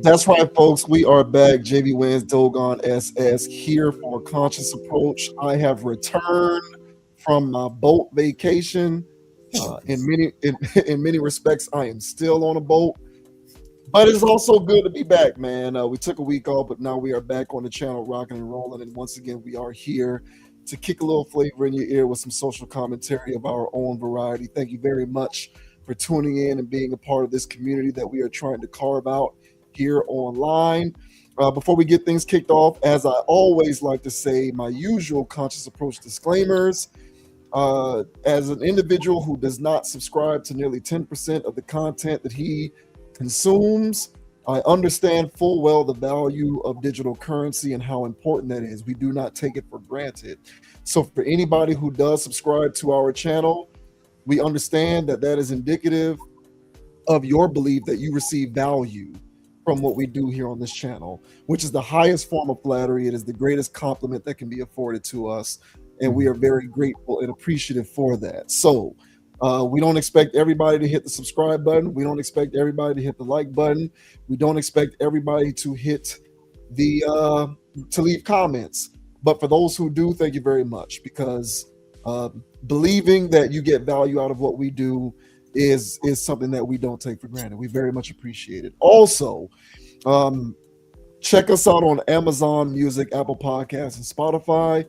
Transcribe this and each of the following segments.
That's right, folks. We are back. JV Wins Dogon SS here for a conscious approach. I have returned from my boat vacation. In many respects, I am still on a boat, but it's also good to be back, man. We took a week off, but now we are back on the channel, rocking and rolling. And once again, we are here to kick a little flavor in your ear with some social commentary of our own variety. Thank you very much for tuning in and being a part of this community that we are trying to carve out here online. Before we get things kicked off, as I always like to say, my usual conscious approach disclaimers. As an individual who does not subscribe to nearly 10% of the content that he consumes, I understand full well the value of digital currency and how important that is. We do not take it for granted. So for anybody who does subscribe to our channel, we understand that that is indicative of your belief that you receive value from what we do here on this channel, which is the highest form of flattery. It is the greatest compliment that can be afforded to us, and we are very grateful and appreciative for that. So we don't expect everybody to hit the subscribe button. We don't expect everybody to hit the like button. We don't expect everybody to hit the to leave comments. But for those who do, thank you very much, because believing that you get value out of what we do is something that we don't take for granted. We very much appreciate it. Also, check us out on Amazon Music, Apple Podcasts, and Spotify.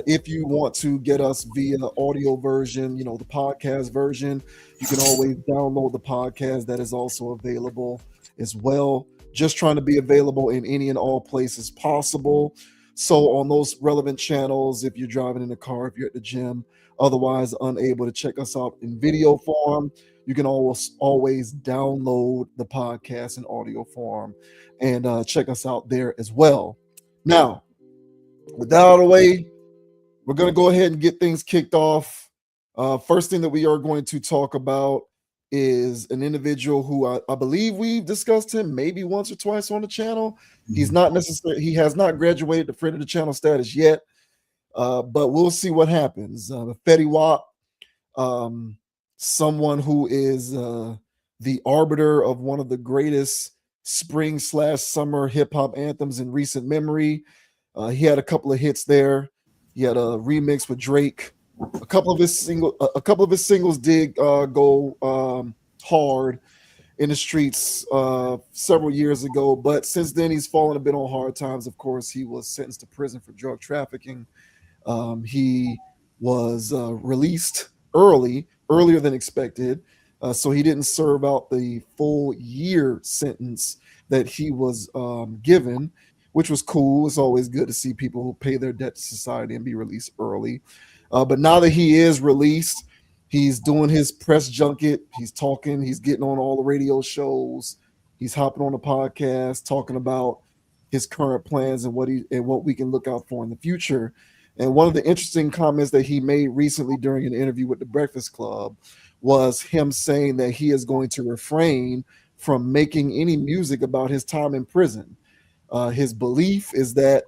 If you want to get us via audio version, the podcast version, you can always download the podcast. That is also available as well. Just trying to be available in any and all places possible. So on those relevant channels, if you're driving in the car, if you're at the gym, otherwise unable to check us out in video form, you can always download the podcast in audio form and check us out there as well. Now, with that out of the way, we're going to go ahead and get things kicked off. First thing that we are going to talk about is an individual who I believe we've discussed him maybe once or twice on the channel. He has not graduated to friend of the channel status yet, but we'll see what happens. Fetty Wap, someone who is the arbiter of one of the greatest spring/summer hip hop anthems in recent memory. He had a couple of hits there. He had a remix with Drake. A couple of his singles did go hard in the streets several years ago, but since then he's fallen a bit on hard times. Of course, he was sentenced to prison for drug trafficking. He was released earlier than expected, so he didn't serve out the full year sentence that he was given, which was cool. It's always good to see people who pay their debt to society and be released early. But now that he is released, he's doing his press junket. He's talking. He's getting on all the radio shows. He's hopping on the podcast, talking about his current plans and what we can look out for in the future. And one of the interesting comments that he made recently during an interview with The Breakfast Club was him saying that he is going to refrain from making any music about his time in prison. His belief is that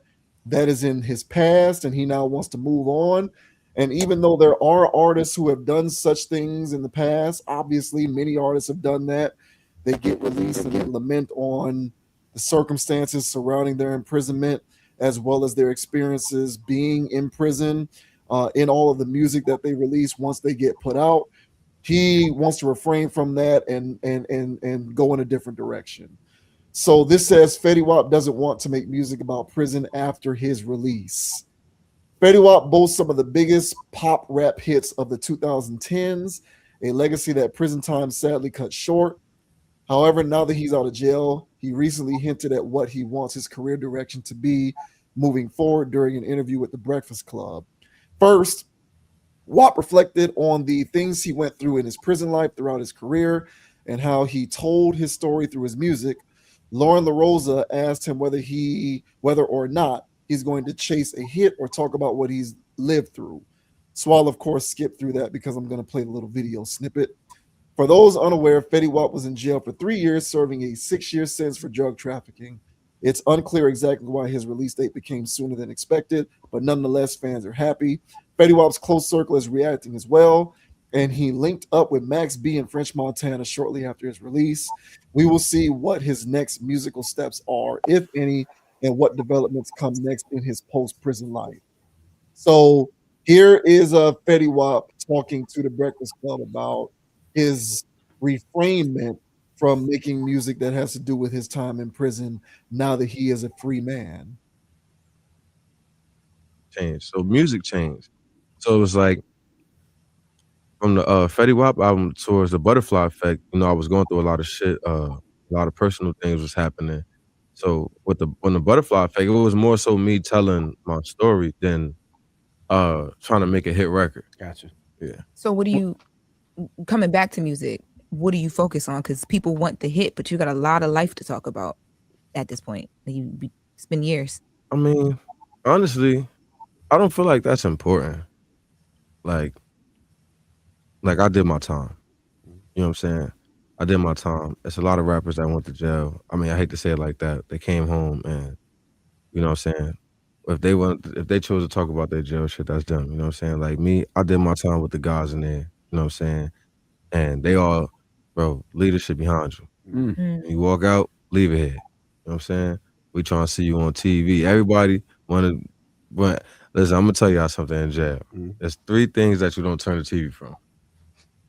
is in his past, and he now wants to move on. And even though there are artists who have done such things in the past, obviously many artists have done that. They get released and then lament on the circumstances surrounding their imprisonment, as well as their experiences being in prison, in all of the music that they release once they get put out. He wants to refrain from that and go in a different direction. So this says Fetty Wap doesn't want to make music about prison after his release. Fetty Wap boasts some of the biggest pop rap hits of the 2010s, a legacy that prison time sadly cut short. However, now that he's out of jail, he recently hinted at what he wants his career direction to be moving forward during an interview with The Breakfast Club. First, Wap reflected on the things he went through in his prison life throughout his career and how he told his story through his music. Lauren LaRosa asked him whether or not he's going to chase a hit or talk about what he's lived through. So I'll, of course, skip through that because I'm going to play the little video snippet. For those unaware, Fetty Wap was in jail for 3 years, serving a 6-year sentence for drug trafficking. It's unclear exactly why his release date became sooner than expected, but nonetheless, fans are happy. Fetty Wap's close circle is reacting as well. and he linked up with Max B and French Montana shortly after his release. We will see what his next musical steps are, if any, and what developments come next in his post-prison life. So here is a Fetty Wap talking to the Breakfast Club about his refrainment from making music that has to do with his time in prison now that he is a free man. Changed. So music changed. So it was like from the Fetty Wap album towards the Butterfly Effect. I was going through a lot of shit. A lot of personal things was happening. So with the when the Butterfly Effect, it was more so me telling my story than trying to make a hit record. Gotcha. Yeah. So what do you, coming back to music, what do you focus on? Because people want the hit, but you got a lot of life to talk about at this point. It's been years. I mean, honestly, I don't feel like that's important. Like, like I did my time. You know what I'm saying? I did my time. It's a lot of rappers that went to jail. I mean, I hate to say it like that. They came home and you know what I'm saying? If they chose to talk about their jail shit, that's them. You know what I'm saying? Like me, I did my time with the guys in there. You know what I'm saying? And they all, bro, leadership behind you. Mm. You walk out, leave it here. You know what I'm saying? We trying to see you on TV. Everybody wanna but listen, I'm gonna tell y'all something in jail. There's 3 things that you don't turn the TV from.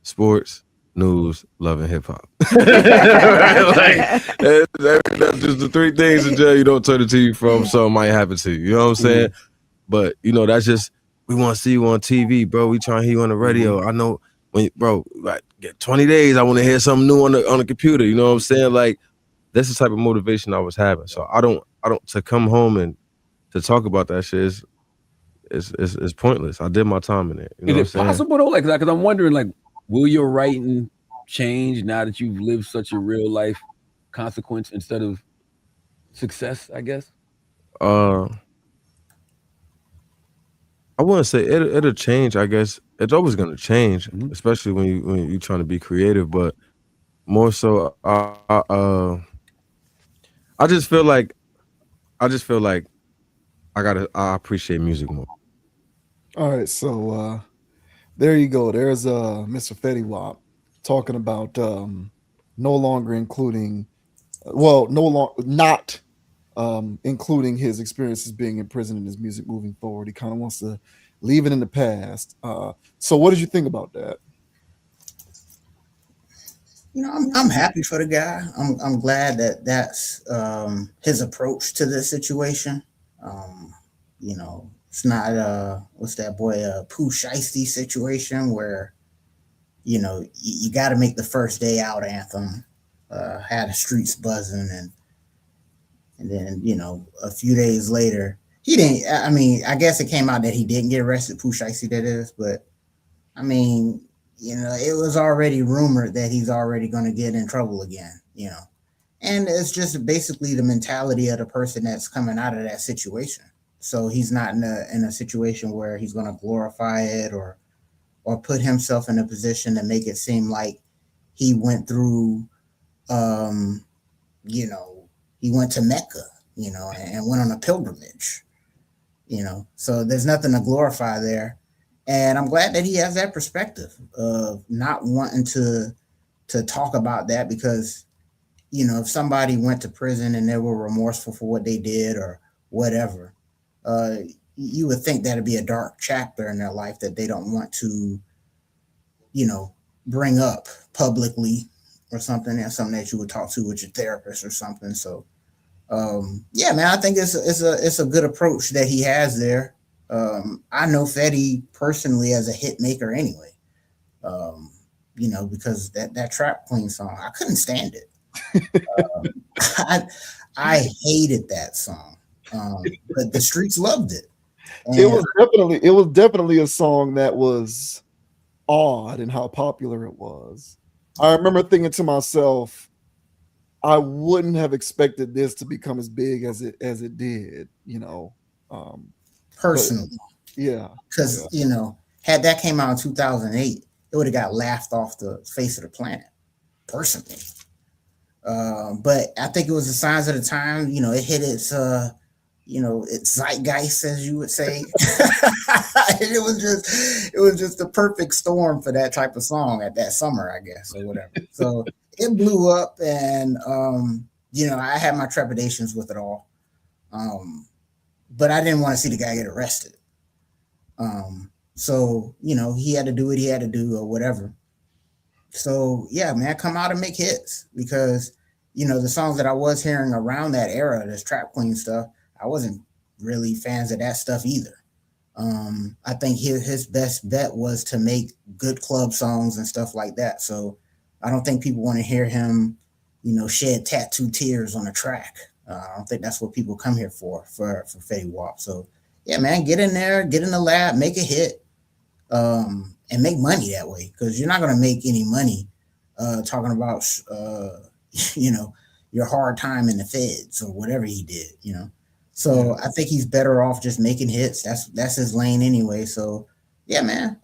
Sports, news, love, and hip hop. That's just the 3 things in jail you don't turn the TV from. Something might happen to you. You know what I'm saying? But that's just we want to see you on TV, bro. We trying to hear you on the radio. I know when, bro, like get 20 days. I want to hear something new on the computer. You know what I'm saying? Like that's the type of motivation I was having. So I don't to come home and to talk about that shit is pointless. I did my time in it. You know Is it possible though? Like, because I'm wondering, like, will your writing change now that you've lived such a real life consequence instead of success? I guess. I wouldn't say it'll change. I guess it's always gonna change, especially when you trying to be creative. But more so, I just feel like I appreciate music more. All right, so there you go. There's Mr. Fetty Wap talking about no longer including, not including his experiences being in prison in his music moving forward. He kind of wants to leave it in the past. So what did you think about that? I'm happy for the guy. I'm glad that that's his approach to this situation. It's not what's that boy Pooh Shiesty situation where you got to make the first day out anthem, had the streets buzzing, and then a few days later he didn't. I mean, I guess it came out that he didn't get arrested. Pooh Shiesty, that is, but I mean, it was already rumored that he's already going to get in trouble again. And it's just basically the mentality of the person that's coming out of that situation. So he's not in a situation where he's going to glorify it or put himself in a position to make it seem like he went through, he went to Mecca, and went on a pilgrimage, So there's nothing to glorify there. And I'm glad that he has that perspective of not wanting to talk about that because, if somebody went to prison and they were remorseful for what they did or whatever, you would think that'd be a dark chapter in their life that they don't want to, bring up publicly or something. That's something that you would talk to with your therapist or something. So, yeah, man, I think it's a good approach that he has there. I know Fetty personally as a hit maker anyway, because that Trap Queen song, I couldn't stand it. I hated that song, but the streets loved it. And It was definitely a song that was odd in how popular it was. I remember thinking to myself, I wouldn't have expected this to become as big as it did. personally, Yeah, because had that came out in 2008, it would have got laughed off the face of the planet. Personally, but I think it was the signs of the time. It hit its it's zeitgeist, as you would say. It was just the perfect storm for that type of song at that summer, I guess, or whatever. So it blew up, and I had my trepidations with it all. But I didn't want to see the guy get arrested. So he had to do what he had to do or whatever. So yeah, man, come out and make hits, because the songs that I was hearing around that era, this trap queen stuff, I wasn't really fans of that stuff either. I think his best bet was to make good club songs and stuff like that. So I don't think people want to hear him, shed tattoo tears on a track. I don't think that's what people come here for Fetty Wap. So yeah, man, get in there, get in the lab, make a hit, and make money that way, because you're not going to make any money talking about your hard time in the feds or whatever he did. So I think he's better off just making hits. That's his lane anyway. So yeah, man,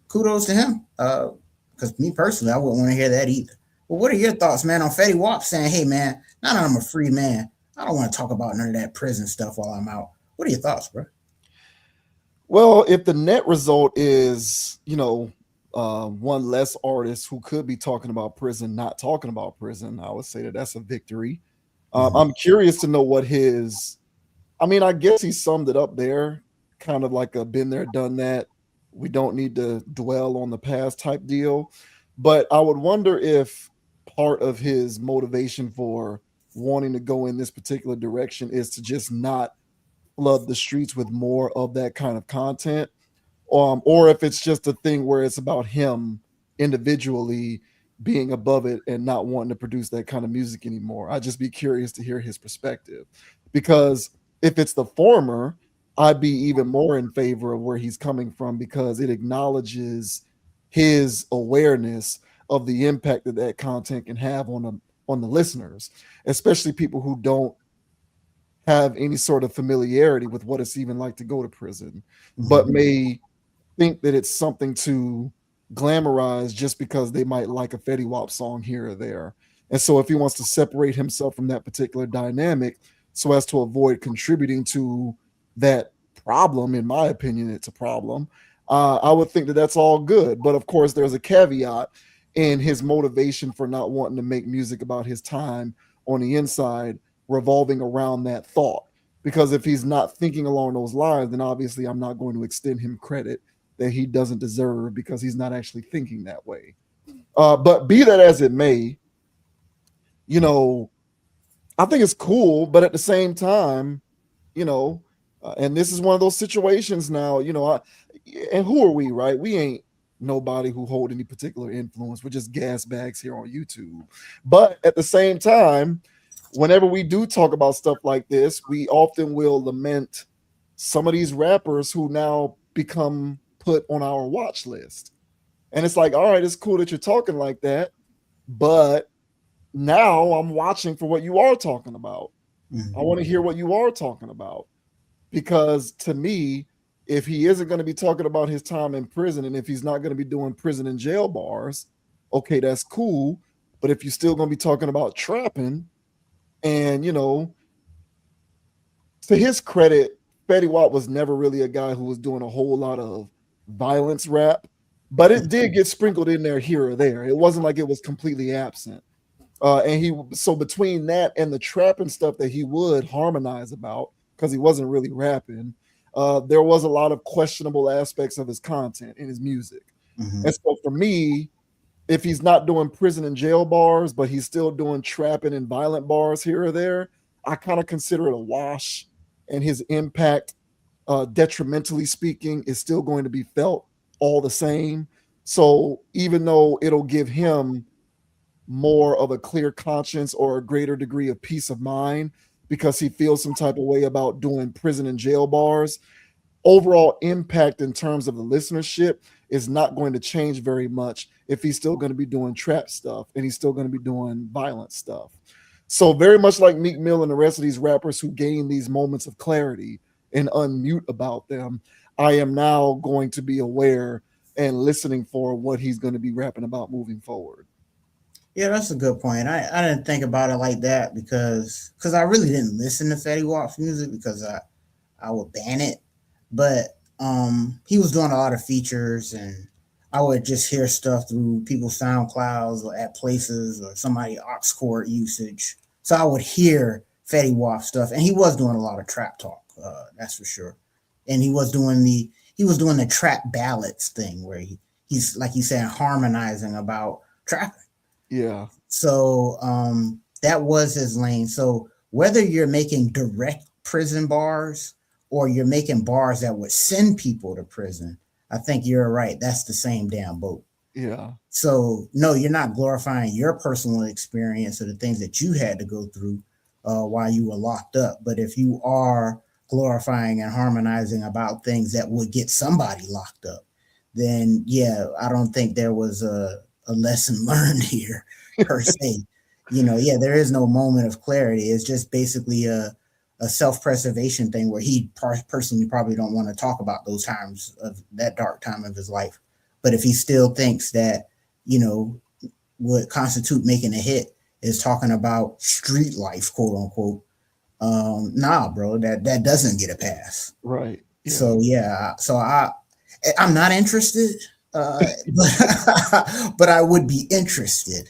kudos to him. Because me personally, I wouldn't want to hear that either. Well, what are your thoughts, man, on Fetty Wap saying, hey, man, now that I'm a free man, I don't want to talk about none of that prison stuff while I'm out. What are your thoughts, bro? Well, if the net result is, one less artist who could be talking about prison, not talking about prison, I would say that that's a victory. I'm curious to know what I guess he summed it up there, kind of like a been there, done that. We don't need to dwell on the past type deal. But I would wonder if part of his motivation for wanting to go in this particular direction is to just not flood the streets with more of that kind of content, or if it's just a thing where it's about him individually being above it and not wanting to produce that kind of music anymore. I'd just be curious to hear his perspective, because if it's the former, I'd be even more in favor of where he's coming from, because it acknowledges his awareness of the impact that content can have on the listeners, especially people who don't have any sort of familiarity with what it's even like to go to prison, but may think that it's something to glamorize just because they might like a Fetty Wap song here or there. And so if he wants to separate himself from that particular dynamic so as to avoid contributing to that problem, in my opinion, it's a problem, I would think that that's all good. But of course, there's a caveat in his motivation for not wanting to make music about his time on the inside revolving around that thought. Because if he's not thinking along those lines, then obviously I'm not going to extend him credit that he doesn't deserve, because he's not actually thinking that way. But be that as it may, I think it's cool, but at the same time, and this is one of those situations now, and who are we, right? We ain't nobody who hold any particular influence. We're just gas bags here on YouTube. But at the same time, whenever we do talk about stuff like this, we often will lament some of these rappers who now become put on our watch list. And it's like, all right, it's cool that you're talking like that, but now I'm watching for what you are talking about. I want to hear what you are talking about, because to me, if he isn't going to be talking about his time in prison, and if he's not going to be doing prison and jail bars, okay, that's cool. But if you're still going to be talking about trapping, and to his credit, Fetty Wap was never really a guy who was doing a whole lot of violence rap, but it did get sprinkled in there here or there. It wasn't like it was completely absent. So between that and the trapping stuff that he would harmonize about, because he wasn't really rapping, there was a lot of questionable aspects of his content in his music. And so for me, if he's not doing prison and jail bars, but he's still doing trapping and violent bars here or there, I kind of consider it a wash, and his impact, detrimentally speaking, is still going to be felt all the same. So even though it'll give him more of a clear conscience or a greater degree of peace of mind because he feels some type of way about doing prison and jail bars, overall impact in terms of the listenership is not going to change very much if he's still going to be doing trap stuff and he's still going to be doing violent stuff. So very much like Meek Mill and the rest of these rappers who gain these moments of clarity and unmute about them, I am now going to be aware and listening for what he's going to be rapping about moving forward. Yeah, that's a good point. I didn't think about it like that because I really didn't listen to Fetty Wap's music because I would ban it. But he was doing a lot of features, and I would just hear stuff through people's SoundClouds or at places or somebody aux cord usage. So I would hear Fetty Wap stuff, and he was doing a lot of trap talk. That's for sure. And he was doing the trap ballads thing where he's like you said harmonizing about trap. Yeah. So that was his lane. So whether you're making direct prison bars or you're making bars that would send people to prison, I think you're right. That's the same damn boat. Yeah. So no, you're not glorifying your personal experience or the things that you had to go through while you were locked up. But if you are glorifying and harmonizing about things that would get somebody locked up, then yeah, I don't think there was a lesson learned here per se. Yeah, there is no moment of clarity. It's just basically a self-preservation thing where he personally probably don't want to talk about those times of that dark time of his life. But if he still thinks that, what constitute making a hit is talking about street life, quote unquote, nah, bro, that doesn't get a pass. Right. Yeah. So yeah, I'm not interested, but I would be interested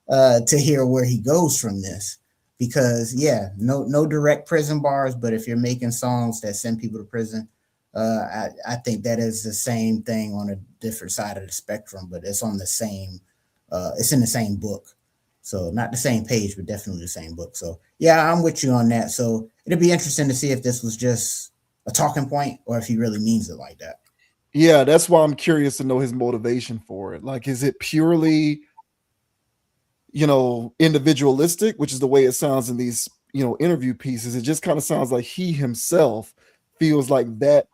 to hear where he goes from this. Because no direct prison bars, but if you're making songs that send people to prison, I think that is the same thing on a different side of the spectrum, but it's on the same, it's in the same book. So not the same page, but definitely the same book. So yeah, I'm with you on that. So it'd be interesting to see if this was just a talking point or if he really means it like that. Yeah, that's why I'm curious to know his motivation for it. Like, is it purely, individualistic, which is the way it sounds in these, interview pieces? It just kind of sounds like he himself feels like that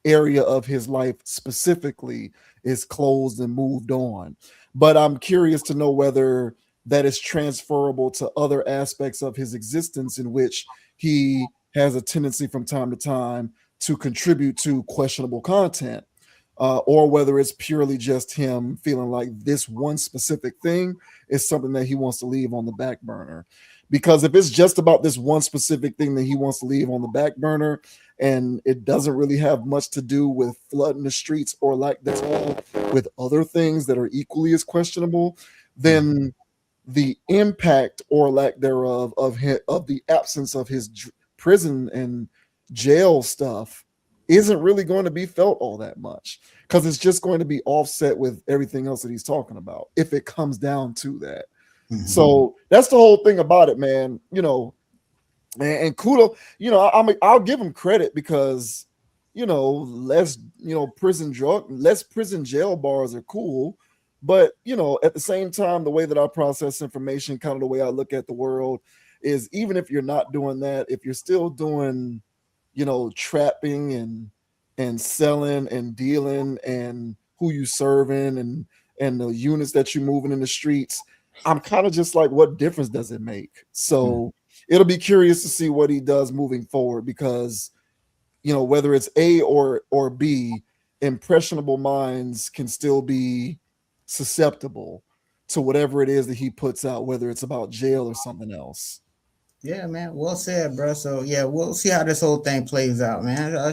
area of his life specifically is closed and moved on. But I'm curious to know whether that is transferable to other aspects of his existence in which he has a tendency from time to time to contribute to questionable content, or whether it's purely just him feeling like this one specific thing is something that he wants to leave on the back burner. Because if it's just about this one specific thing that he wants to leave on the back burner, and it doesn't really have much to do with flooding the streets or like that's all with other things that are equally as questionable, then the impact or lack thereof of the absence of his prison and jail stuff isn't really going to be felt all that much, because it's just going to be offset with everything else that he's talking about if it comes down to that. Mm-hmm. So that's the whole thing about it, man. And kudos, I'll give him credit because, less prison jail bars are cool. But, at the same time, the way that I process information, kind of the way I look at the world is, even if you're not doing that, if you're still doing, trapping and selling and dealing and who you serving and the units that you're moving in the streets, I'm kind of just like, what difference does it make? So it'll be curious to see what he does moving forward, because, whether it's A or B, impressionable minds can still be susceptible to whatever it is that he puts out, whether it's about jail or something else. Yeah, man. Well said, bro. So yeah, we'll see how this whole thing plays out, man. I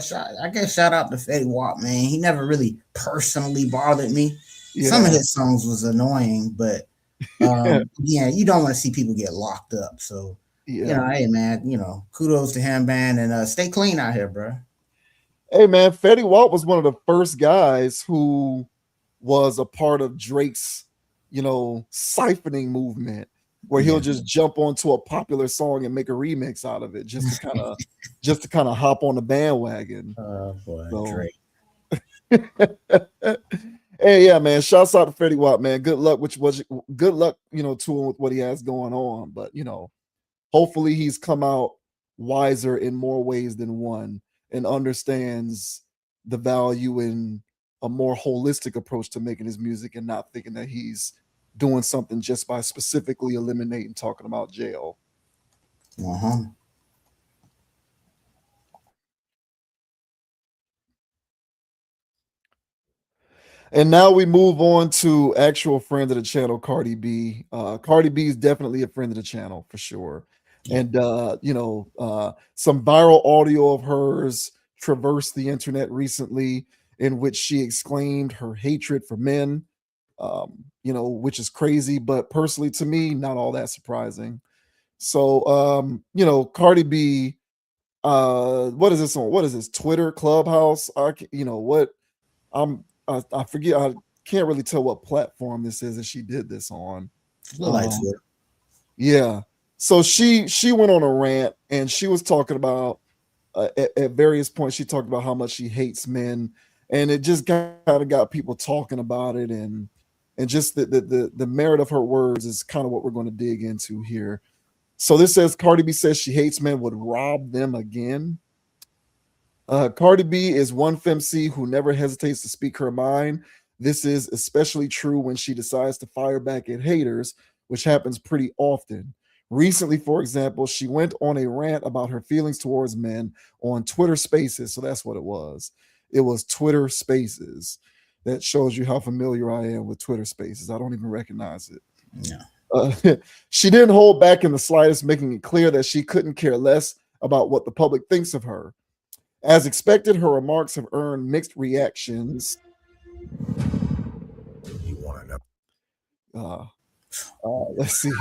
guess shout out to Fetty Wap, man. He never really personally bothered me. Yeah. Some of his songs was annoying, but yeah, you don't want to see people get locked up. So hey, man, kudos to him, man, and stay clean out here, bro. Hey, man, Fetty Wap was one of the first guys who was a part of Drake's, siphoning movement, where he'll just jump onto a popular song and make a remix out of it just to kind of hop on the bandwagon. Oh boy, Drake. Hey, yeah, man. Shouts out to Fetty Wap, man. Good luck, to him with what he has going on. But hopefully he's come out wiser in more ways than one and understands the value in a more holistic approach to making his music, and not thinking that he's doing something just by specifically eliminating talking about jail. And now we move on to actual friend of the channel, Cardi B. Cardi B is definitely a friend of the channel for sure. And some viral audio of hers traversed the internet recently, in which she exclaimed her hatred for men. Which is crazy, but personally to me, not all that surprising. So, Cardi B, what is this on? What is this? Twitter, Clubhouse? I forget. I can't really tell what platform this is that she did this on. Yeah. So she went on a rant and she was talking about at various points. She talked about how much she hates men, and it just kind of got people talking about it, and just the merit of her words is kind of what we're going to dig into here. So this says Cardi B says she hates men, would rob them again. Cardi B is one femc who never hesitates to speak her mind. This is especially true when she decides to fire back at haters, which happens pretty often. Recently, for example, she went on a rant about her feelings towards men on Twitter Spaces. So that's what it was. It was Twitter Spaces. That shows you how familiar I am with Twitter Spaces. I don't even recognize it. Yeah. She didn't hold back in the slightest, making it clear that she couldn't care less about what the public thinks of her. As expected, her remarks have earned mixed reactions. You want to know? Let's see.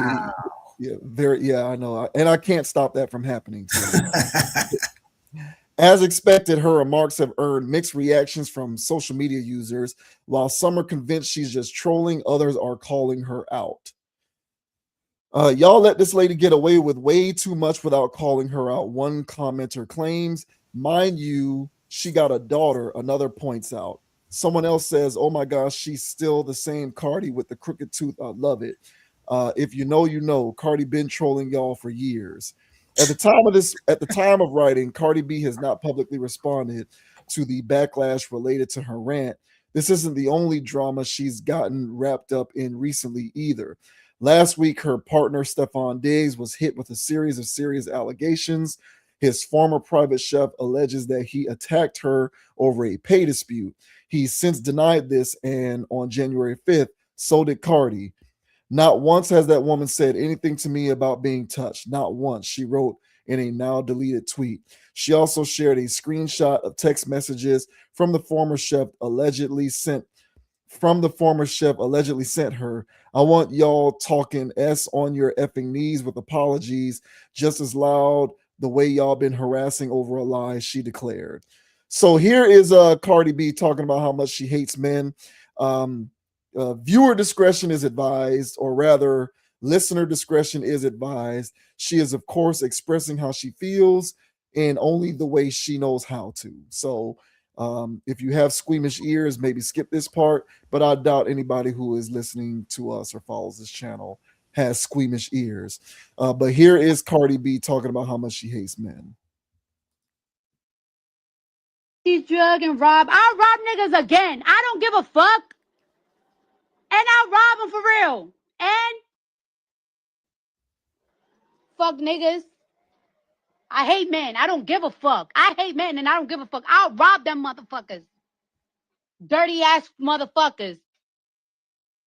Yeah, I know. And I can't stop that from happening too. As expected, her remarks have earned mixed reactions from social media users. While some are convinced she's just trolling, others are calling her out. Y'all let this lady get away with way too much without calling her out. One commenter claims, mind you, she got a daughter, another points out. Someone else says, oh my gosh, she's still the same Cardi with the crooked tooth. I love it. If you know, you know. Cardi been trolling y'all for years. At the time of writing, Cardi B has not publicly responded to the backlash related to her rant. This isn't the only drama she's gotten wrapped up in recently either. Last week, her partner, Stefan Diggs, was hit with a series of serious allegations. His former private chef alleges that he attacked her over a pay dispute. He's since denied this, and on January 5th, so did Cardi. Not once has that woman said anything to me about being touched. Not once, she wrote in a now deleted tweet. She also shared a screenshot of text messages from the former chef allegedly sent her. I want y'all talking S on your effing knees with apologies just as loud the way y'all been harassing over a lie, she declared. So here is Cardi B talking about how much she hates men. Viewer discretion is advised, or rather, listener discretion is advised. She is, of course, expressing how she feels in only the way she knows how to. So if you have squeamish ears, maybe skip this part, but I doubt anybody who is listening to us or follows this channel has squeamish ears. But here is Cardi B talking about how much she hates men. These drug and rob. I'll rob niggas again. I don't give a fuck. And I'll rob them for real. And fuck niggas. I hate men. I don't give a fuck. I hate men and I don't give a fuck. I'll rob them motherfuckers. Dirty ass motherfuckers.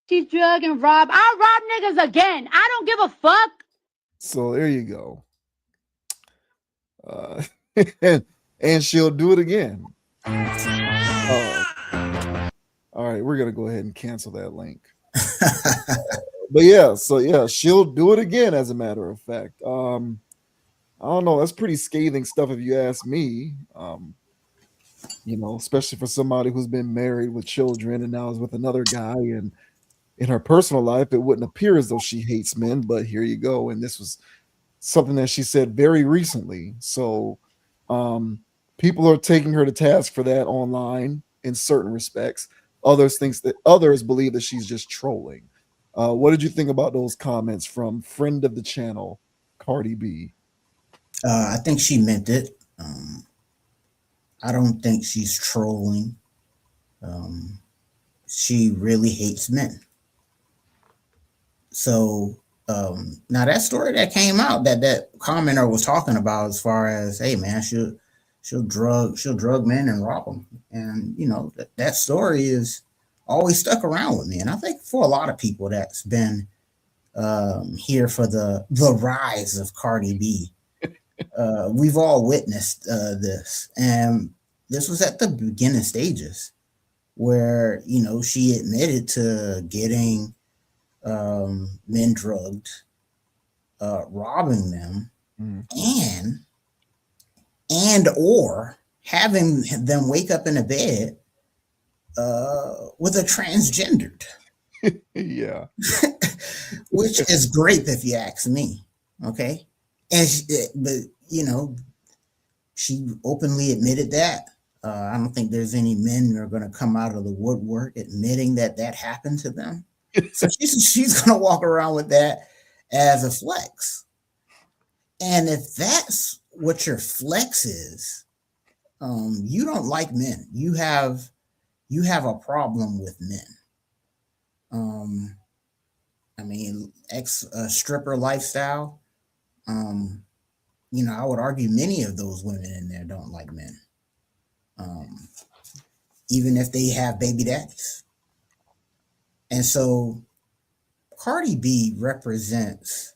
She's drug and rob. I'll rob niggas again. I don't give a fuck. So there you go. And she'll do it again. All right, we're gonna go ahead and cancel that link. But yeah, she'll do it again. As a matter of fact, I don't know. That's pretty scathing stuff, if you ask me. Especially for somebody who's been married with children and now is with another guy, and in her personal life, it wouldn't appear as though she hates men. But here you go, and this was something that she said very recently. So people are taking her to task for that online in certain respects. Others believe that she's just trolling. What did you think about those comments from friend of the channel, Cardi B? I think she meant it. I don't think she's trolling. She really hates men. So now that story that came out that commenter was talking about, as far as, hey man, she'll drug men and rob them, and that story is always stuck around with me. And I think for a lot of people that's been here for the rise of Cardi B. We've all witnessed this. And this was at the beginning stages where, you know, she admitted to getting men drugged, robbing them, and or having them wake up in a bed with a transgendered. Yeah. Which is great if you ask me. Okay. And but you know, she openly admitted that. I don't think there's any men who are going to come out of the woodwork admitting that that happened to them. So she's going to walk around with that as a flex. And if that's what your flex is, you don't like men. You have a problem with men. I mean, stripper lifestyle. You know, I would argue many of those women in there don't like men. Even if they have baby daddies. And so Cardi B represents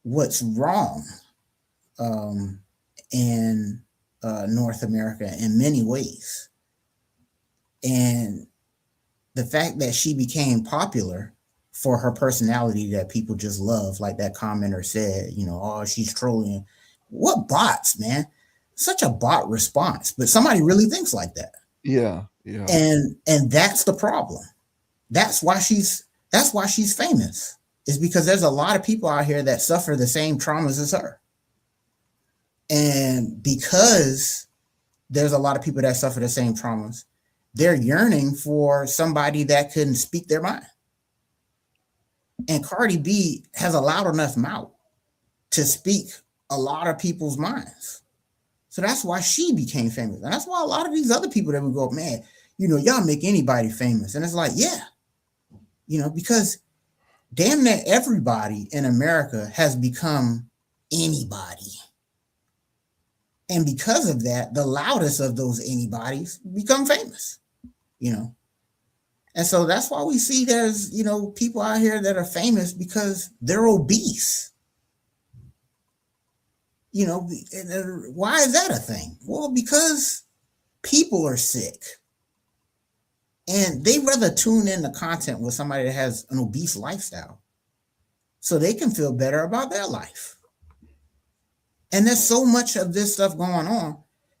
what's wrong in North America in many ways. And the fact that she became popular for her personality that people just love, like that commenter said, you know, oh, she's trolling. What bots, man? Such a bot response, but somebody really thinks like that. Yeah, yeah. And that's the problem. That's why she's famous. Is because there's a lot of people out here that suffer the same traumas as her. And because there's a lot of people that suffer the same traumas, they're yearning for somebody that can speak their mind. And Cardi B has a loud enough mouth to speak a lot of people's minds. So that's why she became famous. And that's why a lot of these other people that would go, man, you know, y'all make anybody famous. And it's like, yeah, you know, because damn near everybody in America has become anybody. And because of that, the loudest of those anybody's become famous, you know. And so that's why we see there's, you know, people out here that are famous because they're obese. You know, why is that a thing? Well, because people are sick. And they rather tune in to content with somebody that has an obese lifestyle so they can feel better about their life. And there's so much of this stuff going on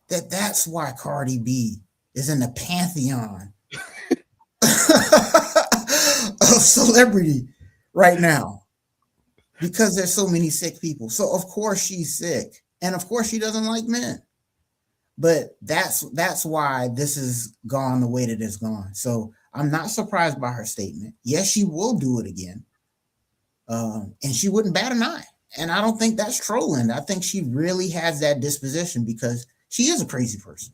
that's why Cardi B is in the pantheon of celebrity right now. Because there's so many sick people. So of course she's sick. And of course she doesn't like men. But that's why this has gone the way that it's gone. So I'm not surprised by her statement. Yes, she will do it again. And she wouldn't bat an eye. And I don't think that's trolling. I think she really has that disposition because she is a crazy person.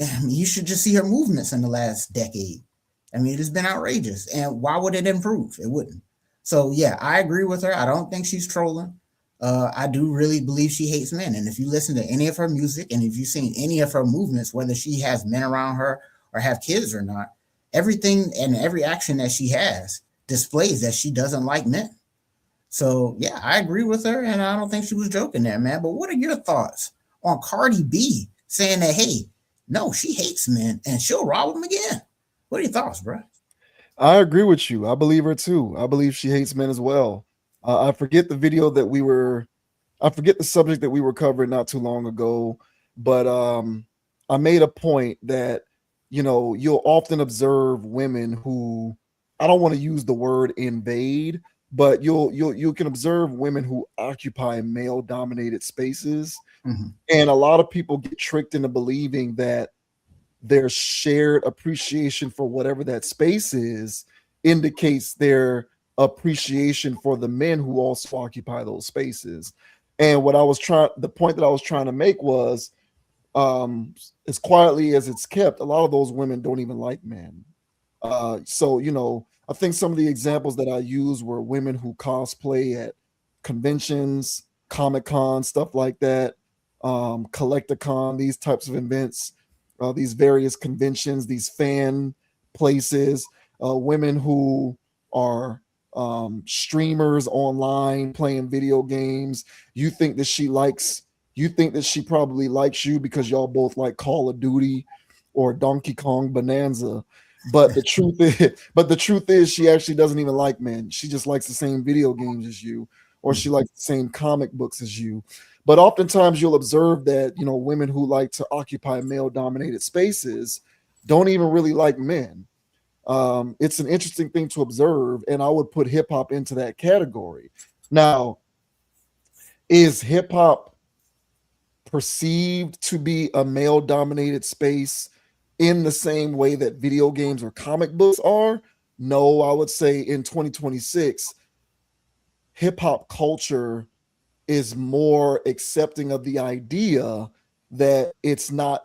I mean, you should just see her movements in the last decade. I mean, it has been outrageous. And why would it improve? It wouldn't. So yeah, I agree with her. I don't think she's trolling. I do really believe she hates men. And if you listen to any of her music and if you've seen any of her movements, whether she has men around her or have kids or not, everything and every action that she has displays that she doesn't like men. So yeah, I agree with her. And I don't think she was joking there, man. But what are your thoughts on Cardi B saying that, hey, no, she hates men and she'll rob them again? What are your thoughts, bro? I agree with you. I believe her too. I believe she hates men as well. I forget the video that I forget the subject that we were covering not too long ago, but I made a point that, you know, you'll often observe women who, I don't want to use the word invade, but you can observe women who occupy male dominated spaces. Mm-hmm. And a lot of people get tricked into believing that their shared appreciation for whatever that space is indicates their appreciation for the men who also occupy those spaces. And the point that I was trying to make was, as quietly as it's kept, a lot of those women don't even like men. So, you know, I think some of the examples that I used were women who cosplay at conventions, Comic-Con, stuff like that, Collecticon, these types of events, these various conventions, these fan places, women who are streamers online playing video games. You think that she probably likes you because y'all both like Call of Duty or Donkey Kong Bonanza. But the truth is she actually doesn't even like men. She just likes the same video games as you, or she likes the same comic books as you. But oftentimes you'll observe that, women who like to occupy male dominated spaces don't even really like men. It's an interesting thing to observe, and I would put hip hop into that category. Now, is hip hop perceived to be a male dominated space in the same way that video games or comic books are? No, I would say in 2026, hip hop culture is more accepting of the idea that it's not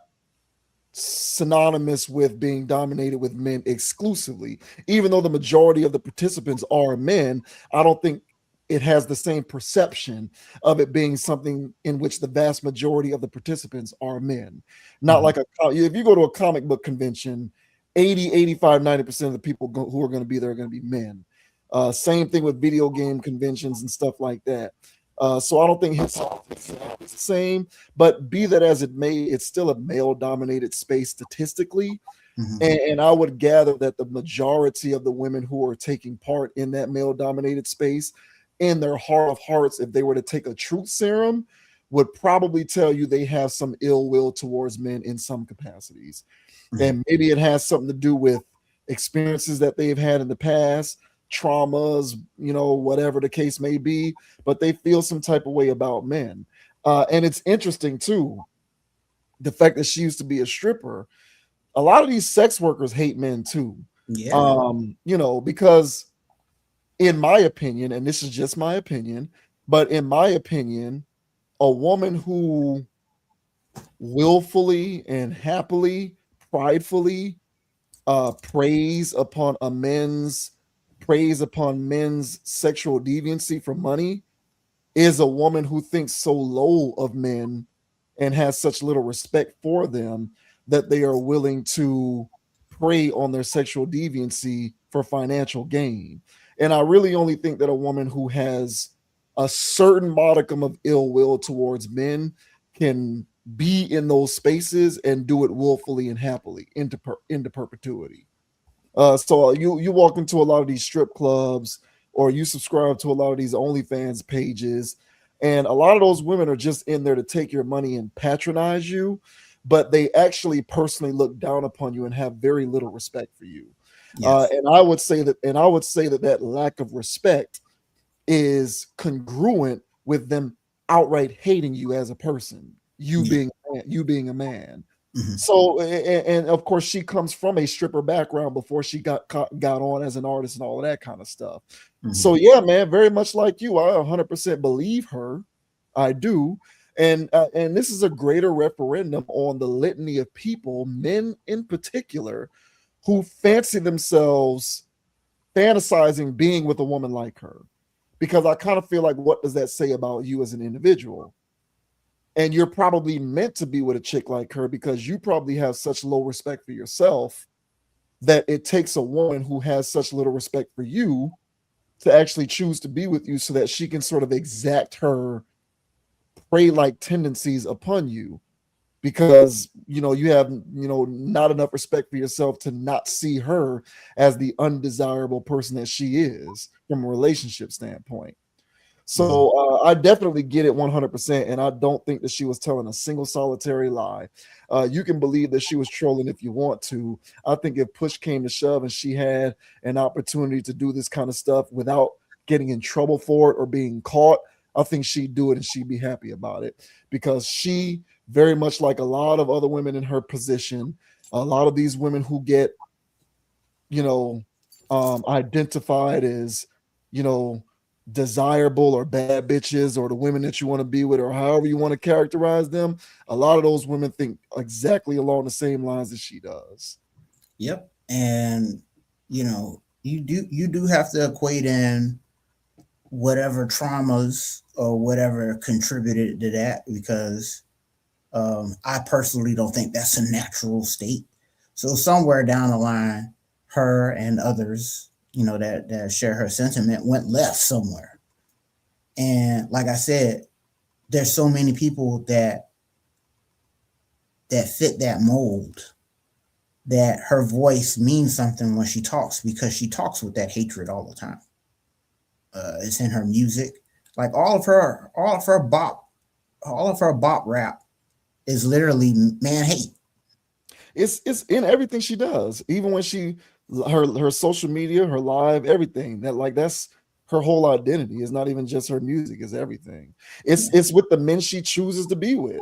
synonymous with being dominated with men exclusively. Even though the majority of the participants are men, I don't think it has the same perception of it being something in which the vast majority of the participants are men. Not like if you go to a comic book convention, 80, 85, 90% of the people who are going to be there are going to be men. Same thing with video game conventions and stuff like that. So I don't think hip hop is the same, but be that as it may, it's still a male dominated space statistically. And I would gather that the majority of the women who are taking part in that male dominated space, in their heart of hearts, if they were to take a truth serum, would probably tell you they have some ill will towards men in some capacities. And maybe it has something to do with experiences that they've had in the past, traumas, whatever the case may be, but they feel some type of way about men. And it's interesting too, the fact that she used to be a stripper. A lot of these sex workers hate men too. Because in my opinion, and this is just my opinion, but in my opinion, a woman who willfully and happily, pridefully preys upon men's sexual deviancy for money is a woman who thinks so low of men and has such little respect for them that they are willing to prey on their sexual deviancy for financial gain. And I really only think that a woman who has a certain modicum of ill will towards men can be in those spaces and do it willfully and happily into perpetuity. So you walk into a lot of these strip clubs, or you subscribe to a lot of these OnlyFans pages, and a lot of those women are just in there to take your money and patronize you, but they actually personally look down upon you and have very little respect for you. And I would say that lack of respect is congruent with them outright hating you as a person, you being a man. So, and of course, she comes from a stripper background before she got on as an artist and all of that kind of stuff. So, yeah, man, very much like you, I 100% believe her. I do. And this is a greater referendum on the litany of people, men in particular, who fancy themselves fantasizing being with a woman like her. Because I kind of feel like, what does that say about you as an individual? And you're probably meant to be with a chick like her because you probably have such low respect for yourself that it takes a woman who has such little respect for you to actually choose to be with you so that she can sort of exact her prey-like tendencies upon you, because you have not enough respect for yourself to not see her as the undesirable person that she is from a relationship standpoint. So I definitely get it 100%, and I don't think that she was telling a single solitary lie. You can believe that she was trolling if you want to. I think if push came to shove and she had an opportunity to do this kind of stuff without getting in trouble for it or being caught, I think she'd do it and she'd be happy about it, because she, very much like a lot of other women in her position, a lot of these women who get, identified as, desirable or bad bitches, or the women that you want to be with, or however you want to characterize them, a lot of those women think exactly along the same lines as she does. Yep. And you do have to equate in whatever traumas or whatever contributed to that, because I personally don't think that's a natural state. So somewhere down the line, her and others, you know, that share her sentiment went left somewhere. And like I said, there's so many people that fit that mold, that her voice means something when she talks, because she talks with that hatred all the time. It's in her music. Like all of her bop rap is literally man hate. It's in everything she does, even when her social media, her live, everything. That's her whole identity. It's not even just her music, it's everything. It's with the men she chooses to be with.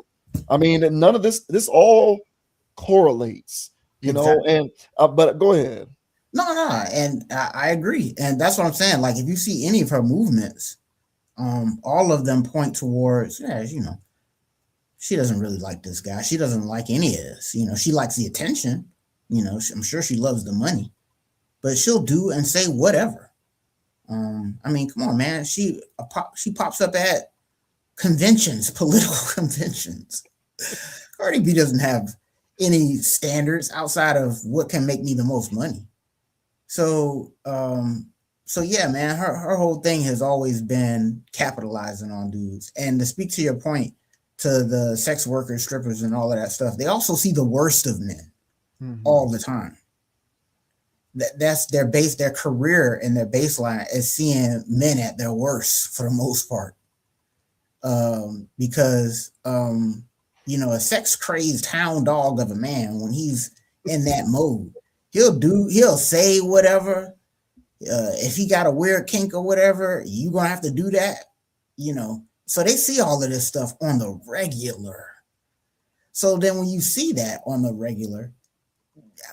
I mean, none of this all correlates, you know. And but go ahead. No, and I agree, and that's what I'm saying. Like, if you see any of her movements, all of them point towards, you know, she doesn't really like this guy. She doesn't like any of this. You know, she likes the attention. You know, I'm sure she loves the money, but she'll do and say whatever. I mean, come on, man. She pops up at conventions, political conventions. Cardi B doesn't have any standards outside of what can make me the most money. So yeah, man, her whole thing has always been capitalizing on dudes. And to speak to your point, to the sex workers, strippers, and all of that stuff, they also see the worst of men all the time. That's their base, their career and their baseline is seeing men at their worst for the most part. Because you know, a sex crazed hound dog of a man, when he's in that mode, he'll say whatever. If he got a weird kink or whatever, you gonna have to do that, you know. So they see all of this stuff on the regular. So then when you see that on the regular,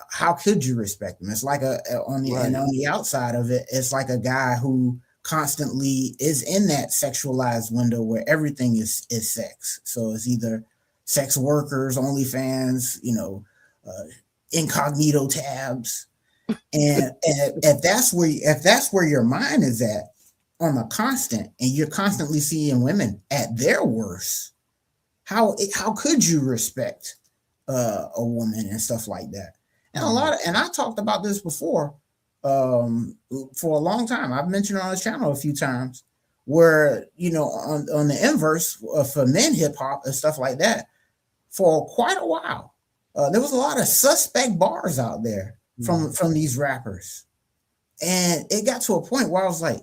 how could you respect him? It's like on the outside of it, it's like a guy who constantly is in that sexualized window where everything is sex. So it's either sex workers, OnlyFans, you know, incognito tabs. And if that's where your mind is at on a constant, and you're constantly seeing women at their worst, how could you respect a woman and stuff like that? And and I talked about this before for a long time. I've mentioned on this channel a few times where, you know, on the inverse for men hip hop and stuff like that, for quite a while, there was a lot of suspect bars out there from these rappers, and it got to a point where I was like,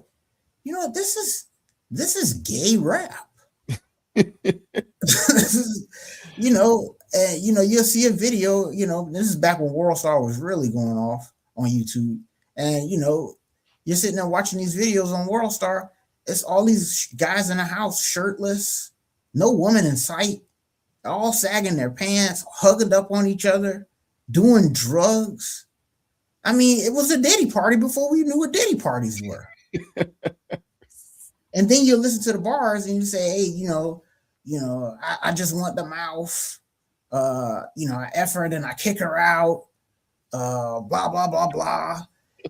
you know what, this is gay rap. This is, you know, you'll see a video, you know, this is back when World Star was really going off on YouTube, and you know, you're sitting there watching these videos on World Star. It's all these guys in the house shirtless, no woman in sight, all sagging their pants, hugging up on each other, doing drugs. I mean, it was a Diddy party before we knew what Diddy parties were. And then you listen to the bars and you say, hey, you know, I just want the mouth. You know, I F her and then I kick her out. Blah, blah, blah, blah.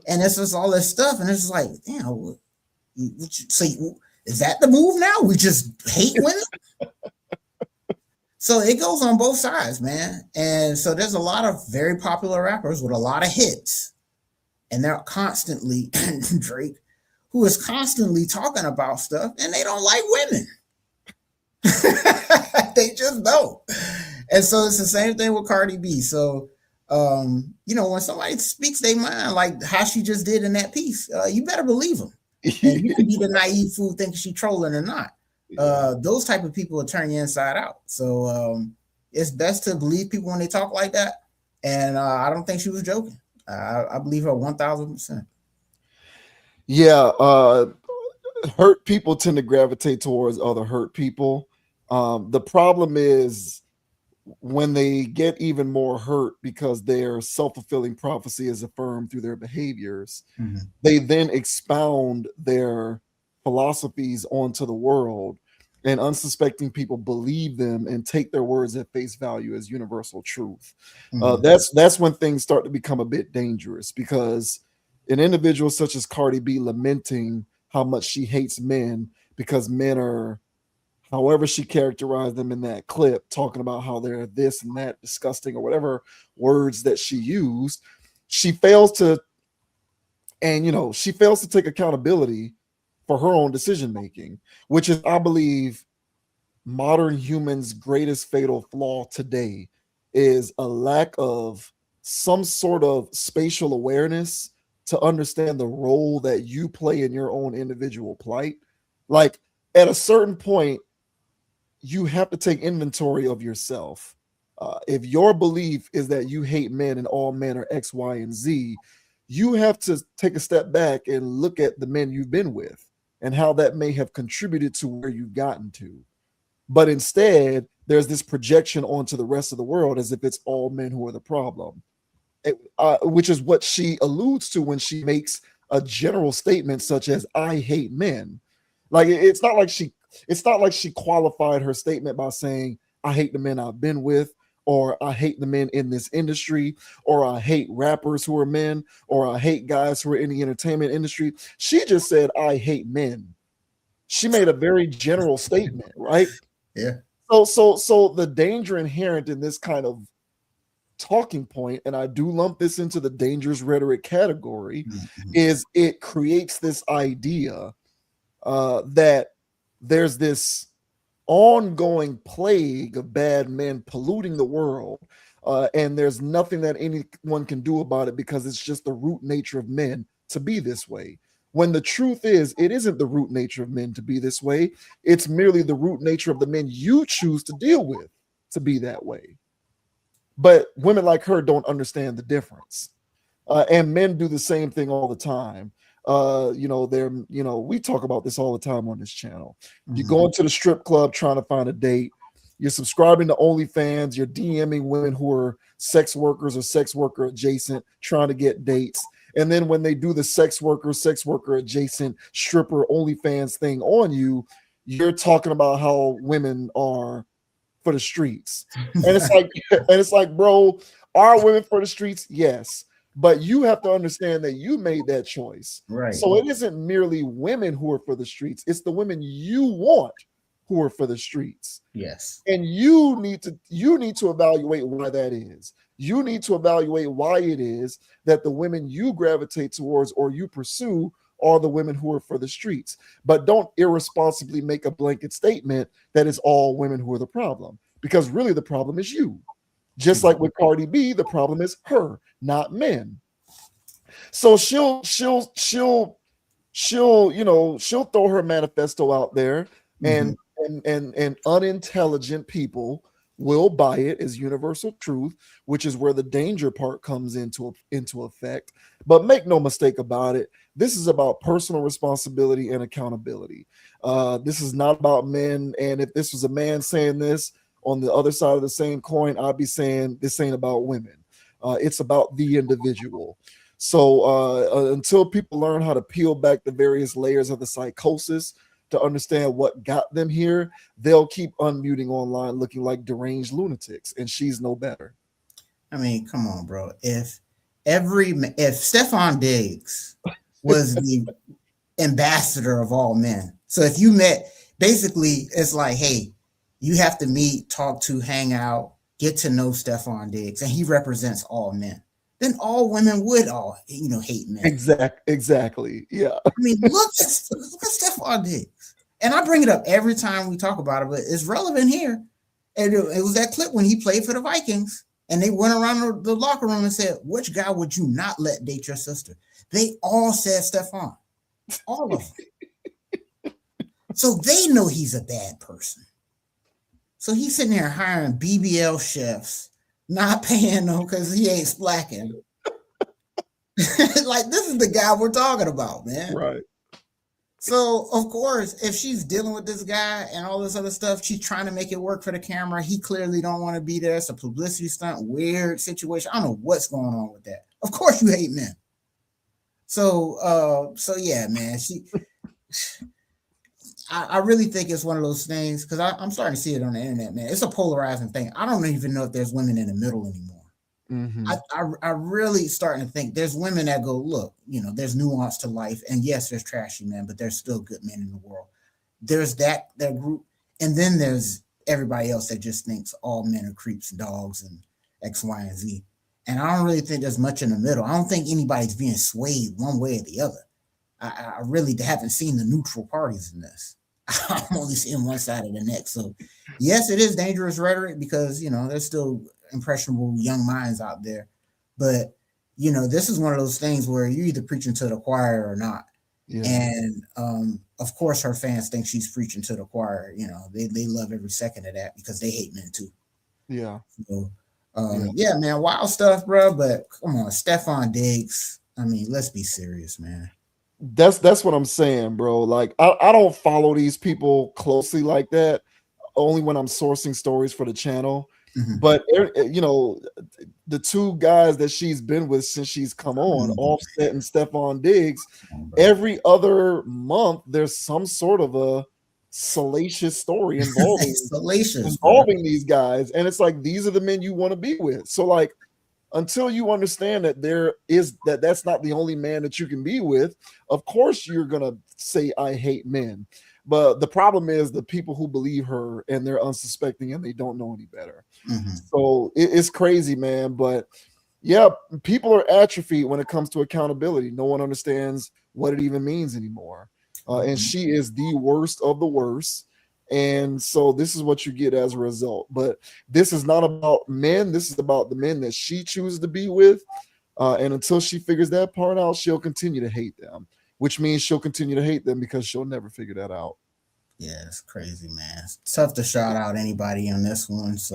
And it's just all this stuff. And it's like, you know, so is that the move now? We just hate women? So it goes on both sides, man. And so there's a lot of very popular rappers with a lot of hits. And they're constantly, Drake, who is constantly talking about stuff, and they don't like women. They just don't. And so it's the same thing with Cardi B. So, you know, when somebody speaks their mind, like how she just did in that piece, you better believe them. And you can be the naive fool thinking she trolling or not. Those type of people will turn you inside out. So it's best to believe people when they talk like that. And I don't think she was joking. I believe her 1,000%. Yeah, hurt people tend to gravitate towards other hurt people. The problem is when they get even more hurt because their self-fulfilling prophecy is affirmed through their behaviors, they then expound their philosophies onto the world, and unsuspecting people believe them and take their words at face value as universal truth. That's when things start to become a bit dangerous, because an individual such as Cardi B lamenting how much she hates men because men are, however she characterized them in that clip, talking about how they're this and that, disgusting, or whatever words that she used, she fails to And she fails to take accountability for her own decision making, which is, I believe, modern humans' greatest fatal flaw today, is a lack of some sort of spatial awareness to understand the role that you play in your own individual plight. Like, at a certain point, you have to take inventory of yourself. If your belief is that you hate men and all men are X, Y, and Z, you have to take a step back and look at the men you've been with and how that may have contributed to where you've gotten to. But instead, there's this projection onto the rest of the world as if it's all men who are the problem, which is what she alludes to when she makes a general statement such as "I hate men." Like, it's not like she qualified her statement by saying "I hate the men I've been with," or "I hate the men in this industry," or "I hate rappers who are men," or "I hate guys who are in the entertainment industry." She just said "I hate men." She made a very general statement, right? Yeah. So the danger inherent in this kind of talking point, and I do lump this into the dangerous rhetoric category, is it creates this idea that there's this ongoing plague of bad men polluting the world, and there's nothing that anyone can do about it because it's just the root nature of men to be this way. When the truth is, it isn't the root nature of men to be this way. It's merely the root nature of the men you choose to deal with to be that way. But women like her don't understand the difference. And men do the same thing all the time. We talk about this all the time on this channel. You go into the strip club trying to find a date. You're subscribing to OnlyFans. You're DMing women who are sex workers or sex worker adjacent, trying to get dates. And then when they do the sex worker adjacent stripper OnlyFans thing on you, you're talking about how women are for the streets. And it's like, bro, are women for the streets? Yes. But you have to understand that you made that choice. Right. So it isn't merely women who are for the streets, it's the women you want who are for the streets. Yes. And you need to evaluate why that is. You need to evaluate why it is that the women you gravitate towards or you pursue are the women who are for the streets. But don't irresponsibly make a blanket statement that it's all women who are the problem, because really the problem is you. Just like with Cardi B, the problem is her, not men. So she'll throw her manifesto out there, and unintelligent people will buy it as universal truth, which is where the danger part comes into effect. But make no mistake about it, this is about personal responsibility and accountability. This is not about men. And if this was a man saying this on the other side of the same coin, I'd be saying this ain't about women. It's about the individual. So until people learn how to peel back the various layers of the psychosis to understand what got them here, they'll keep unmuting online looking like deranged lunatics, and she's no better. I mean, come on, bro. If Stephon Diggs was the ambassador of all men, so if you met, basically it's like, hey, you have to meet, talk to, hang out, get to know Stephon Diggs, and he represents all men, then all women would hate men. Exactly. Yeah. I mean, look at Stephon Diggs. And I bring it up every time we talk about it, but it's relevant here. And it was that clip when he played for the Vikings, and they went around the locker room and said, which guy would you not let date your sister? They all said Stephon. All of them. So they know he's a bad person. So he's sitting there hiring BBL chefs, not paying them because he ain't splacking. Like, this is the guy we're talking about, man. Right. So, of course, if she's dealing with this guy and all this other stuff, she's trying to make it work for the camera. He clearly don't want to be there. It's a publicity stunt, weird situation. I don't know what's going on with that. Of course you hate men. So yeah, man. I really think it's one of those things, because I'm starting to see it on the internet, man. It's a polarizing thing. I don't even know if there's women in the middle anymore. Mm-hmm. I really starting to think there's women that go, look, there's nuance to life, and yes, there's trashy men, but there's still good men in the world. There's that group, and then there's everybody else that just thinks all men are creeps, dogs, and X, Y, and Z. And I don't really think there's much in the middle. I don't think anybody's being swayed one way or the other. I really haven't seen the neutral parties in this. I'm only seeing one side of the neck. So yes, it is dangerous rhetoric because, you know, there's still impressionable young minds out there. But, you know, this is one of those things where you're either preaching to the choir or not. Yeah. And of course her fans think she's preaching to the choir. You know, they love every second of that because they hate men too. Yeah. So yeah, man, wild stuff, bro. But come on, Stephon Diggs. I mean, let's be serious, man. That's what I'm saying, bro. Like, I don't follow these people closely like that. Only when I'm sourcing stories for the channel. Mm-hmm. But you know, the two guys that she's been with since she's come on, Offset and Stephon Diggs, every other month there's some sort of a salacious story involving these guys, and it's like these are the men you want to be with. So like, until you understand that that's not the only man that you can be with, of course you're gonna say I hate men. But the problem is the people who believe her and they're unsuspecting and they don't know any better. Mm-hmm. So it's crazy, man. But yeah, people are atrophied when it comes to accountability. No one understands what it even means anymore. And she is the worst of the worst. And so this is what you get as a result. But this is not about men. This is about the men that she chooses to be with. And until she figures that part out, she'll continue to hate them, which means she'll continue to hate them because she'll never figure that out. Yeah, it's crazy, man. It's tough to shout out anybody on this one. So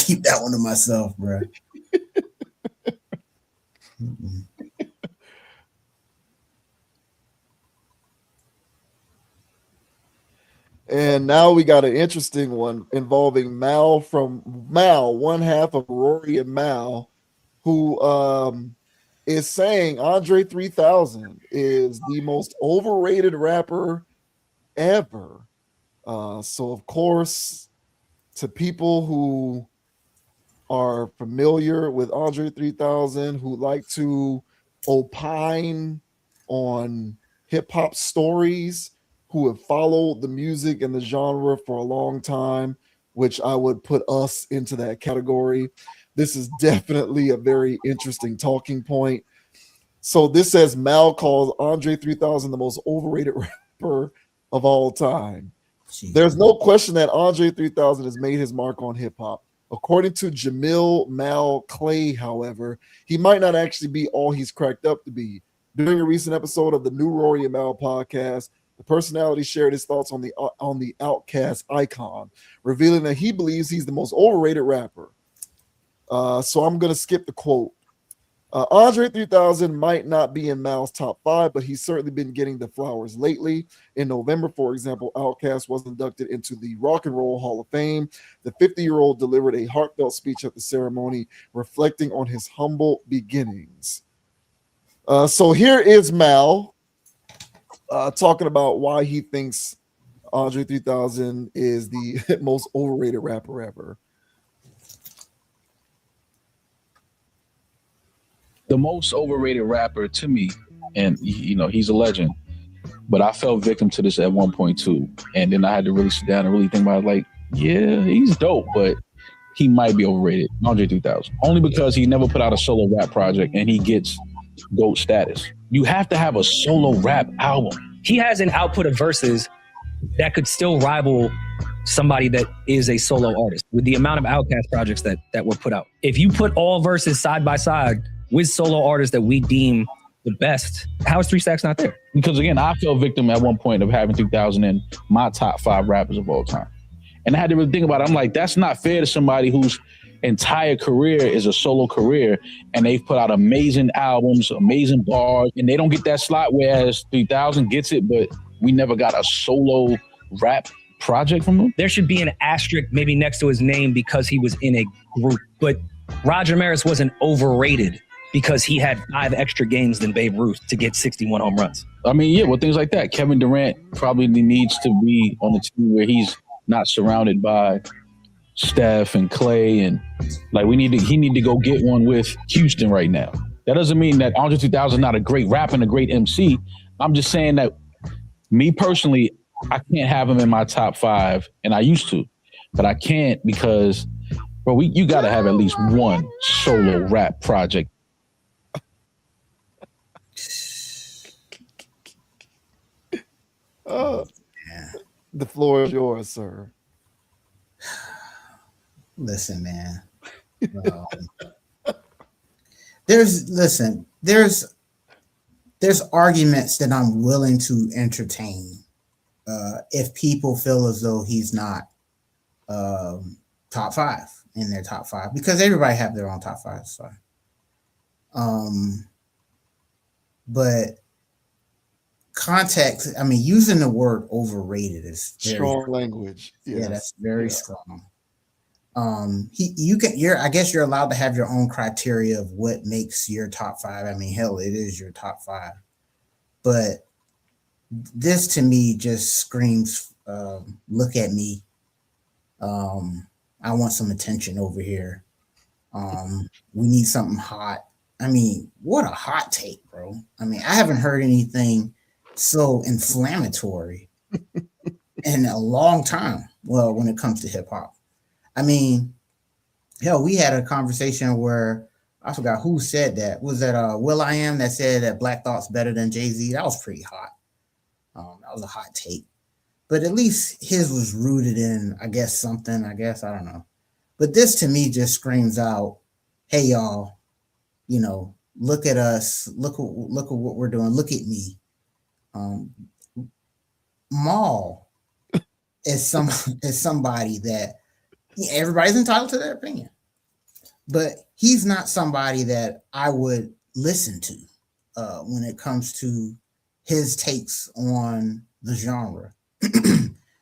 keep that one to myself, bro. And now we got an interesting one involving Mal, one half of Rory and Mal, who is saying Andre 3000 is the most overrated rapper ever. So of course, to people who are familiar with Andre 3000, who like to opine on hip-hop stories, who have followed the music and the genre for a long time, which I would put us into that category. This is definitely a very interesting talking point. So this says Mal calls Andre 3000 the most overrated rapper of all time. Jeez. There's no question that Andre 3000 has made his mark on hip hop. According to Jamil Mal Clay, however, he might not actually be all he's cracked up to be. During a recent episode of the New Rory and Mal podcast, the personality shared his thoughts on the Outkast icon, revealing that he believes he's the most overrated rapper. So I'm going to skip the quote. Andre 3000 might not be in Mal's top 5, but he's certainly been getting the flowers lately. In November, for example, Outkast was inducted into the Rock and Roll Hall of Fame. The 50-year-old delivered a heartfelt speech at the ceremony, reflecting on his humble beginnings. So here is Mal talking about why he thinks Andre 3000 is the most overrated rapper ever. The most overrated rapper to me, and you know, he's a legend, but I fell victim to this at one point too. And then I had to really sit down and really think about it, like, yeah, he's dope, but he might be overrated. Andre 3000. Only because he never put out a solo rap project and he gets GOAT status. You have to have a solo rap album. He has an output of verses that could still rival somebody that is a solo artist with the amount of Outkast projects that were put out. If you put all verses side by side with solo artists that we deem the best, how is 3 Stacks not there? Because again, I fell victim at one point of having 3000 in my top 5 rappers of all time. And I had to really think about it. I'm like, that's not fair to somebody whose entire career is a solo career and they've put out amazing albums, amazing bars, and they don't get that slot, whereas 3000 gets it, but we never got a solo rap project from him. There should be an asterisk maybe next to his name because he was in a group, but Roger Maris wasn't overrated because he had 5 extra games than Babe Ruth to get 61 home runs. I mean, yeah, well, things like that. Kevin Durant probably needs to be on the team where he's not surrounded by Steph and Clay, and like he need to go get one with Houston right now. That doesn't mean that Andre 3000 is not a great rapper and a great MC. I'm just saying that me personally, I can't have him in my top 5, and I used to, but I can't because Bro, you got to have at least one solo rap project. The floor is yours, sir. Listen, man. There's arguments that I'm willing to entertain if people feel as though he's not top five in their top five, because everybody have their own top five. So, but context, I mean, using the word overrated is strong language. Yes. Yeah, that's very strong. I guess you're allowed to have your own criteria of what makes your top five. I mean, hell, it is your top five. But this to me just screams, look at me. I want some attention over here. We need something hot. I mean, what a hot take, bro. I mean, I haven't heard anything so inflammatory in a long time. Well, when it comes to hip hop. I mean, hell, we had a conversation where I forgot who said that. Was that Will.i.am that said that Black Thought's better than Jay-Z? That was pretty hot. That was a hot take. But at least his was rooted in, I guess, something. I don't know. But this to me just screams out, hey, y'all, look at us. Look at what we're doing. Look at me. Mal is somebody that everybody's entitled to their opinion, but he's not somebody that I would listen to when it comes to his takes on the genre.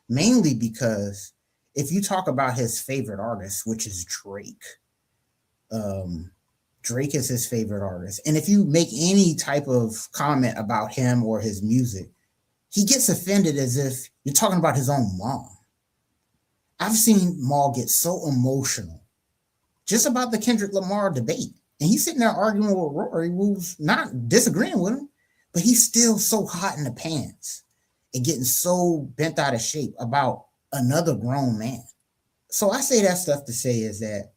Mainly because if you talk about his favorite artist, which is Drake, Drake is his favorite artist. And if you make any type of comment about him or his music, he gets offended as if you're talking about his own mom. I've seen Maul get so emotional just about the Kendrick Lamar debate. And he's sitting there arguing with Rory, who's not disagreeing with him, but he's still so hot in the pants and getting so bent out of shape about another grown man. So I say that stuff to say is that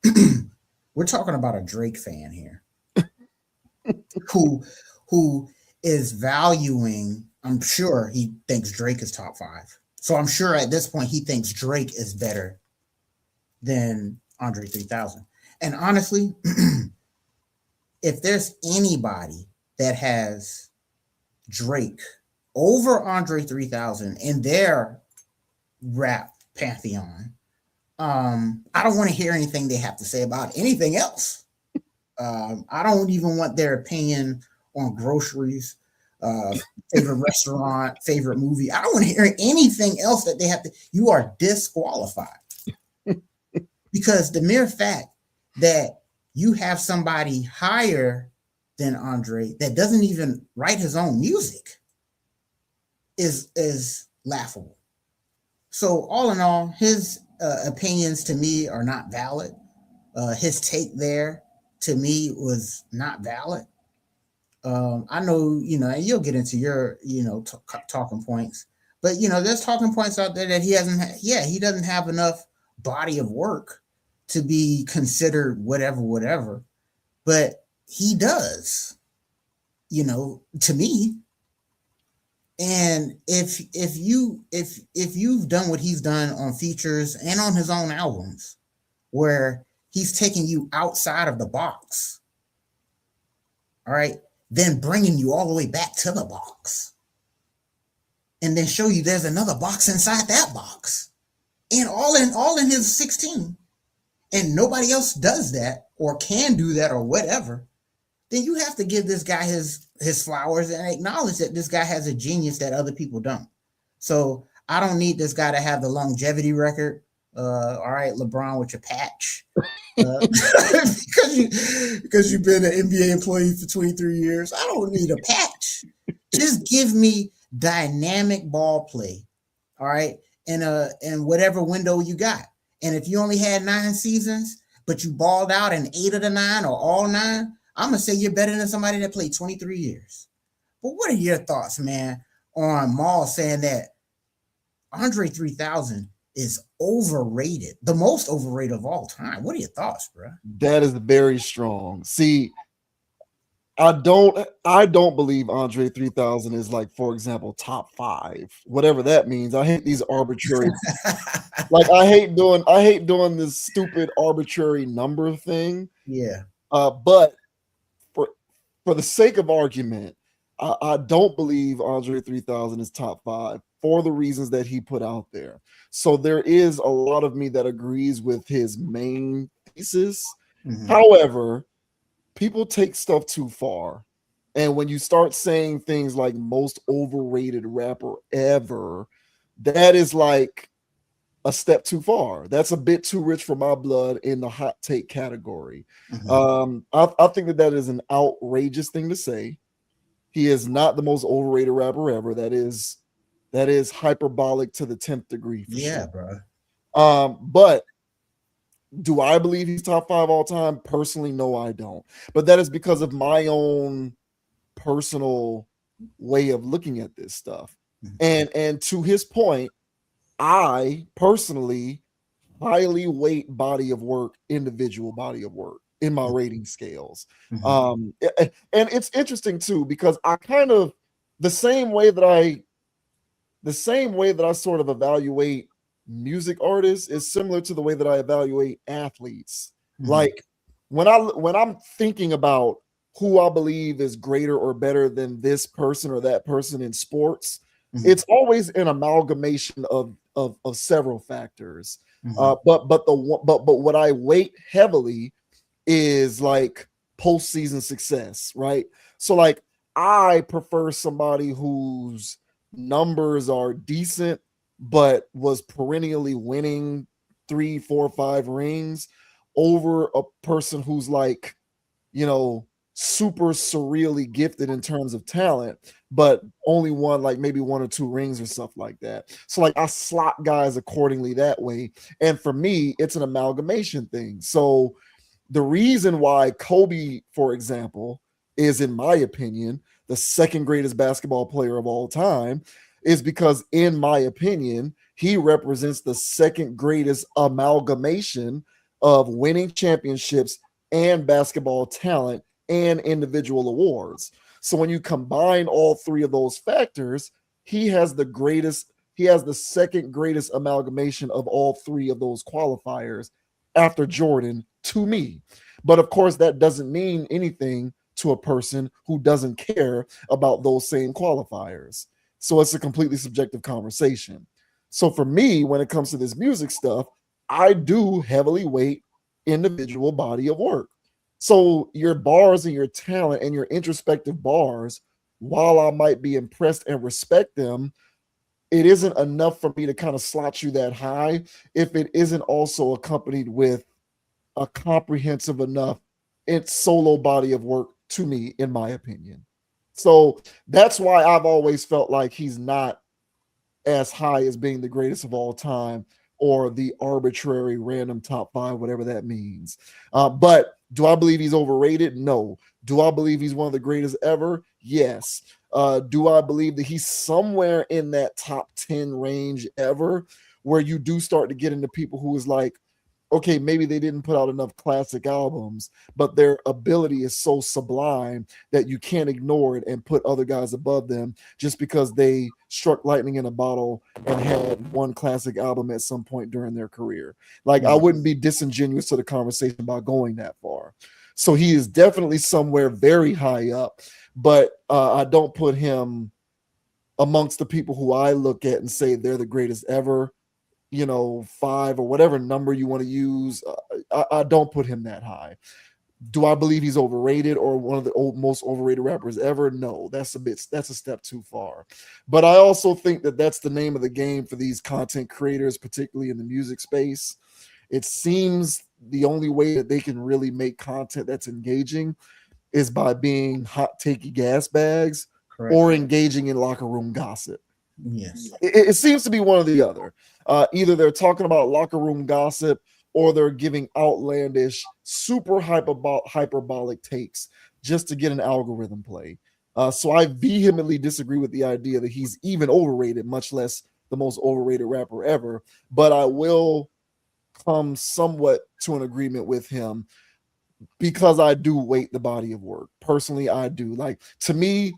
we're talking about a Drake fan here who is valuing, I'm sure he thinks Drake is top five. So I'm sure at this point he thinks Drake is better than Andre 3000. And honestly, if there's anybody that has Drake over Andre 3000 in their rap pantheon, I don't want to hear anything they have to say about anything else. I don't even want their opinion on groceries, favorite restaurant, favorite movie. I don't want to hear anything else that they have to. You are disqualified. Because the mere fact that you have somebody higher than Andre that doesn't even write his own music is laughable. So all in all, his opinions to me are not valid. His take there to me was not valid. I know, and you'll get into your, talking points, but there's talking points out there that he doesn't have enough body of work to be considered whatever, but he does, to me. And if you've done what he's done on features and on his own albums, where he's taking you outside of the box, all right, then bringing you all the way back to the box, and then show you there's another box inside that box, and all in his 16, and nobody else does that or can do that or whatever, then you have to give this guy his flowers and acknowledge that this guy has a genius that other people don't. So I don't need this guy to have the longevity record. All right, LeBron with your patch. Because you've been an NBA employee for 23 years. I don't need a patch. Just give me dynamic ball play. All right. In whatever window you got. And if you only had 9 seasons, but you balled out in 8 of the 9 or all 9, I'm going to say you're better than somebody that played 23 years. But what are your thoughts, man, on Maul saying that Andre 3000 is overrated, the most overrated of all time. What are your thoughts, bro? That is very strong. See, I don't believe Andre 3000 is like, for example, top 5, whatever that means. I hate these arbitrary like I hate doing this stupid arbitrary number thing. Yeah. But for the sake of argument, I don't believe Andre 3000 is top 5 for the reasons that he put out there. So there is a lot of me that agrees with his main thesis. Mhm. However, people take stuff too far. And when you start saying things like most overrated rapper ever, that is like a step too far. That's a bit too rich for my blood in the hot take category. Mhm. I think that is an outrageous thing to say. He is not the most overrated rapper ever. That is hyperbolic to the 10th degree for Yeah, sure. bro. But do I believe he's top 5 all time? Personally, no, I don't. But that is because of my own personal way of looking at this stuff. And to his point, I personally highly weight body of work, individual body of work in my rating scales. Mhm. And it's interesting too, because I kind of the same way that I sort of evaluate music artists is similar to the way that I evaluate athletes. Mhm. Like when I'm thinking about who I believe is greater or better than this person or that person in sports, Mhm. it's always an amalgamation of several factors. Mhm. But what I weight heavily is like postseason success, right? So like I prefer somebody whose numbers are decent, but was perennially winning 3, 4, 5 rings over a person who's like, you know, super surreally gifted in terms of talent, but only won like maybe 1 or 2 rings or stuff like that. So like I slot guys accordingly that way. And for me, it's an amalgamation thing. So the reason why Kobe, for example, is, in my opinion, the second greatest basketball player of all time is because, in my opinion, he represents the second greatest amalgamation of winning championships and basketball talent and individual awards. So when you combine all 3 of those factors, he has the second greatest amalgamation of all 3 of those qualifiers after Jordan to me. But of course, that doesn't mean anything to a person who doesn't care about those same qualifiers. So it's a completely subjective conversation. So for me, when it comes to this music stuff, I do heavily weight individual body of work. So your bars and your talent and your introspective bars, while I might be impressed and respect them, it isn't enough for me to kind of slot you that high if it isn't also accompanied with a comprehensive enough solo body of work to me, in my opinion. So that's why I've always felt like he's not as high as being the greatest of all time or the arbitrary random top 5, whatever that means. But do I believe he's overrated? No. Do I believe he's one of the greatest ever? Yes. Do I believe that he's somewhere in that top 10 range ever, where you do start to get into people who is like, okay, maybe they didn't put out enough classic albums, but their ability is so sublime that you can't ignore it and put other guys above them just because they struck lightning in a bottle and had one classic album at some point during their career. Like, I wouldn't be disingenuous to the conversation by going that far. So he is definitely somewhere very high up, but I don't put him amongst the people who I look at and say they're the greatest ever. 5 or whatever number you want to use. I don't put him that high. Do I believe he's overrated or one of the most overrated rappers ever? No, that's a step too far. But I also think that that's the name of the game for these content creators, particularly in the music space. It seems the only way that they can really make content that's engaging is by being hot takey gas bags. Correct. Or engaging in locker room gossip. Yes. It seems to be one or the other. Either they're talking about locker room gossip or they're giving outlandish, super hyperbolic takes just to get an algorithm play. So I vehemently disagree with the idea that he's even overrated, much less the most overrated rapper ever, but I will come somewhat to an agreement with him because I do weight the body of work. Personally, I do. Like, to me,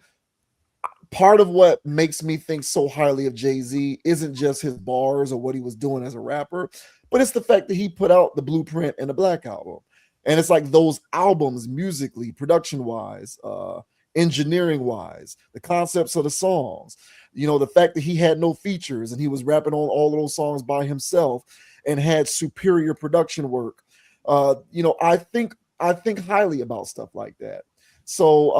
part of what makes me think so highly of Jay-Z isn't just his bars or what he was doing as a rapper, but it's the fact that he put out the Blueprint and the Black Album. And it's like those albums musically, production-wise, engineering-wise, the concepts of the songs, you know, the fact that he had no features and he was rapping on all of those songs by himself and had superior production work. You know, I think highly about stuff like that. So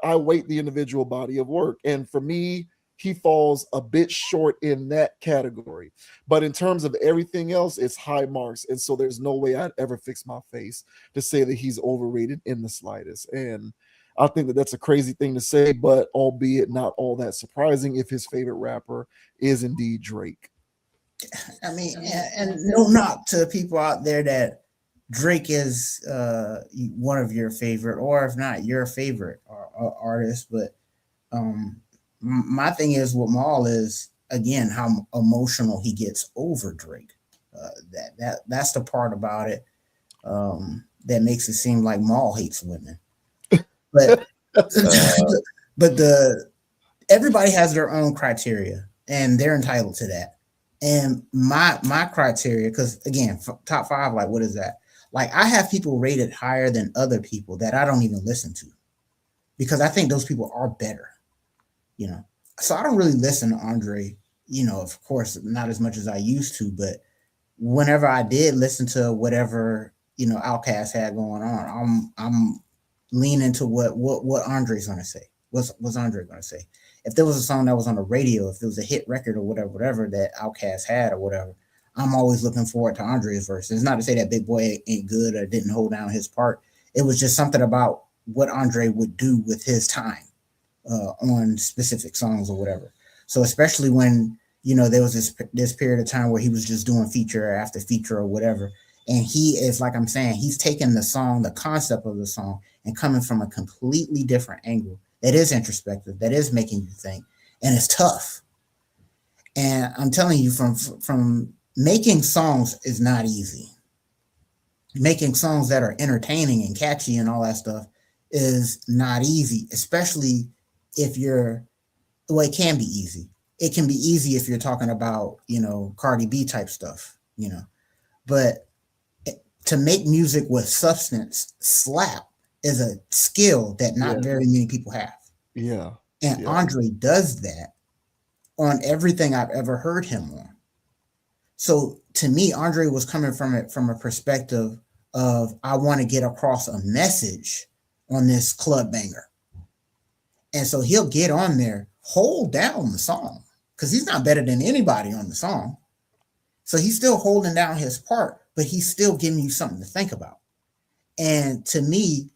I weight the individual body of work. And for me, he falls a bit short in that category. But in terms of everything else, it's high marks. And so there's no way I'd ever fix my face to say that he's overrated in the slightest. And I think that that's a crazy thing to say, but albeit not all that surprising if his favorite rapper is indeed Drake. I mean, and no knock to people out there that Drake is one of your favorite, or if not your favorite artist. But my thing is with Maul is, again, how emotional he gets over Drake. That's the part about it that makes it seem like Maul hates women. But everybody has their own criteria, and they're entitled to that. And my criteria, because again, top 5, like, what is that? Like, I have people rated higher than other people that I don't even listen to because I think those people are better, you know. So I don't really listen to Andre, you know, of course, not as much as I used to, but whenever I did listen to whatever, you know, Outkast had going on, I'm leaning to what Andre's gonna say. What's Andre gonna say? If there was a song that was on the radio, if there was a hit record or whatever that Outkast had or whatever, I'm always looking forward to Andre's verse. It's not to say that Big Boy ain't good or didn't hold down his part. It was just something about what Andre would do with his time on specific songs or whatever. So especially when, you know, there was this period of time where he was just doing feature after feature or whatever. And he is, like I'm saying, he's taking the song, the concept of the song, and coming from a completely different angle that is introspective, that is making you think, and it's tough. And I'm telling you, from making songs is not easy. Making songs that are entertaining and catchy and all that stuff is not easy, especially if well, it can be easy. It can be easy if you're talking about, you know, Cardi B type stuff, you know, but to make music with substance slap is a skill that not very many people have. Yeah. And Andre does that on everything I've ever heard him on. So to me, Andre was coming from it from a perspective of, I want to get across a message on this club banger. And so he'll get on there, hold down the song, because he's not better than anybody on the song. So he's still holding down his part, but he's still giving you something to think about. And to me,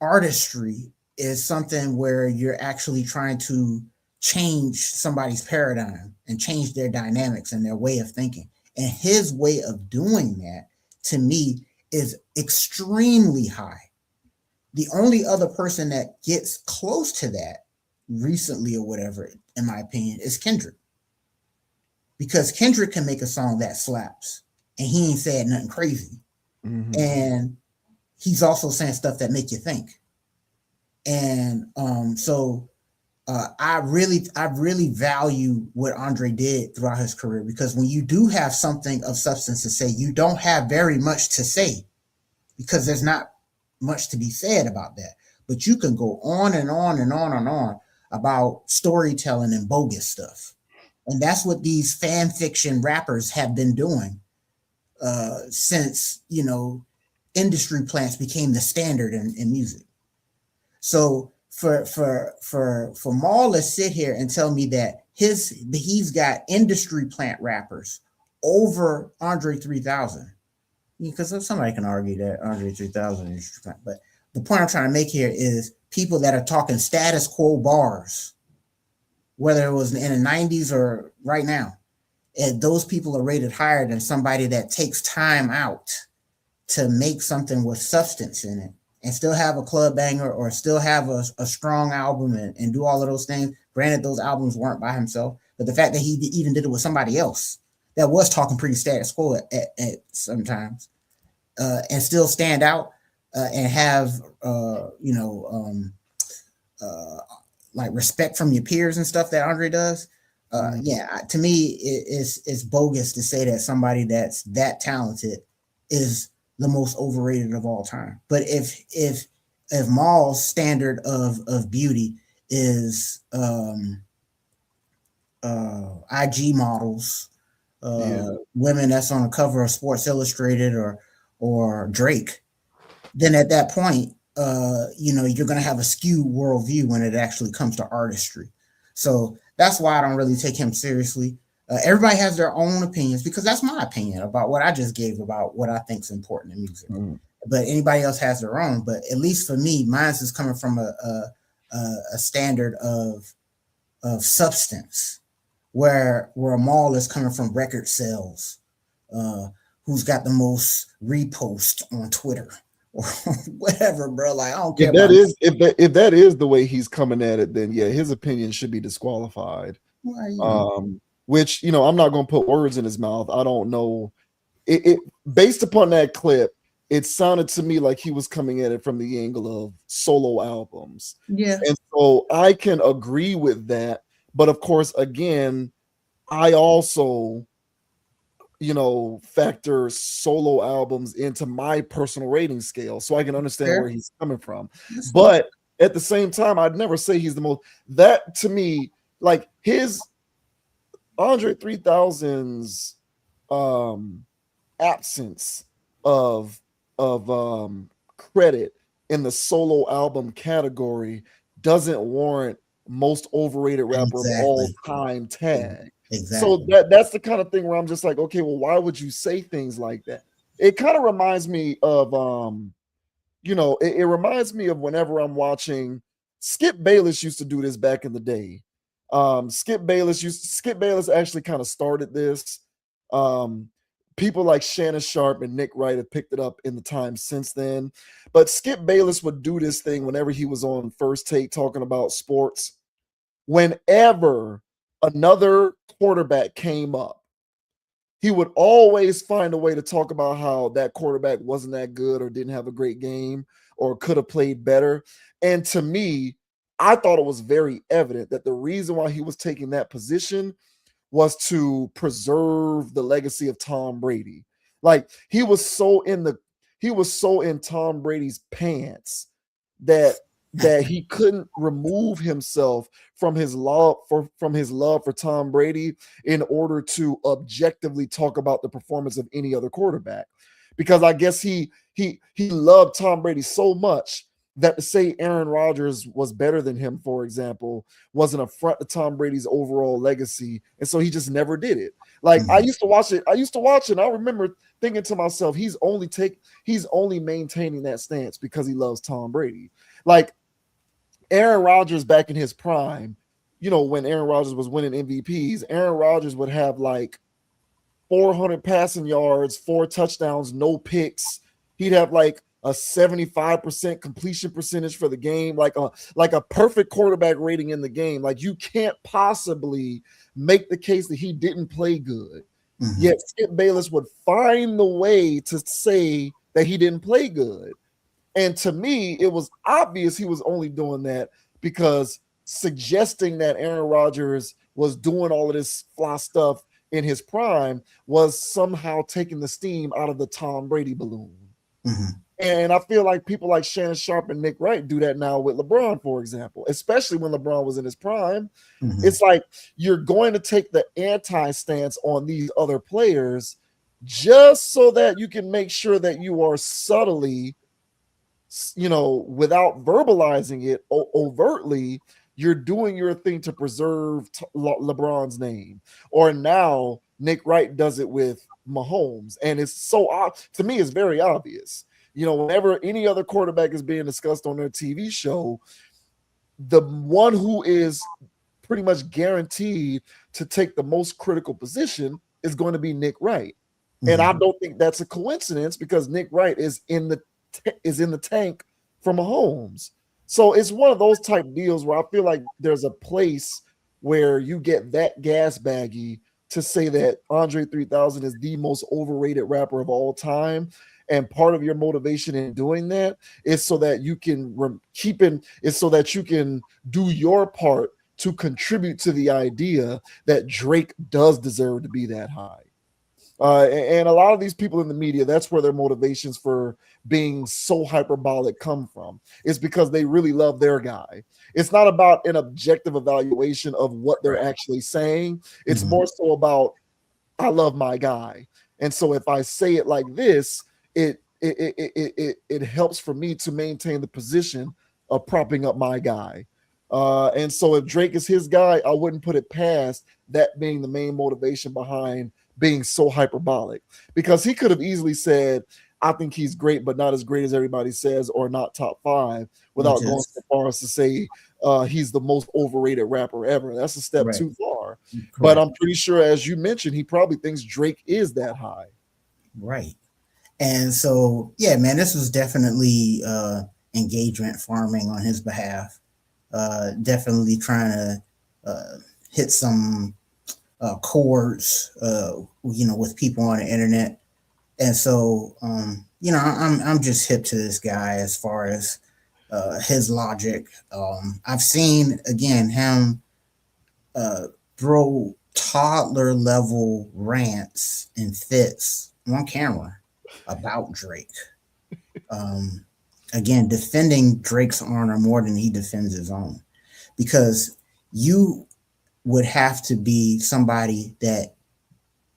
artistry is something where you're actually trying to change somebody's paradigm and change their dynamics and their way of thinking. And his way of doing that, to me, is extremely high. The only other person that gets close to that recently or whatever, in my opinion, is Kendrick. Because Kendrick can make a song that slaps and he ain't said nothing crazy. Mm-hmm. And he's also saying stuff that make you think. And so I really value what Andre did throughout his career, because when you do have something of substance to say, you don't have very much to say because there's not much to be said about that. But you can go on and on and on and on about storytelling and bogus stuff. And that's what these fan fiction rappers have been doing since, you know, industry plants became the standard in music. So for Maul to sit here and tell me that he's got industry plant rappers over Andre 3000, because somebody can argue that Andre 3000 is industry plant, but the point I'm trying to make here is people that are talking status quo bars, whether it was in the 90s or right now, and those people are rated higher than somebody that takes time out to make something with substance in it and still have a club banger or still have a strong album and do all of those things. Granted, those albums weren't by himself, But the fact that he even did it with somebody else that was talking pretty status quo at sometimes, and still stand out and have like respect from your peers and stuff that Andre does. Yeah, to me, it's bogus to say that somebody that's that talented is the most overrated of all time. But if Maul's standard of beauty is IG models, women that's on the cover of Sports Illustrated or Drake, then at that point, you're going to have a skewed worldview when it actually comes to artistry. So that's why I don't really take him seriously. Everybody has their own opinions, because that's my opinion about what I just gave about what I think is important in music. But anybody else has their own. But at least for me, mine is coming from a standard of substance, where Maul is coming from record sales, who's got the most repost on Twitter or whatever, bro. Like, I don't care. If that is the way he's coming at it, then yeah, his opinion should be disqualified. Which, I'm not going to put words in his mouth. I don't know. It based upon that clip, it sounded to me like he was coming at it from the angle of solo albums. Yeah. And so I can agree with that. But of course, again, I also, factor solo albums into my personal rating scale, so I can understand where he's coming from. But at the same time, I'd never say he's the most. That to me, like his Andre 3000's absence of credit in the solo album category doesn't warrant most overrated rapper of all time tag. Exactly. So that's the kind of thing where I'm just like, okay, well, why would you say things like that? It kind of reminds me of it reminds me of whenever I'm watching Skip Bayless used to do this back in the day. Skip Bayless actually kind of started this. People like Shannon Sharp and Nick Wright have picked it up in the time since then. But Skip Bayless would do this thing whenever he was on First Take talking about sports. Whenever another quarterback came up, he would always find a way to talk about how that quarterback wasn't that good or didn't have a great game or could have played better. And to me, I thought it was very evident that the reason why he was taking that position was to preserve the legacy of Tom Brady. Like he was so in Tom Brady's pants that he couldn't remove himself from his love for Tom Brady in order to objectively talk about the performance of any other quarterback. Because I guess he loved Tom Brady so much that to say Aaron Rodgers was better than him, for example, was an affront to Tom Brady's overall legacy. And so he just never did it. Like I used to watch it. And I remember thinking to myself, he's only maintaining that stance because he loves Tom Brady. Like Aaron Rodgers back in his prime, when Aaron Rodgers was winning MVPs, Aaron Rodgers would have like 400 passing yards, 4 touchdowns, no picks. He'd have like a 75% completion percentage for the game, like a perfect quarterback rating in the game. Like you can't possibly make the case that he didn't play good. Yet Skip Bayless would find the way to say that he didn't play good. And to me, it was obvious he was only doing that because suggesting that Aaron Rodgers was doing all of this fly stuff in his prime was somehow taking the steam out of the Tom Brady balloon. And I feel like people like Shannon Sharp and Nick Wright do that now with LeBron, for example, especially when LeBron was in his prime. It's like you're going to take the anti-stance on these other players just so that you can make sure that you are subtly, without verbalizing it overtly, you're doing your thing to preserve LeBron's name. Or now Nick Wright does it with Mahomes. And it's so, to me, it's very obvious. Whenever any other quarterback is being discussed on their TV show, the one who is pretty much guaranteed to take the most critical position is going to be Nick Wright. And I don't think that's a coincidence because Nick Wright is in the tank for Mahomes. So it's one of those type deals where I feel like there's a place where you get that gas baggy to say that Andre 3000 is the most overrated rapper of all time. And part of your motivation in doing that is so that you can is so that you can do your part to contribute to the idea that Drake does deserve to be that high. And a lot of these people in the media, that's where their motivations for being so hyperbolic come from. It's because they really love their guy. It's not about an objective evaluation of what they're actually saying. It's more so about, I love my guy. And so if I say it like this, it helps for me to maintain the position of propping up my guy. And so if Drake is his guy, I wouldn't put it past that being the main motivation behind being so hyperbolic, because he could have easily said, I think he's great, but not as great as everybody says, or not top 5, without going so far as to say he's the most overrated rapper ever. That's a step too far. Correct. But I'm pretty sure, as you mentioned, he probably thinks Drake is that high. Right. And so, yeah, man, this was definitely engagement farming on his behalf. Definitely trying to hit some chords, with people on the internet. And so, I'm just hip to this guy as far as his logic. I've seen, again, him throw toddler level rants and fits on camera about Drake. Again, defending Drake's honor more than he defends his own, because you would have to be somebody that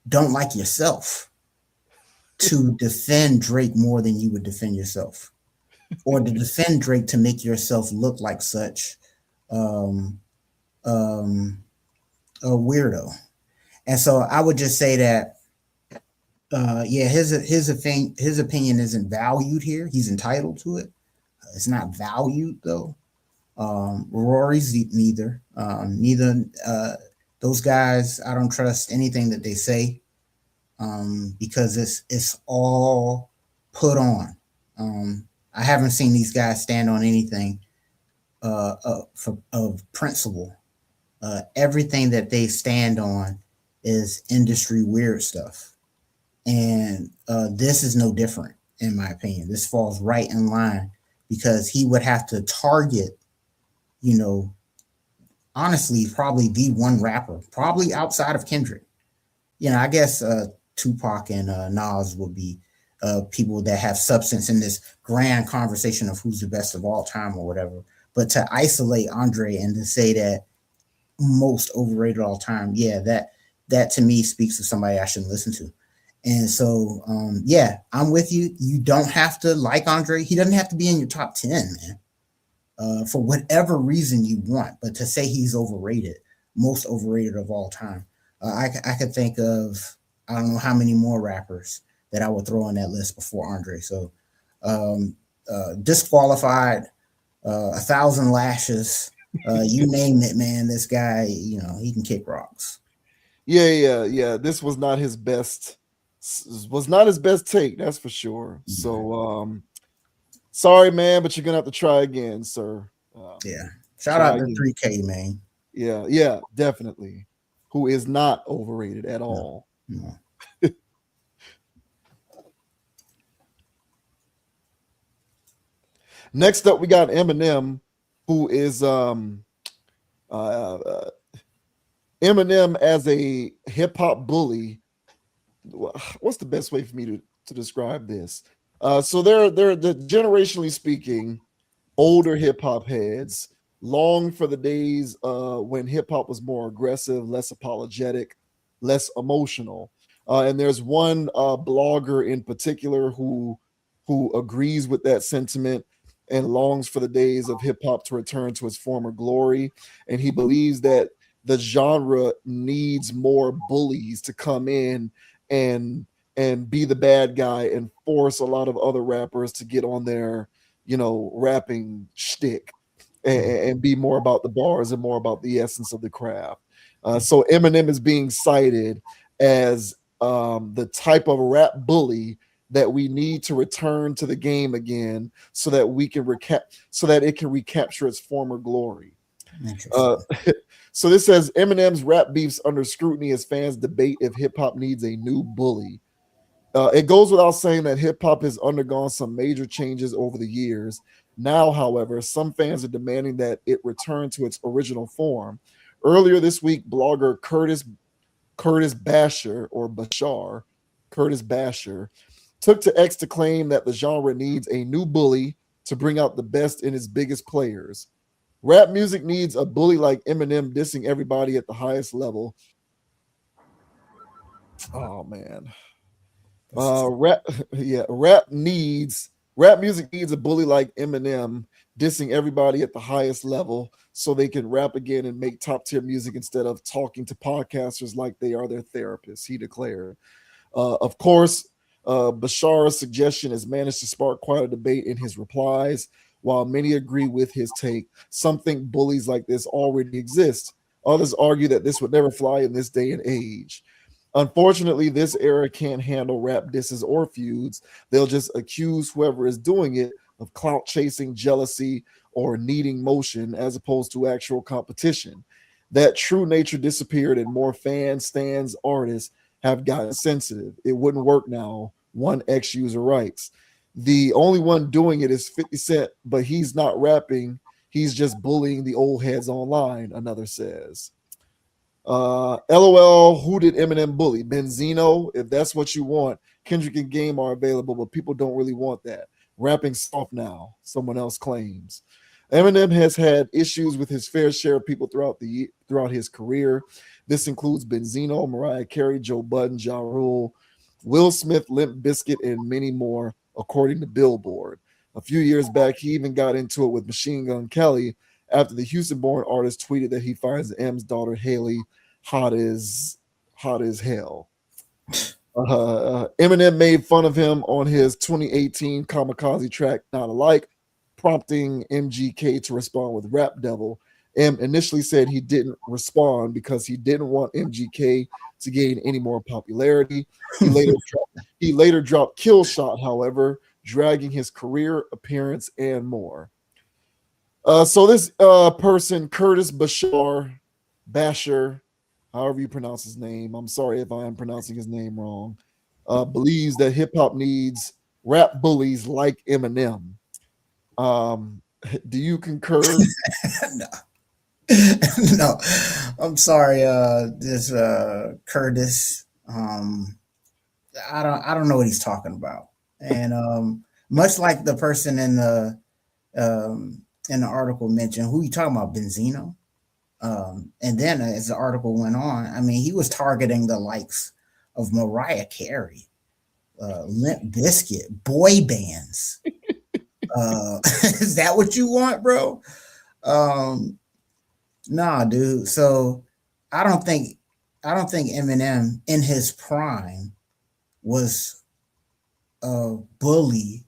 don't like yourself to defend Drake more than you would defend yourself, or to defend Drake to make yourself look like such a weirdo. And so I would just say that, his opinion isn't valued here. He's entitled to it. It's not valued though. Rory's neither. Those guys, I don't trust anything that they say, because it's all put on. I haven't seen these guys stand on anything of principle. Everything that they stand on is industry weird stuff. And this is no different, in my opinion. This falls right in line, because he would have to target, honestly, probably the one rapper, probably outside of Kendrick. I guess Tupac and Nas would be people that have substance in this grand conversation of who's the best of all time or whatever. But to isolate Andre and to say that most overrated all time, that to me speaks of somebody I shouldn't listen to. And so, I'm with you. You don't have to like Andre. He doesn't have to be in your top 10, man, for whatever reason you want. But to say he's overrated, most overrated of all time, I could think of, I don't know how many more rappers that I would throw on that list before Andre. So disqualified, 1,000 lashes, you name it, man. This guy, he can kick rocks. Yeah. This was not his best. Was not his best take, that's for sure. So sorry, man, but you're gonna have to try again, sir. Shout out to 3K, man. Yeah, definitely. Who is not overrated at all. No. Next up, we got Eminem, who is Eminem as a hip-hop bully. What's the best way for me to describe this? So they're generationally speaking, older hip-hop heads long for the days when hip-hop was more aggressive, less apologetic, less emotional. And there's one blogger in particular who agrees with that sentiment and longs for the days of hip-hop to return to its former glory. And he believes that the genre needs more bullies to come in and be the bad guy and force a lot of other rappers to get on their, rapping shtick and be more about the bars and more about the essence of the craft. So Eminem is being cited as the type of rap bully that we need to return to the game again, so that we can so that it can recapture its former glory. So this says Eminem's rap beefs under scrutiny as fans debate if hip hop needs a new bully. It goes without saying that hip hop has undergone some major changes over the years. Now, however, some fans are demanding that it return to its original form. Earlier this week, blogger Curtis Bashar, took to X to claim that the genre needs a new bully to bring out the best in its biggest players. Rap music needs a bully like Eminem dissing everybody at the highest level. Oh man. Rap music needs a bully like Eminem dissing everybody at the highest level so they can rap again and make top tier music instead of talking to podcasters like they are their therapists, he declared. Of course, Bashar's suggestion has managed to spark quite a debate in his replies. While many agree with his take, some think bullies like this already exist. Others argue that this would never fly in this day and age. Unfortunately, this era can't handle rap disses or feuds. They'll just accuse whoever is doing it of clout chasing, jealousy, or needing motion as opposed to actual competition. That true nature disappeared, and more fans, stands, artists have gotten sensitive. It wouldn't work now. One ex-user writes. The only one doing it is 50 Cent, but he's not rapping. He's just bullying the old heads online, another says. LOL, who did Eminem bully? Benzino? If that's what you want, Kendrick and Game are available, but people don't really want that. Rapping soft now, someone else claims. Eminem has had issues with his fair share of people throughout his career. This includes Benzino, Mariah Carey, Joe Budden, Ja Rule, Will Smith, Limp Bizkit, and many more, according to Billboard. A few years back, he even got into it with Machine Gun Kelly after the Houston-born artist tweeted that he finds M's daughter Haley hot as hell. Eminem made fun of him on his 2018 Kamikaze track Not Alike, prompting MGK to respond with Rap Devil. M initially said he didn't respond because he didn't want MGK to gain any more popularity. He later dropped Kill Shot, however, dragging his career, appearance, and more. So this person, Curtis Bashar, however you pronounce his name, I'm sorry if I am pronouncing his name wrong, believes that hip-hop needs rap bullies like Eminem. Do you concur? No. No, I'm sorry. This Curtis, I don't know what he's talking about. And much like the person in the article mentioned, who you talking about, Benzino? And then as the article went on, I mean, he was targeting the likes of Mariah Carey, Limp Bizkit, boy bands. Is that what you want, bro? Nah, dude. So I don't think Eminem in his prime was a bully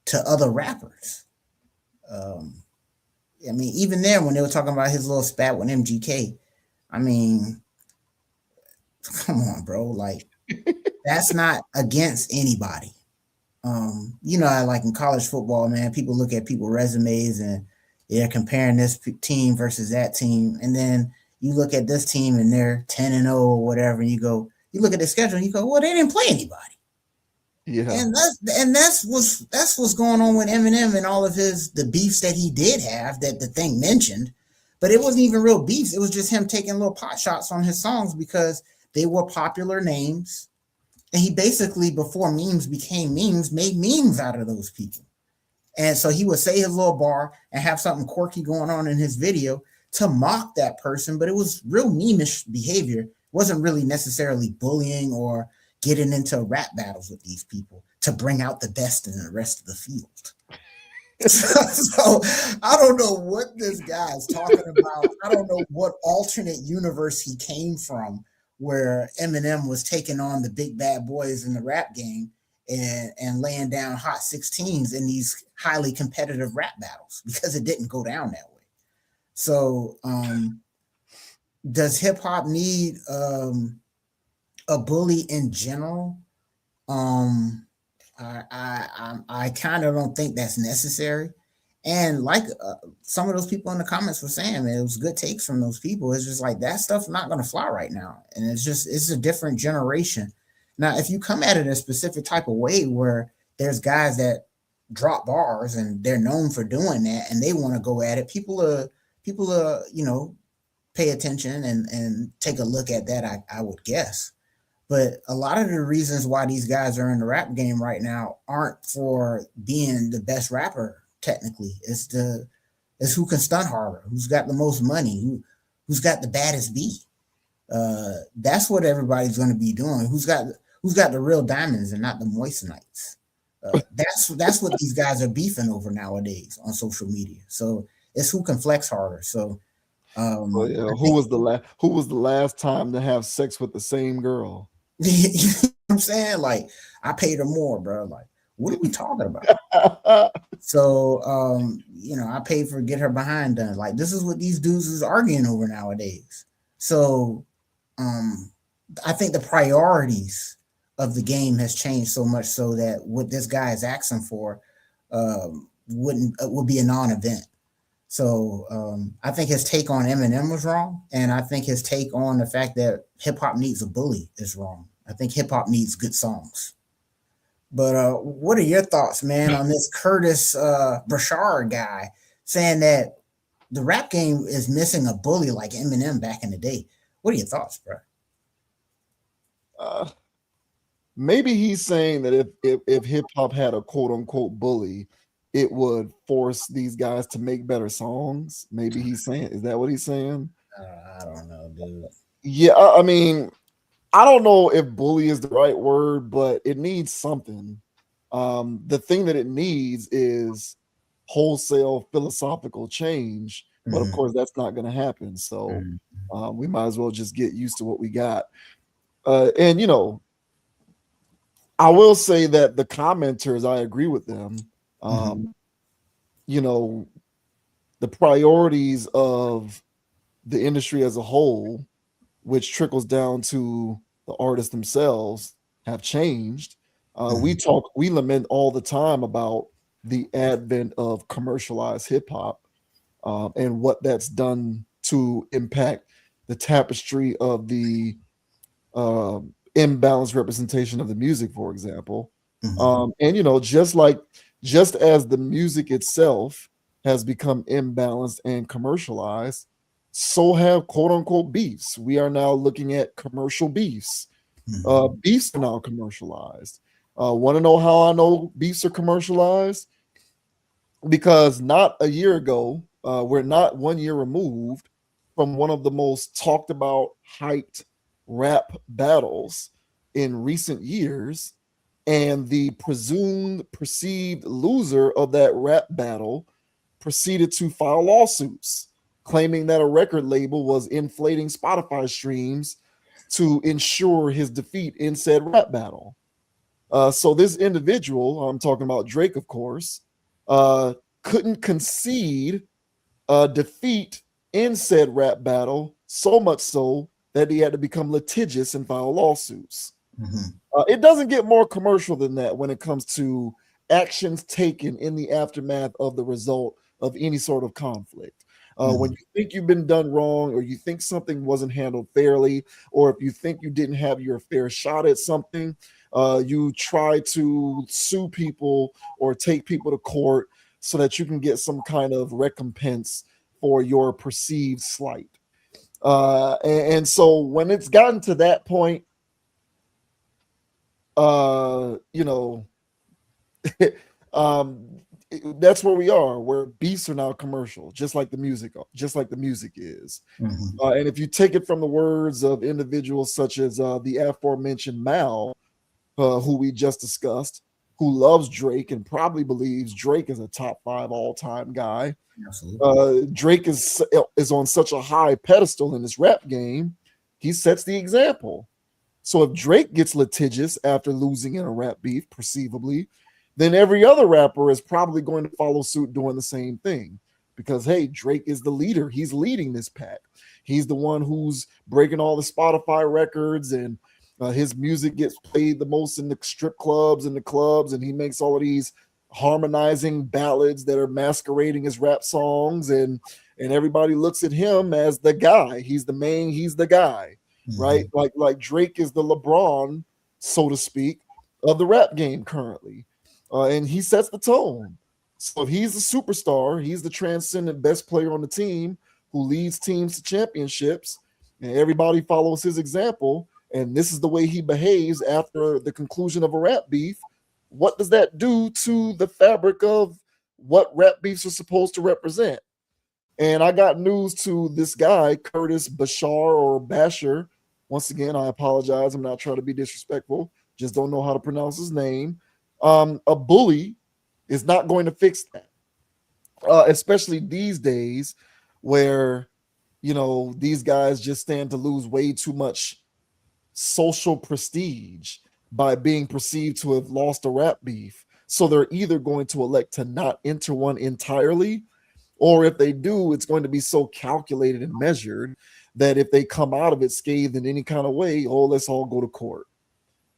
to other rappers. I mean, even then when they were talking about his little spat with MGK, I mean, come on, bro. Like, that's not against anybody. You know, like in college football, man, people look at people's resumes and they're comparing this team versus that team. And then you look at this team and they're 10-0 or whatever. And you look at the schedule and you go, well, they didn't play anybody. Yeah. And that's what's going on with Eminem and all of the beefs that he did have that the thing mentioned. But it wasn't even real beefs. It was just him taking little pot shots on his songs because they were popular names. And he basically, before memes became memes, made memes out of those people. And so he would say his little bar and have something quirky going on in his video to mock that person, but it was real meme-ish behavior. It wasn't really necessarily bullying or getting into rap battles with these people to bring out the best in the rest of the field. So I don't know what this guy is talking about. I don't know what alternate universe he came from where Eminem was taking on the big bad boys in the rap game and laying down hot 16s in these highly competitive rap battles, because it didn't go down that way. So does hip hop need a bully in general? I kind of don't think that's necessary. And like some of those people in the comments were saying, man, it was good takes from those people. It's just like that stuff's not going to fly right now. And it's a different generation. Now, if you come at it a specific type of way where there's guys that drop bars and they're known for doing that and they want to go at it, people are, pay attention and take a look at that, I would guess. But a lot of the reasons why these guys are in the rap game right now aren't for being the best rapper. Technically, it's who can stunt harder, who's got the most money, who's got the baddest beat. That's what everybody's going to be doing. Who's got the real diamonds and not the moistenites. That's what these guys are beefing over nowadays on social media. So it's who can flex harder. So who was the last time to have sex with the same girl? You know what I'm saying? Like, I paid her more, bro. Like, what are we talking about? So, I paid for get her behind done. Like, this is what these dudes is arguing over nowadays. So, I think the priorities of the game has changed so much so that what this guy is asking for would be a non-event. So I think his take on Eminem was wrong, and I think his take on the fact that hip hop needs a bully is wrong. I think hip hop needs good songs. But what are your thoughts, man, on this Curtis Bashar guy saying that the rap game is missing a bully like Eminem back in the day? What are your thoughts, bro? Maybe he's saying that if hip hop had a quote unquote bully, it would force these guys to make better songs. Maybe he's saying, is that what he's saying? I don't know, dude. Yeah, I mean, I don't know if bully is the right word, but it needs something. The thing that it needs is wholesale philosophical change, but of course that's not going to happen. So we might as well just get used to what we got. And I will say that the commenters, I agree with them. The priorities of the industry as a whole, which trickles down to the artists themselves, have changed. We lament all the time about the advent of commercialized hip hop and what that's done to impact the tapestry of the imbalanced representation of the music, for example. And just as the music itself has become imbalanced and commercialized, so have quote unquote beefs. We are now looking at commercial beefs. Beefs are now commercialized. Want to know how I know beefs are commercialized? Because not a year ago, we're not 1 year removed from one of the most talked about, hyped rap battles in recent years, and the perceived loser of that rap battle proceeded to file lawsuits claiming that a record label was inflating Spotify streams to ensure his defeat in said rap battle. So this individual, I'm talking about Drake, of course, couldn't concede a defeat in said rap battle, so much so that he had to become litigious and file lawsuits. It doesn't get more commercial than that when it comes to actions taken in the aftermath of the result of any sort of conflict. When you think you've been done wrong, or you think something wasn't handled fairly, or if you think you didn't have your fair shot at something, you try to sue people or take people to court so that you can get some kind of recompense for your perceived slight. And so when it's gotten to that point, that's where we are, where beefs are now commercial, just like the music is. And if you take it from the words of individuals such as the aforementioned Mal, who we just discussed, who loves Drake and probably believes Drake is a top 5 all-time guy. Drake is on such a high pedestal in this rap game, he sets the example. So if Drake gets litigious after losing in a rap beef, perceivably, then every other rapper is probably going to follow suit doing the same thing. Because, hey, Drake is the leader. He's leading this pack. He's the one who's breaking all the Spotify records, and his music gets played the most in the strip clubs and the clubs, and he makes all of these harmonizing ballads that are masquerading as rap songs, and everybody looks at him as the guy. He's the main, he's the guy, right? Like Drake is the LeBron, so to speak, of the rap game currently. And he sets the tone. So if he's the superstar, he's the transcendent best player on the team who leads teams to championships, and everybody follows his example, and this is the way he behaves after the conclusion of a rap beef. What does that do to the fabric of what rap beefs are supposed to represent? And I got news to this guy, Curtis Bashar or Bashar. Once again, I apologize. I'm not trying to be disrespectful. Just don't know how to pronounce his name. A bully is not going to fix that, especially these days where, you know, these guys just stand to lose way too much social prestige by being perceived to have lost a rap beef. So they're either going to elect to not enter one entirely, or if they do, it's going to be so calculated and measured that if they come out of it scathed in any kind of way, oh, let's all go to court.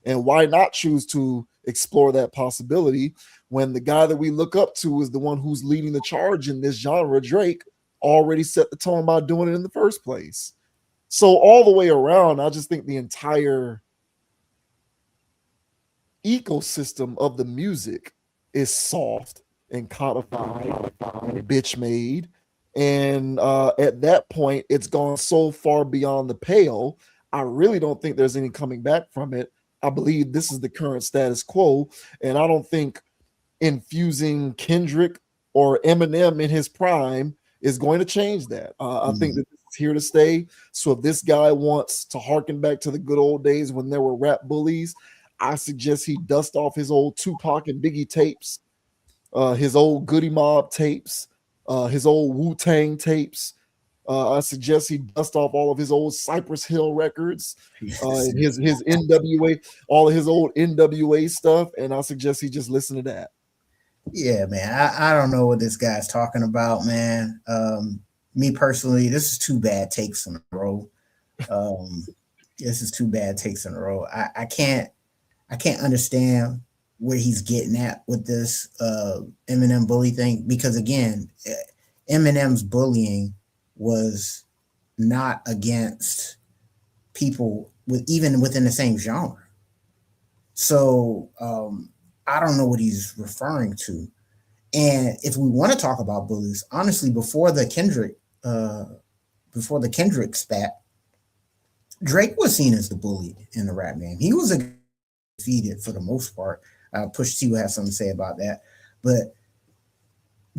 And why not choose to explore that possibility when the guy that we look up to is the one who's leading the charge in this genre? Drake already set the tone by doing it in the first place. So all the way around, I just think the entire ecosystem of the music is soft and codified, bitch made. And at that point, it's gone so far beyond the pale. I really don't think there's any coming back from it. I believe this is the current status quo. And I don't think infusing Kendrick or Eminem in his prime is going to change that. I think that this is here to stay. So if this guy wants to harken back to the good old days when there were rap bullies, I suggest he dust off his old Tupac and Biggie tapes, his old Goody Mob tapes, his old Wu-Tang tapes. I suggest he dust off all of his old Cypress Hill records, his NWA, all of his old NWA stuff, and I suggest he just listen to that. Yeah, man. I don't know what this guy's talking about, man. Me personally, this is two bad takes in a row. This is two bad takes in a row. I can't understand where he's getting at with this Eminem bully thing, because again, Eminem's bullying was not against people even within the same genre. So I don't know what he's referring to. And if we want to talk about bullies, honestly, before the Kendrick spat, Drake was seen as the bully in the rap game. He was defeated for the most part. Push T will have something to say about that. But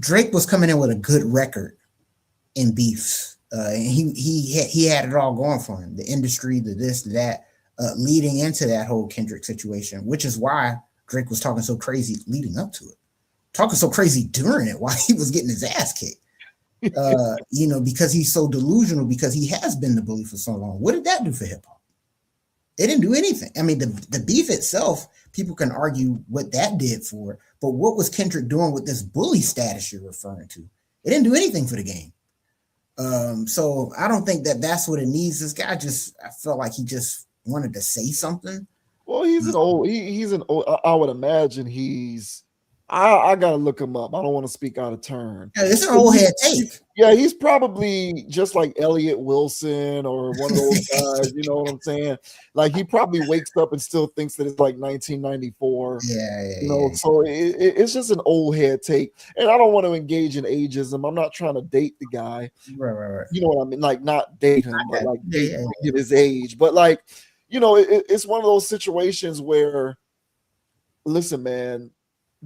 Drake was coming in with a good record in beefs. And he had it all going for him. The industry, the this, the that, leading into that whole Kendrick situation, which is why Drake was talking so crazy leading up to it. Talking so crazy during it while he was getting his ass kicked. Because he's so delusional, because he has been the bully for so long. What did that do for hip hop? It didn't do anything. I mean, the beef itself, people can argue what that did for, but what was Kendrick doing with this bully status you're referring to? It didn't do anything for the game. So I don't think that that's what it needs. This guy I felt like he just wanted to say something. Well, he's an old, I would imagine I gotta look him up. I don't want to speak out of turn. Yeah, it's an old head take. Yeah, he's probably just like Elliot Wilson or one of those guys. You know what I'm saying? Like he probably wakes up and still thinks that it's like 1994. Yeah. So it's just an old head take, and I don't want to engage in ageism. I'm not trying to date the guy. Right. You know what I mean? Like not date him, but like date his age. But like, it's one of those situations where, listen, man.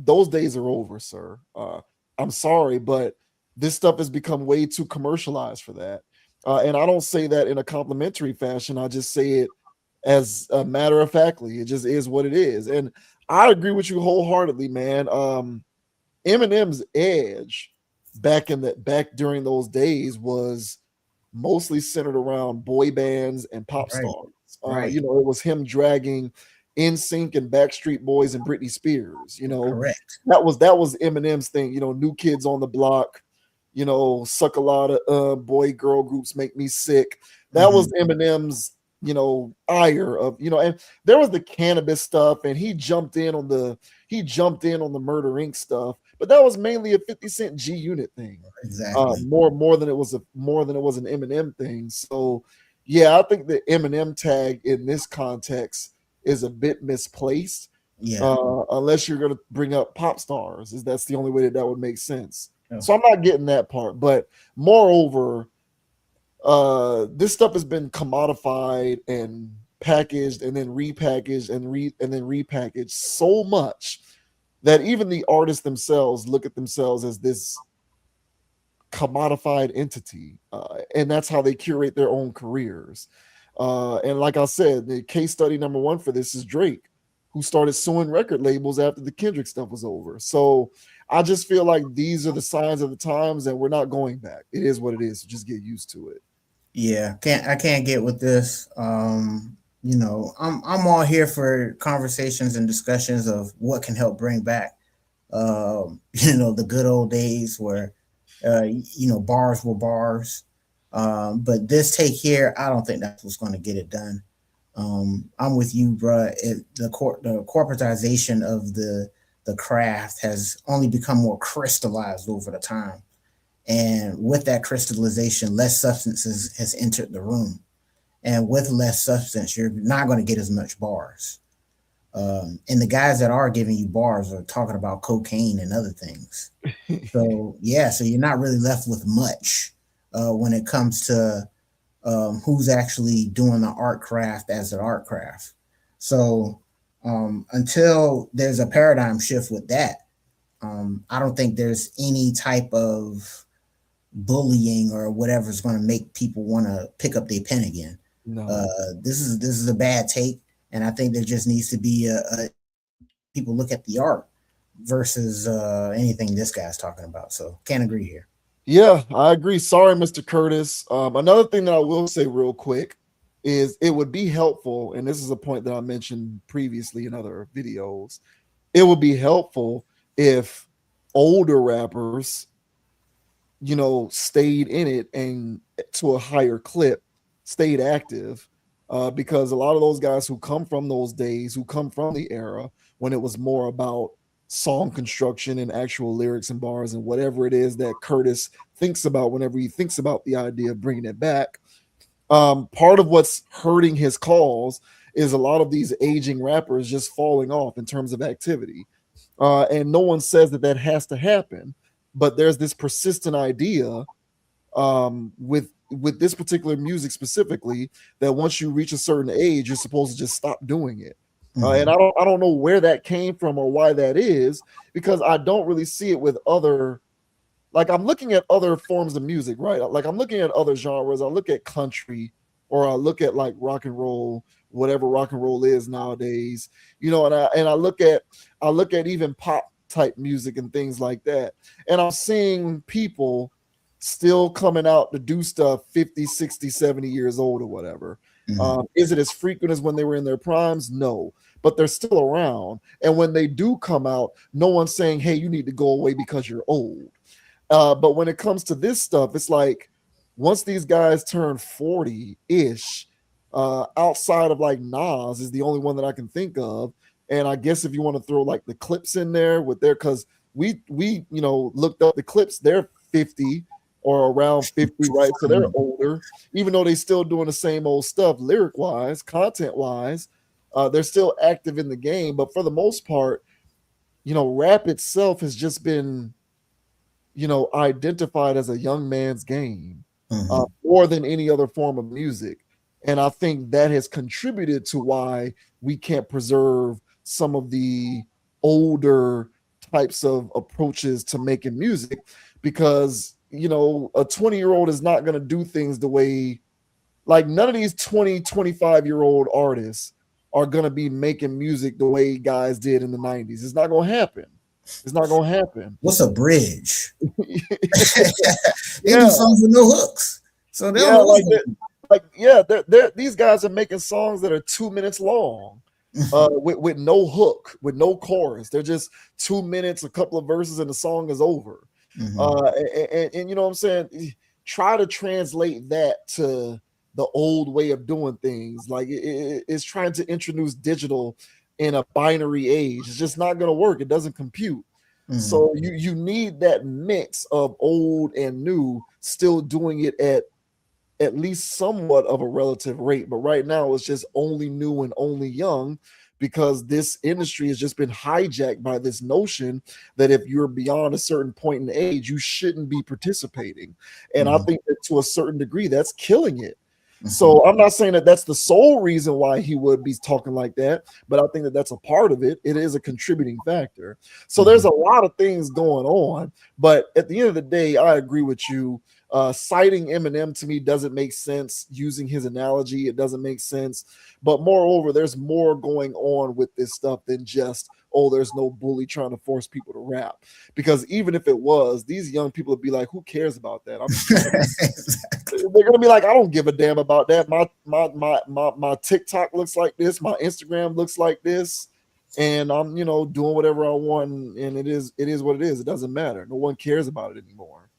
Those days are over, sir. I'm sorry, but this stuff has become way too commercialized for that. And I don't say that in a complimentary fashion. I just say it as a matter of factly. It just is what it is. And I agree with you wholeheartedly, man. Eminem's edge back during those days was mostly centered around boy bands and pop stars. Right. It was him dragging NSYNC and Backstreet Boys and Britney Spears. Correct. That was Eminem's thing. New Kids on the Block. Suck a lot of boy girl groups make me sick. That was Eminem's ire of, and there was the cannabis stuff, and he jumped in on the Murder Inc. stuff, but that was mainly a 50 Cent G Unit thing. Exactly. More than it was an Eminem thing. So yeah, I think the Eminem tag in this context is a bit misplaced. Yeah. Unless you're gonna bring up pop stars, that's the only way that would make sense. Yeah. So I'm not getting that part. But moreover, this stuff has been commodified and packaged and then repackaged and then repackaged so much that even the artists themselves look at themselves as this commodified entity, and that's how they curate their own careers. And like I said, the case study number one for this is Drake, who started suing record labels after the Kendrick stuff was over. So I just feel like these are the signs of the times, and we're not going back. It is what it is. So just get used to it. Yeah, I can't get with this. I'm all here for conversations and discussions of what can help bring back the good old days where bars were bars. But this take here, I don't think that's what's going to get it done. I'm with you, bro. The corporatization of the craft has only become more crystallized over the time. And with that crystallization, less substance has entered the room. And with less substance, you're not going to get as much bars. And the guys that are giving you bars are talking about cocaine and other things. So you're not really left with much when it comes to who's actually doing the art craft as an art craft. So until there's a paradigm shift with that, I don't think there's any type of bullying or whatever is going to make people want to pick up their pen again. No. This is a bad take, and I think there just needs to be a people look at the art versus anything this guy's talking about. So can't agree here. Yeah, I agree. Sorry, Mr. Curtis. Another thing that I will say real quick is it would be helpful, and this is a point that I mentioned previously in other videos. It would be helpful if older rappers stayed in it and to a higher clip, stayed active, because a lot of those guys who come from those days, who come from the era when it was more about song construction and actual lyrics and bars and whatever it is that Curtis thinks about whenever he thinks about the idea of bringing it back. Part of what's hurting his cause is a lot of these aging rappers just falling off in terms of activity. And no one says that has to happen. But there's this persistent idea with this particular music specifically that once you reach a certain age, you're supposed to just stop doing it. And I don't know where that came from or why that is, because I don't really see it with other. Like, I'm looking at other forms of music, right? Like, I'm looking at other genres. I look at country, or I look at like rock and roll, whatever rock and roll is nowadays, and I look at even pop type music and things like that. And I'm seeing people still coming out to do stuff 50, 60, 70 years old or whatever. Is it as frequent as when they were in their primes? No, but they're still around. And when they do come out, no one's saying, hey, you need to go away because you're old. But when it comes to this stuff, it's like once these guys turn 40-ish, outside of like Nas is the only one that I can think of. And I guess if you want to throw like the Clips in there with their, because we looked up the Clips, they're 50 or around 50, right? So they're older, even though they're still doing the same old stuff, lyric wise, content wise. They're still active in the game, but for the most part, rap itself has just been, identified as a young man's game more than any other form of music. And I think that has contributed to why we can't preserve some of the older types of approaches to making music, because, a 20-year-old is not going to do things the way, like none of these 20, 25-year-old artists are going to be making music the way guys did in the 90s. It's not going to happen. It's not going to happen. What's a bridge? They do songs with no hooks. So these guys are making songs that are 2 minutes long, with no hook, with no chorus. They're just 2 minutes, a couple of verses, and the song is over. And you know what I'm saying? Try to translate that to the old way of doing things. Like it's trying to introduce digital in a binary age. It's just not going to work. It doesn't compute. So you need that mix of old and new, still doing it at least somewhat of a relative rate. But right now it's just only new and only young, because this industry has just been hijacked by this notion that if you're beyond a certain point in age, you shouldn't be participating. And I think that to a certain degree, that's killing it. So I'm not saying that that's the sole reason why he would be talking like that, but I think that that's a part of it. It is a contributing factor. So there's a lot of things going on, but at the end of the day, I agree with you. Citing Eminem to me doesn't make sense. Using his analogy, it doesn't make sense. But moreover, there's more going on with this stuff than just, oh, there's no bully trying to force people to rap. Because even if it was, these young people would be like, who cares about that? They're gonna be like, I don't give a damn about that. My TikTok looks like this, my Instagram looks like this, and I'm doing whatever I want, and it is what it is. It doesn't matter. No one cares about it anymore.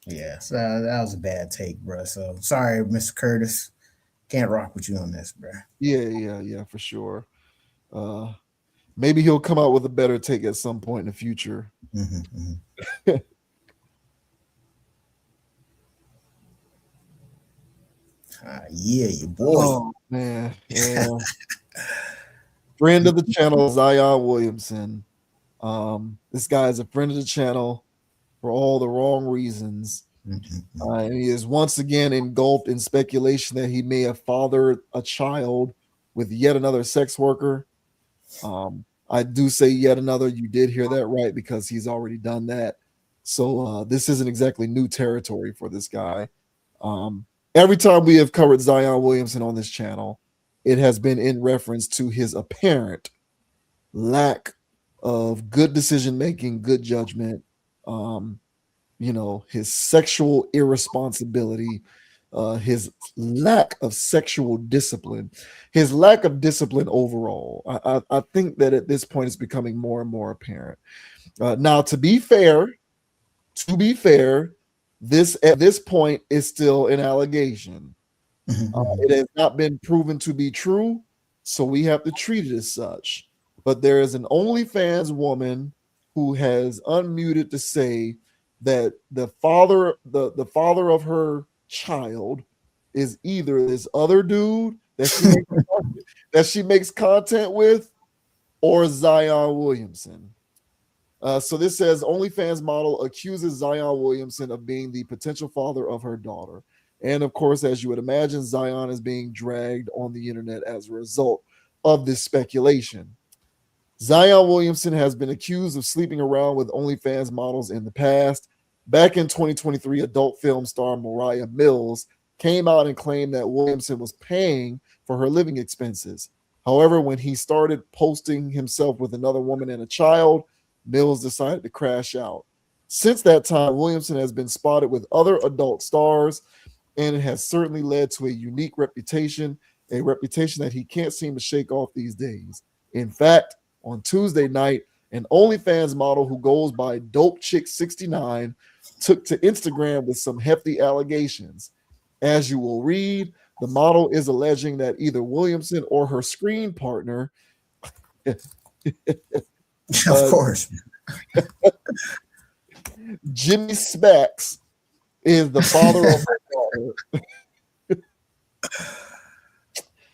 Yeah, so that was a bad take, bro. So sorry, Mr. Curtis. Can't rock with you on this, bro. Yeah, for sure. Maybe he'll come out with a better take at some point in the future. Yeah, your boy. Oh man, yeah. Friend of the channel, Zion Williamson. This guy is a friend of the channel for all the wrong reasons. And he is once again engulfed in speculation that he may have fathered a child with yet another sex worker. I do say yet another. You did hear that right, because he's already done that. So this isn't exactly new territory for this guy. Every time we have covered Zion Williamson on this channel, it has been in reference to his apparent lack of good decision making, good judgment, his sexual irresponsibility, his lack of sexual discipline, his lack of discipline overall. I think that at this point it's becoming more and more apparent. Now, to be fair, this at this point is still an allegation. It has not been proven to be true, so we have to treat it as such. But there is an OnlyFans woman who has unmuted to say that the father of her child is either this other dude that she makes content with, or Zion Williamson. So this says OnlyFans model accuses Zion Williamson of being the potential father of her daughter. And of course, as you would imagine, Zion is being dragged on the internet as a result of this speculation. Zion Williamson has been accused of sleeping around with OnlyFans models in the past. Back in 2023, adult film star Mariah Mills came out and claimed that Williamson was paying for her living expenses. However, when he started posting himself with another woman and a child, Mills decided to crash out. Since that time, Williamson has been spotted with other adult stars, and it has certainly led to a unique reputation, a reputation that he can't seem to shake off these days. In fact, on Tuesday night, an OnlyFans model who goes by Dope Chick 69 took to Instagram with some hefty allegations. As you will read, the model is alleging that either Williamson or her screen partner of course, Jimmy Smacks is the father of her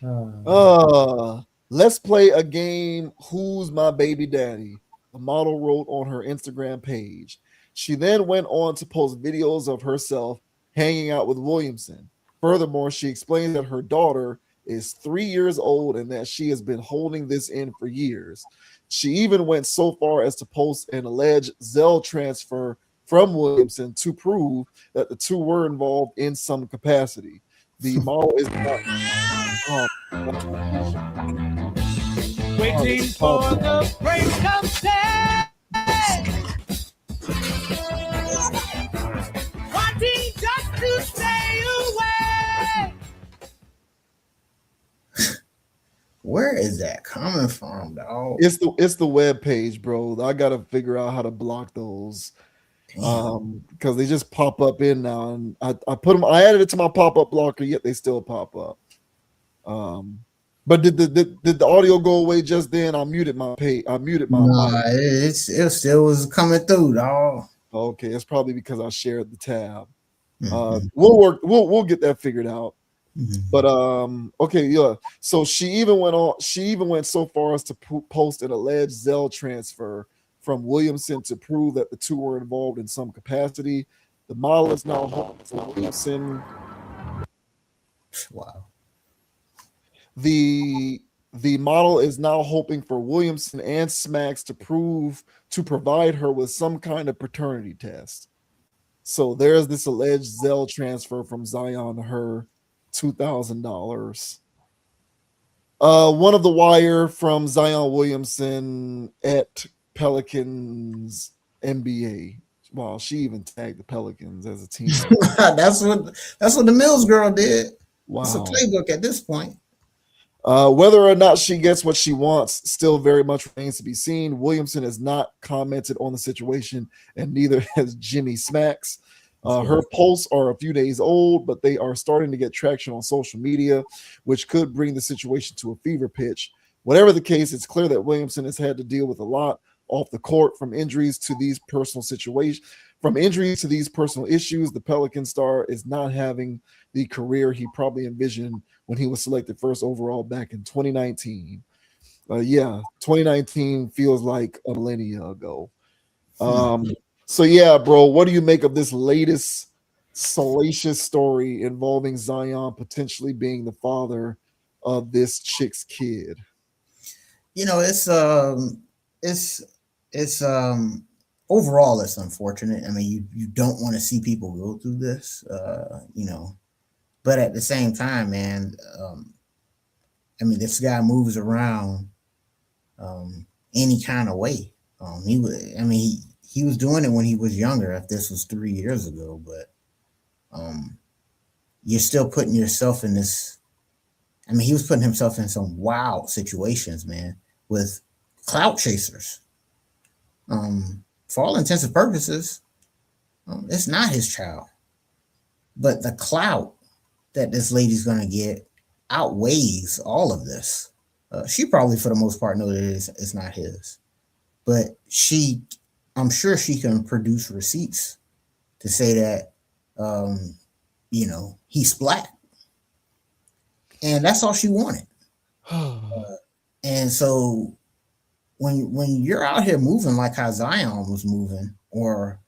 daughter. Let's play a game. Who's my baby daddy? The model wrote on her Instagram page. She then went on to post videos of herself hanging out with Williamson. Furthermore, she explained that her daughter is 3 years old and that she has been holding this in for years. She even went so far as to post an alleged Zelle transfer from Williamson to prove that the two were involved in some capacity. The model is not waiting for the break of day, wanting just to stay away. Where is that coming from, dog? It's the web page, bro. I gotta figure out how to block those. Because they just pop up in now, and I put them. I added it to my pop up blocker, yet they still pop up. But did the audio go away just then? I muted my mic. It still was coming through, dog. Okay, it's probably because I shared the tab. Mhm. We'll get that figured out. Mhm. But okay, yeah. So she even went so far as to post an alleged Zelle transfer from Williamson to prove that the two were involved in some capacity. The model is now home for Williamson. Wow. The model is now hoping for Williamson and Smacks to provide her with some kind of paternity test. So there's this alleged Zelle transfer from Zion to her, $2,000. One of the wire from Zion Williamson at Pelicans NBA. Wow, she even tagged the Pelicans as a team. That's what the Mills girl did. Wow. It's a playbook at this point. Whether or not she gets what she wants still very much remains to be seen. Williamson has not commented on the situation, and neither has Jimmy Smacks. Her posts are a few days old, but they are starting to get traction on social media, which could bring the situation to a fever pitch. Whatever the case, it's clear that Williamson has had to deal with a lot off the court, from injuries to these personal situations. From injuries to these personal issues, the Pelican star is not having the career he probably envisioned when he was selected first overall back in 2019. 2019 feels like a millennia ago. So yeah, bro, what do you make of this latest salacious story involving Zion potentially being the father of this chick's kid? You know, it's overall it's unfortunate. I mean, you don't want to see people go through this, but at the same time, man, I mean, this guy moves around any kind of way. He was doing it when he was younger. If this was 3 years ago, but you're still putting yourself in this. I mean, he was putting himself in some wild situations, man, with clout chasers. For all intents and purposes, it's not his child, but the clout that this lady's gonna get outweighs all of this. She probably, for the most part, knows that it's not his, but I'm sure she can produce receipts to say that, he's black, and that's all she wanted. And so, when you're out here moving like how Zion was moving, or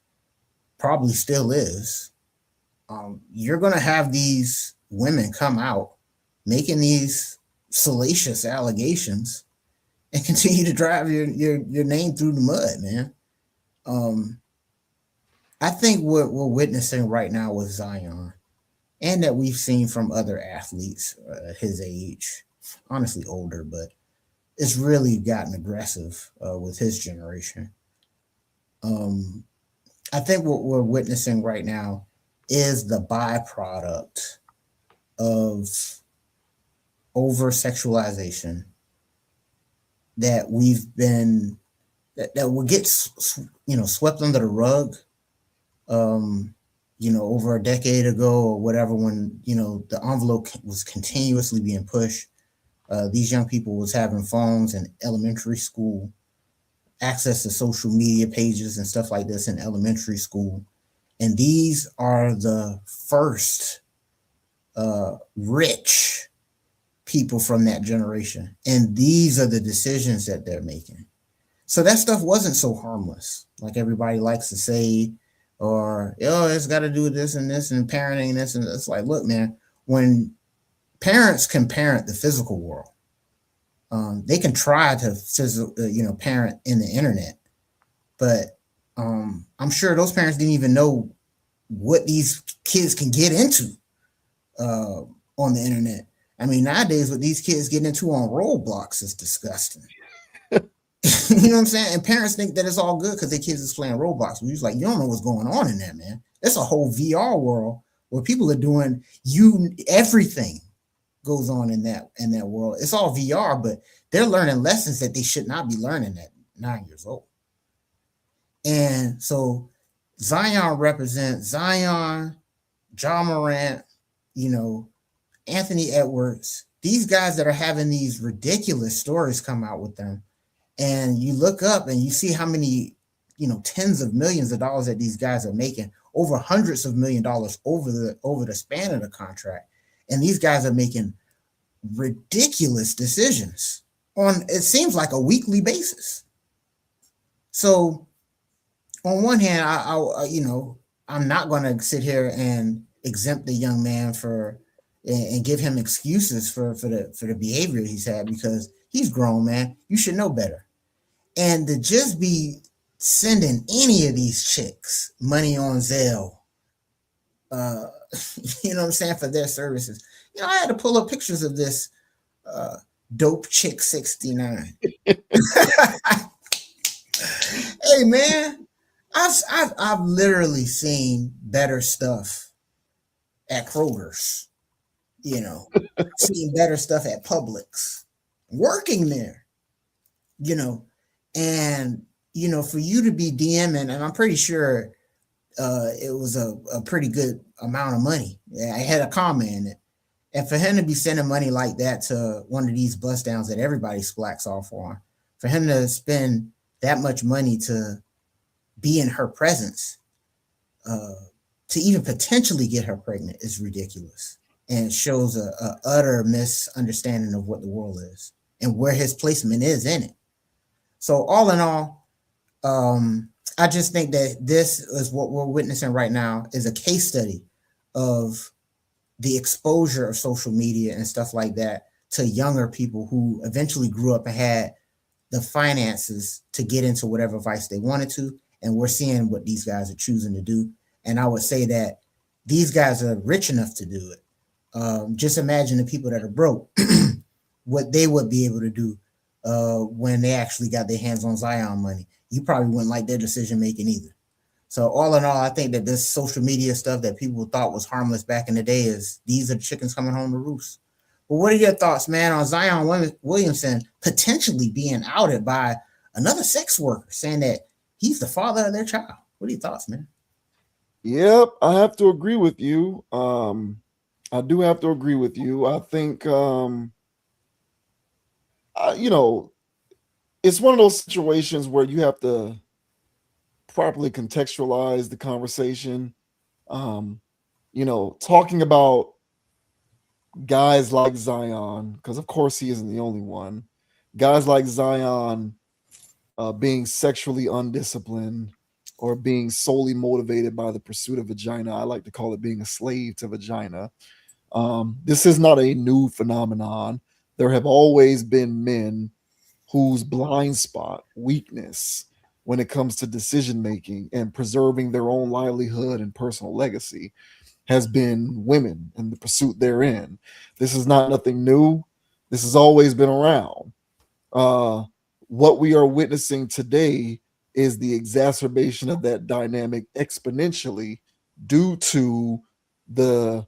probably still is, you're gonna have these women come out making these salacious allegations and continue to drive your name through the mud, man. I think what we're witnessing right now with Zion, and that we've seen from other athletes his age, honestly older, but it's really gotten aggressive with his generation. I think what we're witnessing right now is the byproduct of over sexualization that that will get swept under the rug over a decade ago or whatever, when the envelope was continuously being pushed. These young people was having phones in elementary school, access to social media pages and stuff like this in elementary school, and these are the first rich people from that generation, and these are the decisions that they're making. So that stuff wasn't so harmless, like everybody likes to say, or it's got to do with this and parenting and this, and it's like, look, man, when parents can parent the physical world, they can try to parent in the internet, but I'm sure those parents didn't even know what these kids can get into on the internet. I mean, nowadays what these kids get into on Roblox is disgusting. You know what I'm saying? And parents think that it's all good because their kids is playing Roblox. We're just like, you don't know what's going on in there, man. It's a whole VR world where people are doing everything goes on in that world. It's all VR, but they're learning lessons that they should not be learning at 9 years old. And so Zion represents Zion, John Morant, you know, Anthony Edwards, these guys that are having these ridiculous stories come out with them. And you look up and you see how many, you know, tens of millions of dollars that these guys are making, over hundreds of $1,000,000 over the span of the contract. And these guys are making ridiculous decisions on, it seems like, a weekly basis. So on one hand, I you know, I'm not going to sit here and exempt the young man for and give him excuses for the behavior he's had, because he's grown, man. You should know better. And to just be sending any of these chicks money on Zelle, you know what I'm saying, for their services. You know, I had to pull up pictures of this dope chick 69. Hey man, I've literally seen better stuff at Kroger's, you know, seen better stuff at Publix, working there, you know, and you know, for you to be DMing, and I'm pretty sure it was a pretty good amount of money. I had a comment in it. And for him to be sending money like that to one of these bust downs that everybody splacks off on, for him to spend that much money to be in her presence, to even potentially get her pregnant, is ridiculous. And shows a utter misunderstanding of what the world is and where his placement is in it. So all in all, I just think that this is what we're witnessing right now, is a case study of the exposure of social media and stuff like that to younger people who eventually grew up and had the finances to get into whatever vice they wanted to. And we're seeing what these guys are choosing to do. And I would say that these guys are rich enough to do it. Just imagine the people that are broke, what they would be able to do when they actually got their hands on Zion money. You probably wouldn't like their decision making either. So all in all, I think that this social media stuff that people thought was harmless back in the day, is these are the chickens coming home to roost. But what are your thoughts, man, on Zion Williamson potentially being outed by another sex worker, saying that he's the father of their child? What are your thoughts, man? Yep, I have to agree with you. I do have to agree with you. I think, you know, it's one of those situations where you have to properly contextualize the conversation. You know, talking about guys like Zion, because of course he isn't the only one. Guys like Zion being sexually undisciplined or being solely motivated by the pursuit of vagina. I like to call it being a slave to vagina. This is not a new phenomenon. There have always been men whose blind spot, weakness, when it comes to decision making and preserving their own livelihood and personal legacy, has been women and the pursuit therein. This is not nothing new. This has always been around. What we are witnessing today is the exacerbation of that dynamic exponentially due to the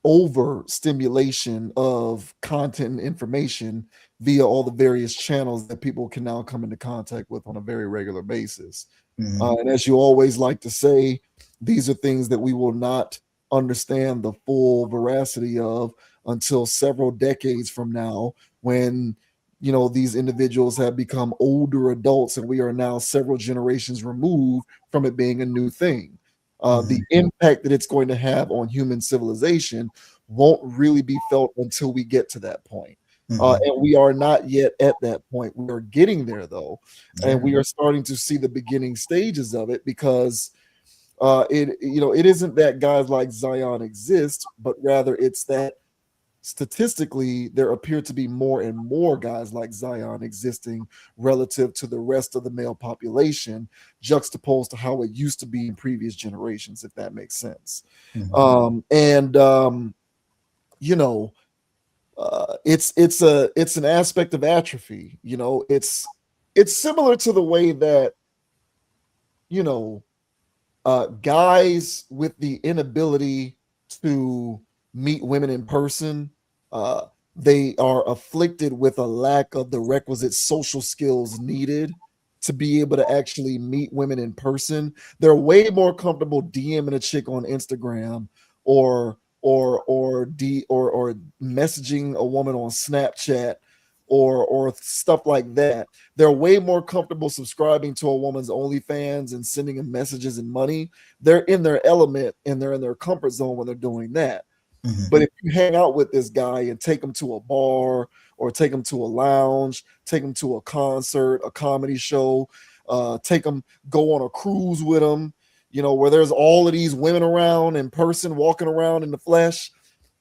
overstimulation of content and information via all the various channels that people can now come into contact with on a very regular basis. And as you always like to say, these are things that we will not understand the full veracity of until several decades from now, when, you know, these individuals have become older adults and we are now several generations removed from it being a new thing. The impact that it's going to have on human civilization won't really be felt until we get to that point. And we are not yet at that point. We are getting there, though, and we are starting to see the beginning stages of it, because it isn't that guys like Zion exist, but rather it's that statistically there appear to be more and more guys like Zion existing relative to the rest of the male population, juxtaposed to how it used to be in previous generations, if that makes sense. It's an aspect of atrophy. You know, it's similar to the way that, you know, guys with the inability to meet women in person, they are afflicted with a lack of the requisite social skills needed to be able to actually meet women in person. They're way more comfortable DMing a chick on Instagram or messaging a woman on Snapchat or stuff like that. They're way more comfortable subscribing to a woman's OnlyFans and sending them messages and money. They're in their element and they're in their comfort zone when they're doing that. But if you hang out with this guy and take him to a bar or take him to a lounge, take him to a concert, a comedy show, take him, go on a cruise with him, you know, where there's all of these women around in person, walking around in the flesh,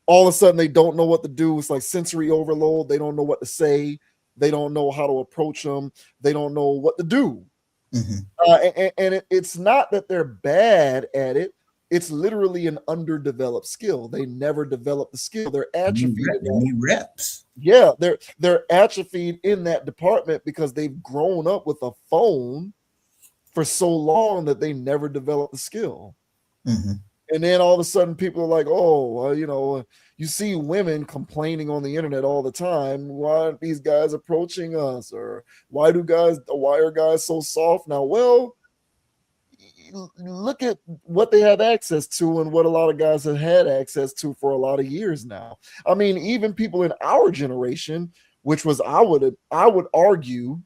all of a sudden they don't know what to do. It's like sensory overload. They don't know what to say. They don't know how to approach them. They don't know what to do. It's not that they're bad at it. It's literally an underdeveloped skill. They never develop the skill. They're atrophied. They need reps. Yeah, they're atrophied in that department because they've grown up with a phone for so long that they never develop the skill. And then all of a sudden people are like, oh, you know, you see women complaining on the internet all the time. Why aren't these guys approaching us? Or why are guys so soft now? Well, look at what they have access to and what a lot of guys have had access to for a lot of years now. I mean, even people in our generation, which was, I would argue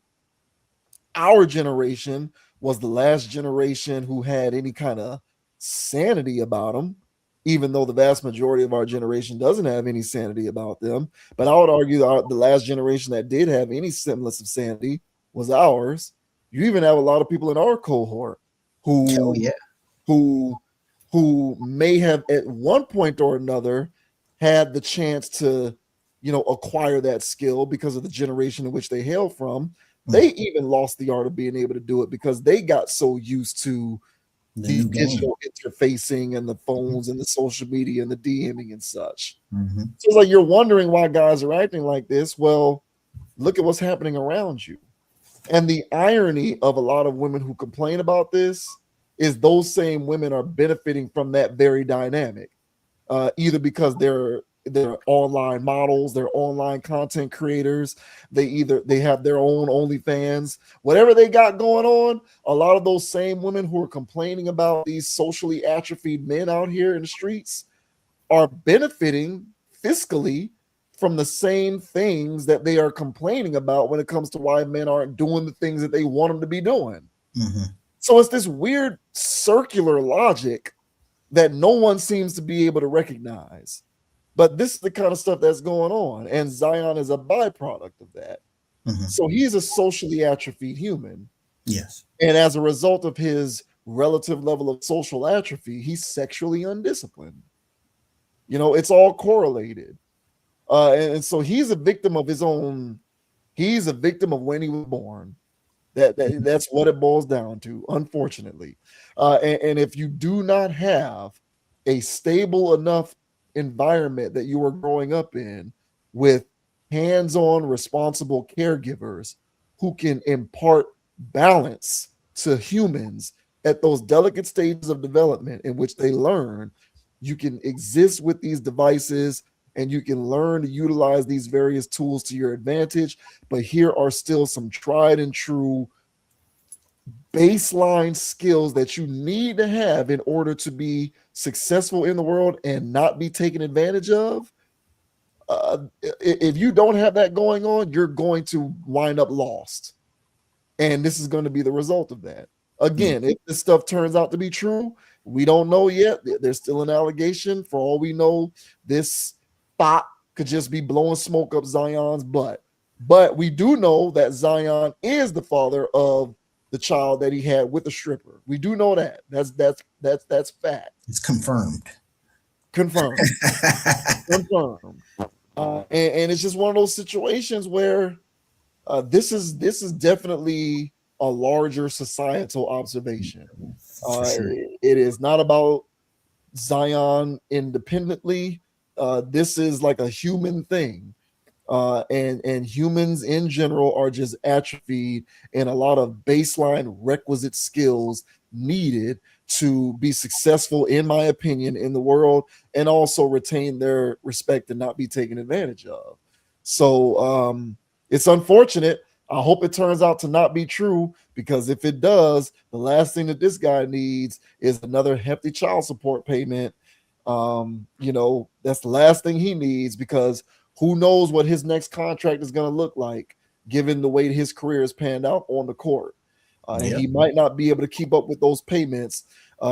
our generation was the last generation who had any kind of sanity about them, even though the vast majority of our generation doesn't have any sanity about them. But I would argue the last generation that did have any semblance of sanity was ours. You even have a lot of people in our cohort who may have at one point or another had the chance to, you know, acquire that skill because of the generation in which they hail from. They even lost the art of being able to do it because they got so used to the digital interfacing and the phones and the social media and the DMing and such. So it's like you're wondering why guys are acting like this. Well, look at what's happening around you. And the irony of a lot of women who complain about this is those same women are benefiting from that very dynamic, either because they're online models, they're online content creators, they have their own OnlyFans, whatever they got going on. A lot of those same women who are complaining about these socially atrophied men out here in the streets are benefiting fiscally from the same things that they are complaining about when it comes to why men aren't doing the things that they want them to be doing. So it's this weird circular logic that no one seems to be able to recognize. But this is the kind of stuff that's going on. And Zion is a byproduct of that. So he's a socially atrophied human. Yes. And as a result of his relative level of social atrophy, he's sexually undisciplined. You know, it's all correlated. And so he's a victim of his own. He's a victim of when he was born. That's what it boils down to, unfortunately. And if you do not have a stable enough environment that you are growing up in with hands-on responsible caregivers who can impart balance to humans at those delicate stages of development in which they learn, you can exist with these devices and you can learn to utilize these various tools to your advantage. But here are still some tried and true baseline skills that you need to have in order to be successful in the world and not be taken advantage of. If you don't have that going on, you're going to wind up lost. And this is going to be the result of that. Again, if this stuff turns out to be true, we don't know yet. There's still an allegation. For all we know, this thought could just be blowing smoke up Zion's butt. But we do know that Zion is the father of the child that he had with the stripper. We do know that. That's fact. It's confirmed. Confirmed. And it's just one of those situations where this is definitely a larger societal observation. It is not about Zion independently. This is like a human thing. And humans in general are just atrophied in a lot of baseline requisite skills needed to be successful, in my opinion, in the world, and also retain their respect and not be taken advantage of. So it's unfortunate. I hope it turns out to not be true, because if it does, the last thing that this guy needs is another hefty child support payment. That's the last thing he needs, because who knows what his next contract is going to look like, given the way his career has panned out on the court. And he might not be able to keep up with those payments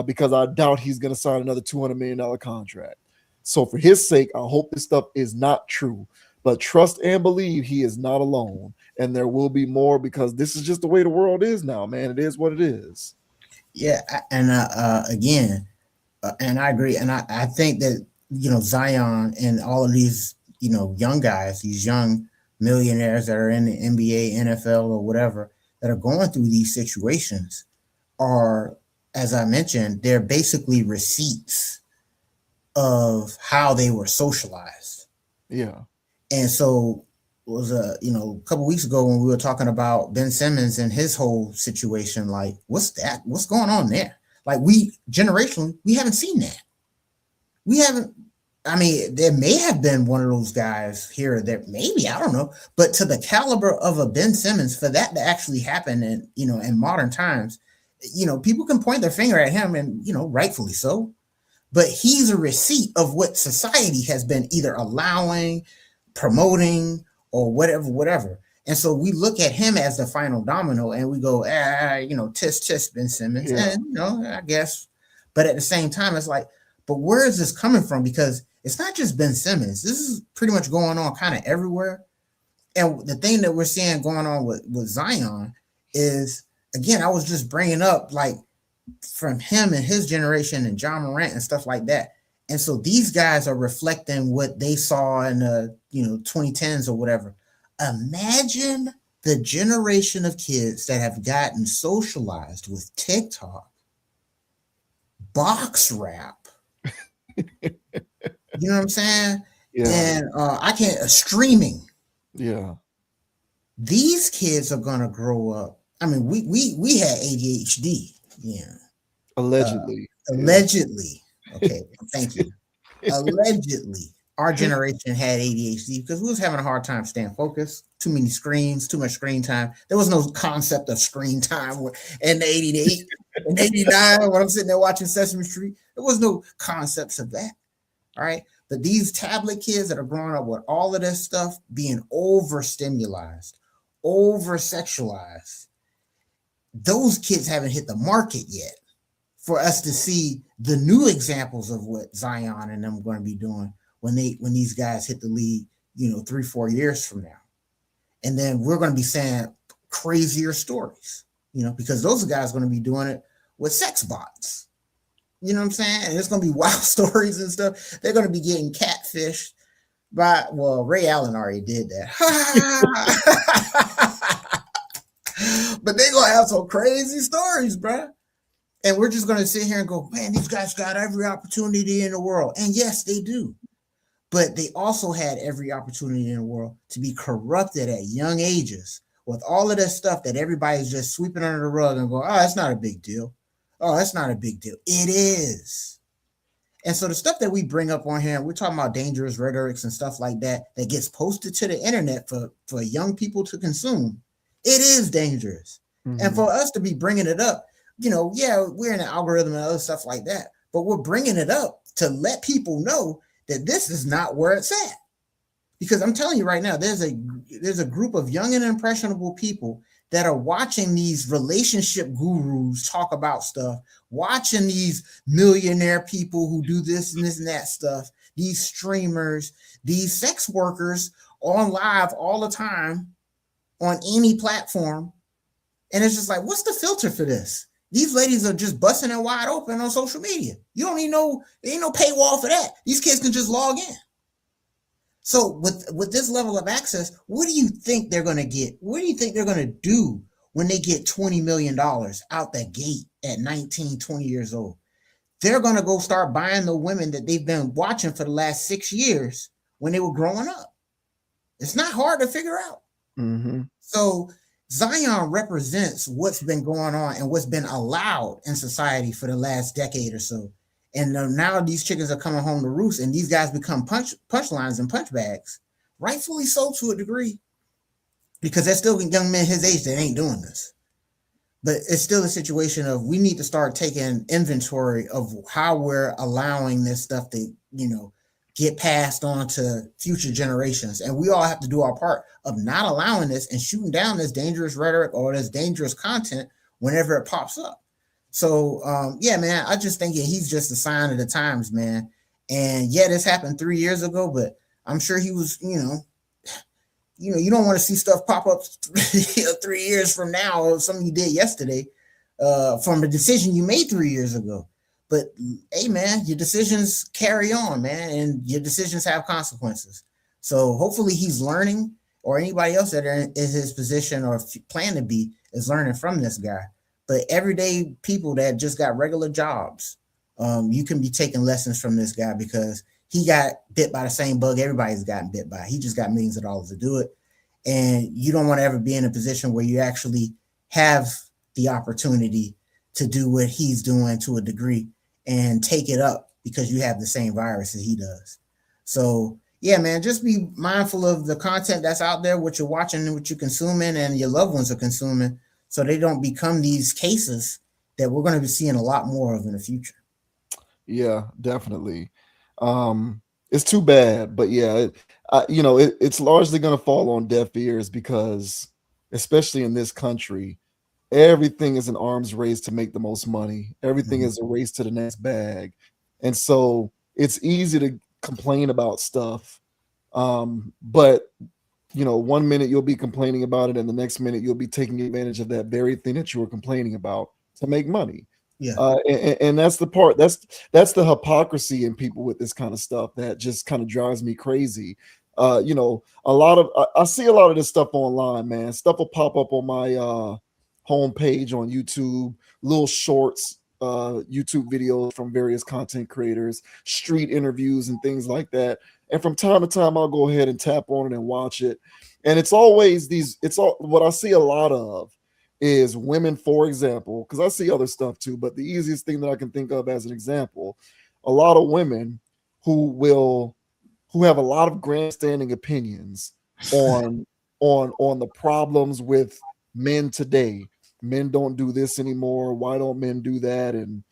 because I doubt he's going to sign another $200 million contract. So for his sake, I hope this stuff is not true. But trust and believe he is not alone. And there will be more, because this is just the way the world is now, man. It is what it is. Yeah. And again, and I agree. And I think that, Zion and all of these, young guys, these young millionaires that are in the NBA, NFL, or whatever, that are going through these situations are, as I mentioned, they're basically receipts of how they were socialized. Yeah. And so it was a couple weeks ago when we were talking about Ben Simmons and his whole situation, like, what's that? What's going on there? Like, generationally, we haven't seen that. We haven't. I mean, there may have been one of those guys here that maybe, I don't know, but to the caliber of a Ben Simmons, for that to actually happen in modern times, people can point their finger at him, and, rightfully so, but he's a receipt of what society has been either allowing, promoting, or whatever. And so we look at him as the final domino, and we go, tisk Ben Simmons, and I guess. But at the same time, it's like, but where is this coming from? Because it's not just Ben Simmons. This is pretty much going on kind of everywhere. And the thing that we're seeing going on with Zion is, again, I was just bringing up, like, from him and his generation and John Morant and stuff like that. And so these guys are reflecting what they saw in the 2010s or whatever. Imagine the generation of kids that have gotten socialized with TikTok, box rap. You know what I'm saying? Yeah. And streaming. Yeah. These kids are gonna grow up. I mean, we had ADHD. Yeah. Allegedly. Allegedly. Okay. Thank you. Allegedly, our generation had ADHD because we was having a hard time staying focused. Too many screens, too much screen time. There was no concept of screen time in 88 and 89 when I'm sitting there watching Sesame Street. There was no concepts of that. All right. But these tablet kids that are growing up with all of this stuff being overstimulated, over-sexualized, those kids haven't hit the market yet for us to see the new examples of what Zion and them are going to be doing when these guys hit the league, 3-4 years from now. And then we're going to be saying crazier stories, because those guys are going to be doing it with sex bots. You know what I'm saying? And it's going to be wild stories and stuff. They're going to be getting catfished Ray Allen already did that. But they're going to have some crazy stories, bro. And we're just going to sit here and go, man, these guys got every opportunity in the world. And yes, they do. But they also had every opportunity in the world to be corrupted at young ages with all of that stuff that everybody's just sweeping under the rug and go, oh, that's not a big deal. Oh, that's not a big deal. It is. And so the stuff that we bring up on here, we're talking about dangerous rhetorics and stuff like that gets posted to the internet for young people to consume. It is dangerous. Mm-hmm. And for us to be bringing it up, we're in an algorithm and other stuff like that, but we're bringing it up to let people know that this is not where it's at. Because I'm telling you right now, there's a group of young and impressionable people that are watching these relationship gurus talk about stuff, watching these millionaire people who do this and that stuff, these streamers, these sex workers on live all the time on any platform. And it's just like, what's the filter for this? These ladies are just busting it wide open on social media. You don't even know, there ain't no paywall for that. These kids can just log in. So with this level of access, what do you think they're going to get? What do you think they're going to do when they get $20 million out the gate at 19, 20 years old? They're going to go start buying the women that they've been watching for the last 6 years when they were growing up. It's not hard to figure out. Mm-hmm. So Zion represents what's been going on and what's been allowed in society for the last decade or so. And now these chickens are coming home to roost, and these guys become punchlines and punch bags, rightfully so to a degree. because there's still young men his age that ain't doing this. But it's still a situation of we need to start taking inventory of how we're allowing this stuff to, get passed on to future generations. And we all have to do our part of not allowing this and shooting down this dangerous rhetoric or this dangerous content whenever it pops up. So, yeah, man, I just think he's just a sign of the times, man. And yeah, this happened 3 years ago, but I'm sure he was, you don't want to see stuff pop up 3 years from now or something you did yesterday from a decision you made 3 years ago. But hey, man, your decisions carry on, man, and your decisions have consequences. So hopefully he's learning, or anybody else that are in his position or plan to be is learning from this guy. But everyday people that just got regular jobs, you can be taking lessons from this guy because he got bit by the same bug everybody's gotten bit by. He just got millions of dollars to do it. And you don't want to ever be in a position where you actually have the opportunity to do what he's doing to a degree and take it up because you have the same virus as he does. So, yeah, man, just be mindful of the content that's out there, what you're watching and what you're consuming and your loved ones are consuming, so they don't become these cases that we're going to be seeing a lot more of in the future. Yeah, definitely. It's too bad, but yeah, it's largely going to fall on deaf ears because, especially in this country, everything is an arms race to make the most money. Everything is a race to the next bag, and so it's easy to complain about stuff, but 1 minute you'll be complaining about it, and the next minute you'll be taking advantage of that very thing that you were complaining about to make money. Yeah. And that's the part that's the hypocrisy in people with this kind of stuff that just kind of drives me crazy. A lot of I see a lot of this stuff online, man. Stuff will pop up on my homepage on YouTube, little shorts, YouTube videos from various content creators, street interviews and things like that. And from time to time, I'll go ahead and tap on it and watch it. And it's always what I see a lot of is women, for example, because I see other stuff too, but the easiest thing that I can think of as an example, a lot of women who have a lot of grandstanding opinions on the problems with men today. Men don't do this anymore. Why don't men do that? And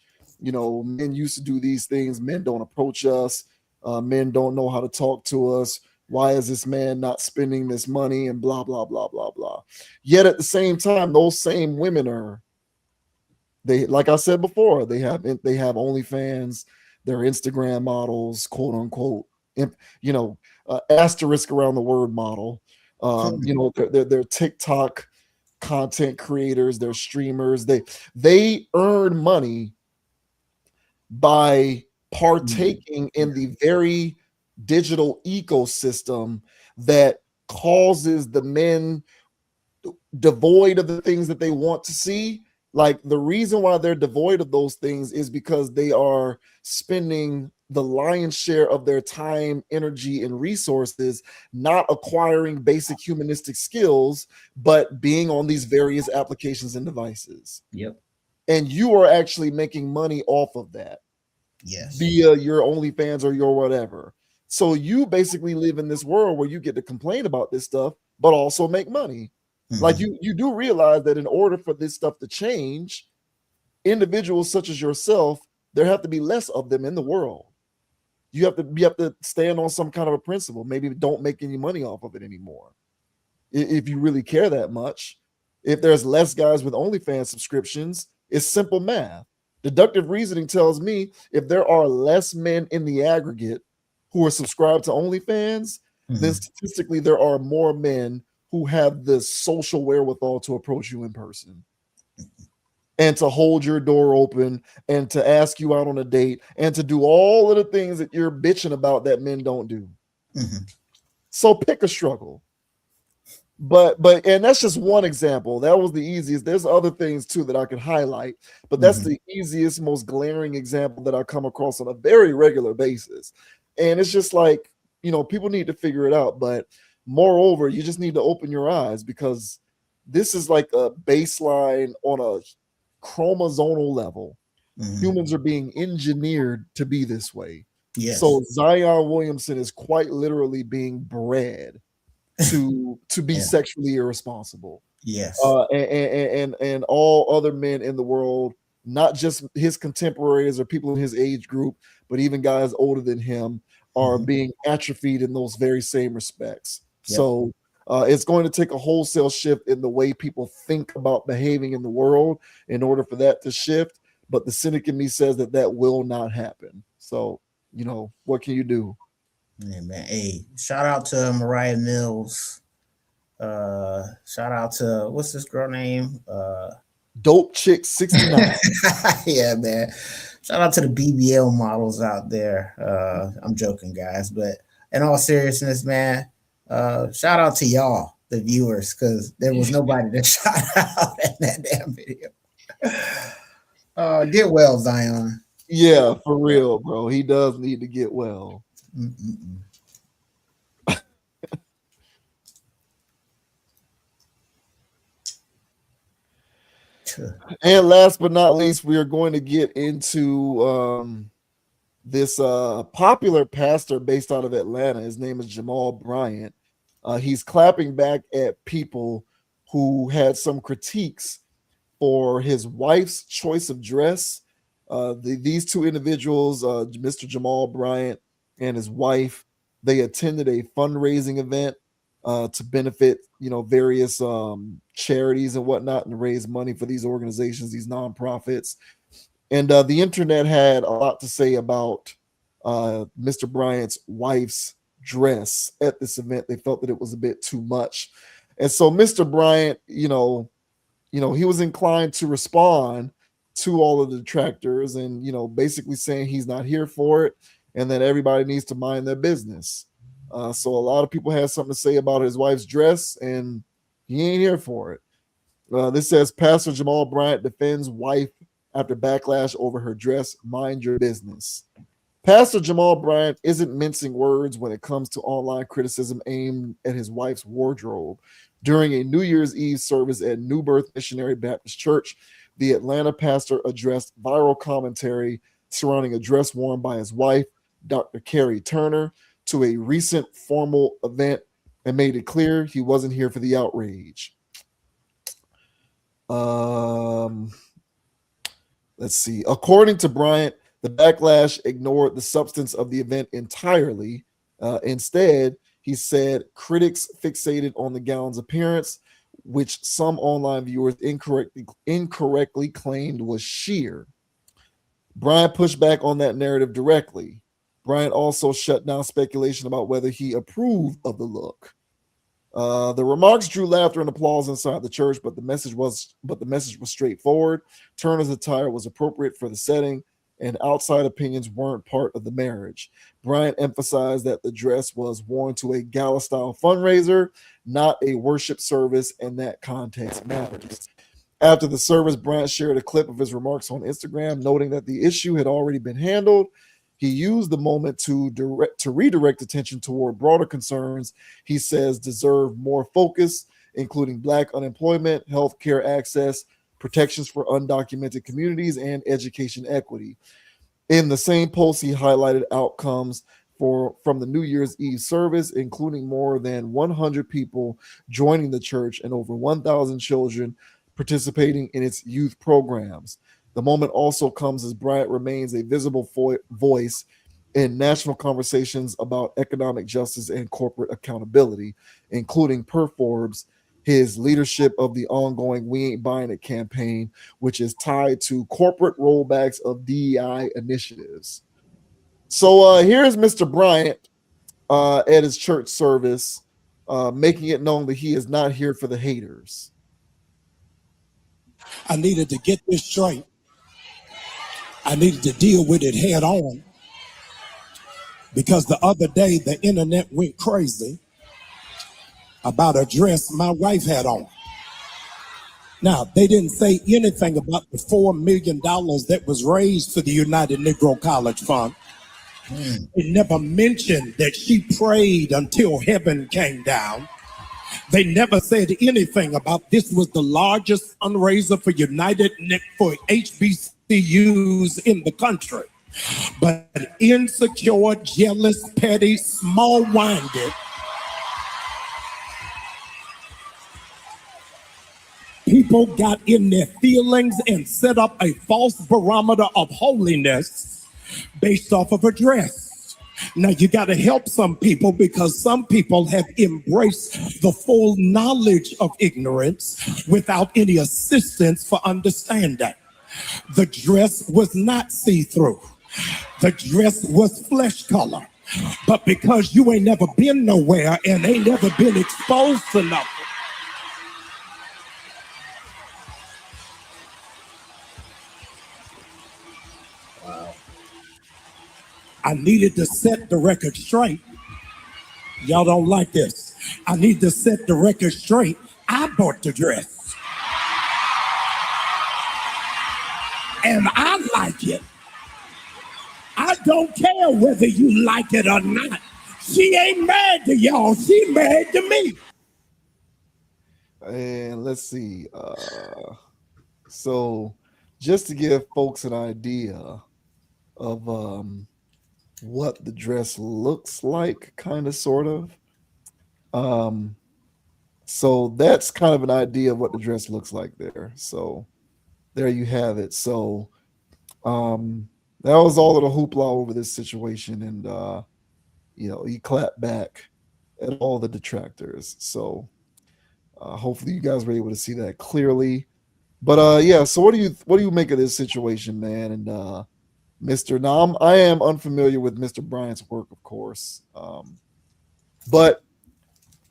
men used to do these things. Men don't approach us. Men don't know how to talk to us. Why is this man not spending this money and blah, blah, blah, blah, blah. Yet at the same time, those same women like I said before, they have OnlyFans, they're Instagram models, quote unquote, asterisk around the word model. They're TikTok content creators, they're streamers. They earn money by partaking in the very digital ecosystem that causes the men devoid of the things that they want to see. Like, the reason why they're devoid of those things is because they are spending the lion's share of their time, energy, and resources not acquiring basic humanistic skills, but being on these various applications and devices. Yep. And you are actually making money off of that. Yes. Via your OnlyFans or your whatever. So you basically live in this world where you get to complain about this stuff, but also make money. Mm-hmm. Like you do realize that in order for this stuff to change, individuals such as yourself, there have to be less of them in the world. You have to stand on some kind of a principle. Maybe don't make any money off of it anymore. If you really care that much. If there's less guys with OnlyFans subscriptions, it's simple math. Deductive reasoning tells me if there are less men in the aggregate who are subscribed to OnlyFans, then statistically there are more men who have the social wherewithal to approach you in person and to hold your door open and to ask you out on a date and to do all of the things that you're bitching about that men don't do. So pick a struggle. But and that's just one example. That was the easiest. There's other things too that I could highlight, but that's the easiest, most glaring example that I come across on a very regular basis. And it's just like, people need to figure it out. But moreover, you just need to open your eyes, because this is like a baseline on a chromosomal level. Humans are being engineered to be this way. Yes. So Zion Williamson is quite literally being bred to be sexually irresponsible. Yes. And all other men in the world, not just his contemporaries or people in his age group, but even guys older than him, are being atrophied in those very same respects. Yep. So it's going to take a wholesale shift in the way people think about behaving in the world in order for that to shift. But the cynic in me says that will not happen. So, what can you do? Yeah, man. Hey, shout out to Mariah Mills. Shout out to, what's this girl name? Dope Chick 69. Yeah, man. Shout out to the BBL models out there. I'm joking, guys, but in all seriousness, man, shout out to y'all, the viewers, because there was nobody to shout out in that damn video. Get well, Zion. Yeah, for real, bro. He does need to get well. And last but not least, we are going to get into this popular pastor based out of Atlanta. His name is Jamal Bryant. He's clapping back at people who had some critiques for his wife's choice of dress. These two individuals, Mr. Jamal Bryant and his wife, they attended a fundraising event to benefit, various charities and whatnot, and raise money for these organizations, these nonprofits. And the internet had a lot to say about Mr. Bryant's wife's dress at this event. They felt that it was a bit too much. And so Mr. Bryant, he was inclined to respond to all of the detractors and, basically saying he's not here for it and that everybody needs to mind their business. So a lot of people had something to say about his wife's dress, and he ain't here for it. This says, Pastor Jamal Bryant defends wife after backlash over her dress. Mind your business. Pastor Jamal Bryant isn't mincing words when it comes to online criticism aimed at his wife's wardrobe. During a New Year's Eve service at New Birth Missionary Baptist Church, the Atlanta pastor addressed viral commentary surrounding a dress worn by his wife, Dr. Carrie Turner, to a recent formal event and made it clear he wasn't here for the outrage. Let's see. According to Bryant, the backlash ignored the substance of the event entirely. Instead, he said critics fixated on the gown's appearance, which some online viewers incorrectly claimed was sheer. Bryant pushed back on that narrative directly. Bryant also shut down speculation about whether he approved of the look. The remarks drew laughter and applause inside the church, but the message was straightforward. Turner's attire was appropriate for the setting, and outside opinions weren't part of the marriage. Bryant emphasized that the dress was worn to a gala-style fundraiser, not a worship service, and that context matters. After the service, Bryant shared a clip of his remarks on Instagram, noting that the issue had already been handled. He used the moment to redirect attention toward broader concerns he says deserve more focus, including Black unemployment, healthcare access, protections for undocumented communities, and education equity. In the same post, he highlighted outcomes from the New Year's Eve service, including more than 100 people joining the church and over 1,000 children participating in its youth programs. The moment also comes as Bryant remains a visible voice in national conversations about economic justice and corporate accountability, including, per Forbes, his leadership of the ongoing We Ain't Buying It campaign, which is tied to corporate rollbacks of DEI initiatives. So here's Mr. Bryant at his church service, making it known that he is not here for the haters. I needed to get this straight. I needed to deal with it head on, because the other day the internet went crazy about a dress my wife had on. Now, they didn't say anything about the $4 million that was raised for the United Negro College Fund. They never mentioned that she prayed until heaven came down. They never said anything about this was the largest fundraiser for HBCUs in the country. But insecure, jealous, petty, small-minded People got in their feelings and set up a false barometer of holiness based off of a dress. Now you got to help some people because some people have embraced the full knowledge of ignorance without any assistance for understanding. The dress was not see-through. The dress was flesh color. But because you ain't never been nowhere and ain't never been exposed to nothing, I needed to set the record straight. Y'all don't like this. I need to set the record straight. I bought the dress. And I like it. I don't care whether you like it or not. She ain't mad to y'all. She mad to me. And let's see. So just to give folks an idea of what the dress looks like, kind of, sort of. So that's kind of an idea of what the dress looks like there. So there you have it. So that was all of the hoopla over this situation, and he clapped back at all the detractors. So hopefully you guys were able to see that clearly. But yeah, so what do you make of this situation, man? And Mr. Now I am unfamiliar with Mr. Bryant's work, of course, but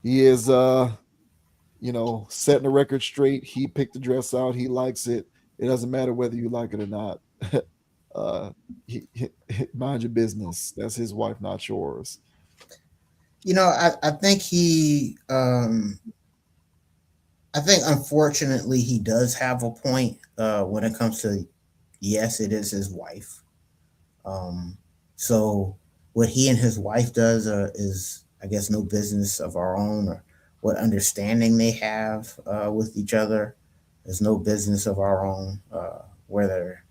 he is setting the record straight. He picked the dress out. He likes it. It doesn't matter whether you like it or not. Mind your business. That's his wife, not yours. I think I think unfortunately he does have a point when it comes to, yes, it is his wife. So what he and his wife does is, I guess, no business of our own, or what understanding they have with each other is no business of our own. Whether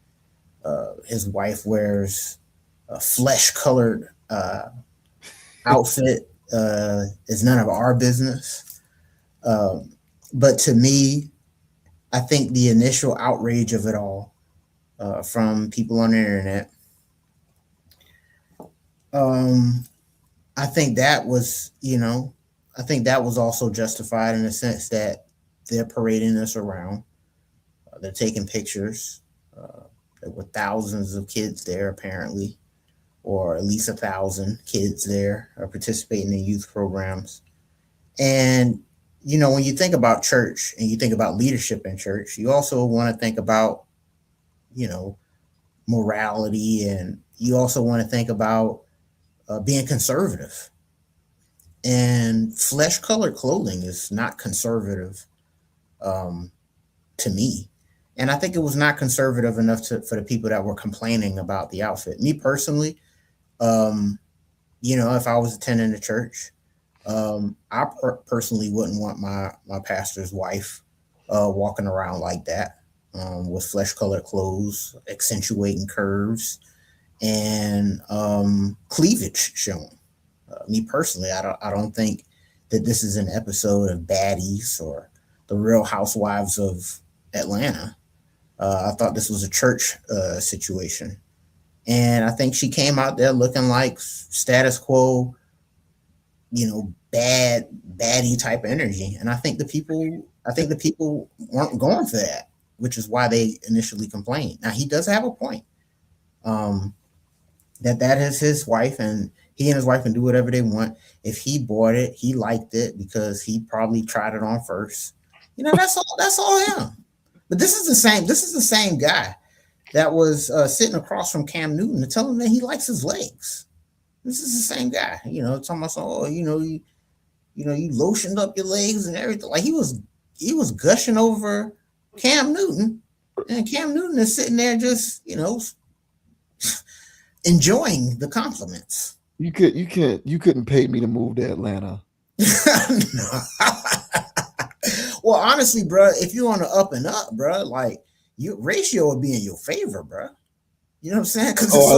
his wife wears a flesh-colored outfit is none of our business. But to me, I think the initial outrage of it all from people on the internet, I think that was, also justified in the sense that they're parading us around. They're taking pictures. There were thousands of kids there, apparently, or at least 1,000 kids there participating in youth programs. And, when you think about church and you think about leadership in church, you also want to think about, morality, and you also want to think about being conservative. And flesh-colored clothing is not conservative to me. And I think it was not conservative enough for the people that were complaining about the outfit. Me personally, if I was attending the church, I personally wouldn't want my pastor's wife walking around like that with flesh-colored clothes, accentuating curves, and cleavage showing. Me personally, I don't think that this is an episode of Baddies or the Real Housewives of Atlanta. I thought this was a church situation. And I think she came out there looking like status quo, baddie type energy. And I think the people weren't going for that, which is why they initially complained. Now, he does have a point. That is his wife, and he and his wife can do whatever they want. If he bought it, he liked it because he probably tried it on first. That's all him. But this is the same guy that was sitting across from Cam Newton to tell him that he likes his legs. This is the same guy, talking about, you lotioned up your legs and everything. Like he was gushing over Cam Newton, and Cam Newton is sitting there just, enjoying the compliments. You couldn't pay me to move to Atlanta. Well, honestly, bro, if you're on the up and up, bro, like your ratio would be in your favor, bro. You know what I'm saying? Because there's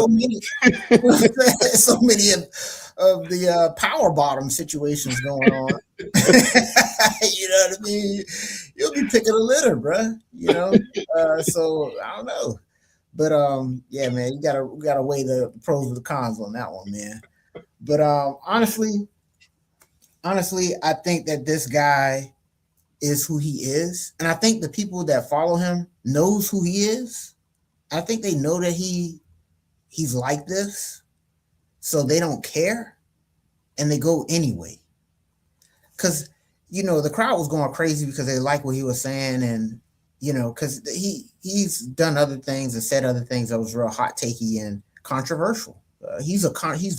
so many of the power bottom situations going on. You know what I mean? You'll be picking a litter, bruh. You know, so I don't know, but yeah, man, we gotta weigh the pros and the cons on that one, man. But honestly, I think that this guy is who he is, and I think the people that follow him knows who he is. I think they know that he's like this, so they don't care, and they go anyway. Because the crowd was going crazy because they like what he was saying, and because he's done other things and said other things that was real hot takey and controversial. He's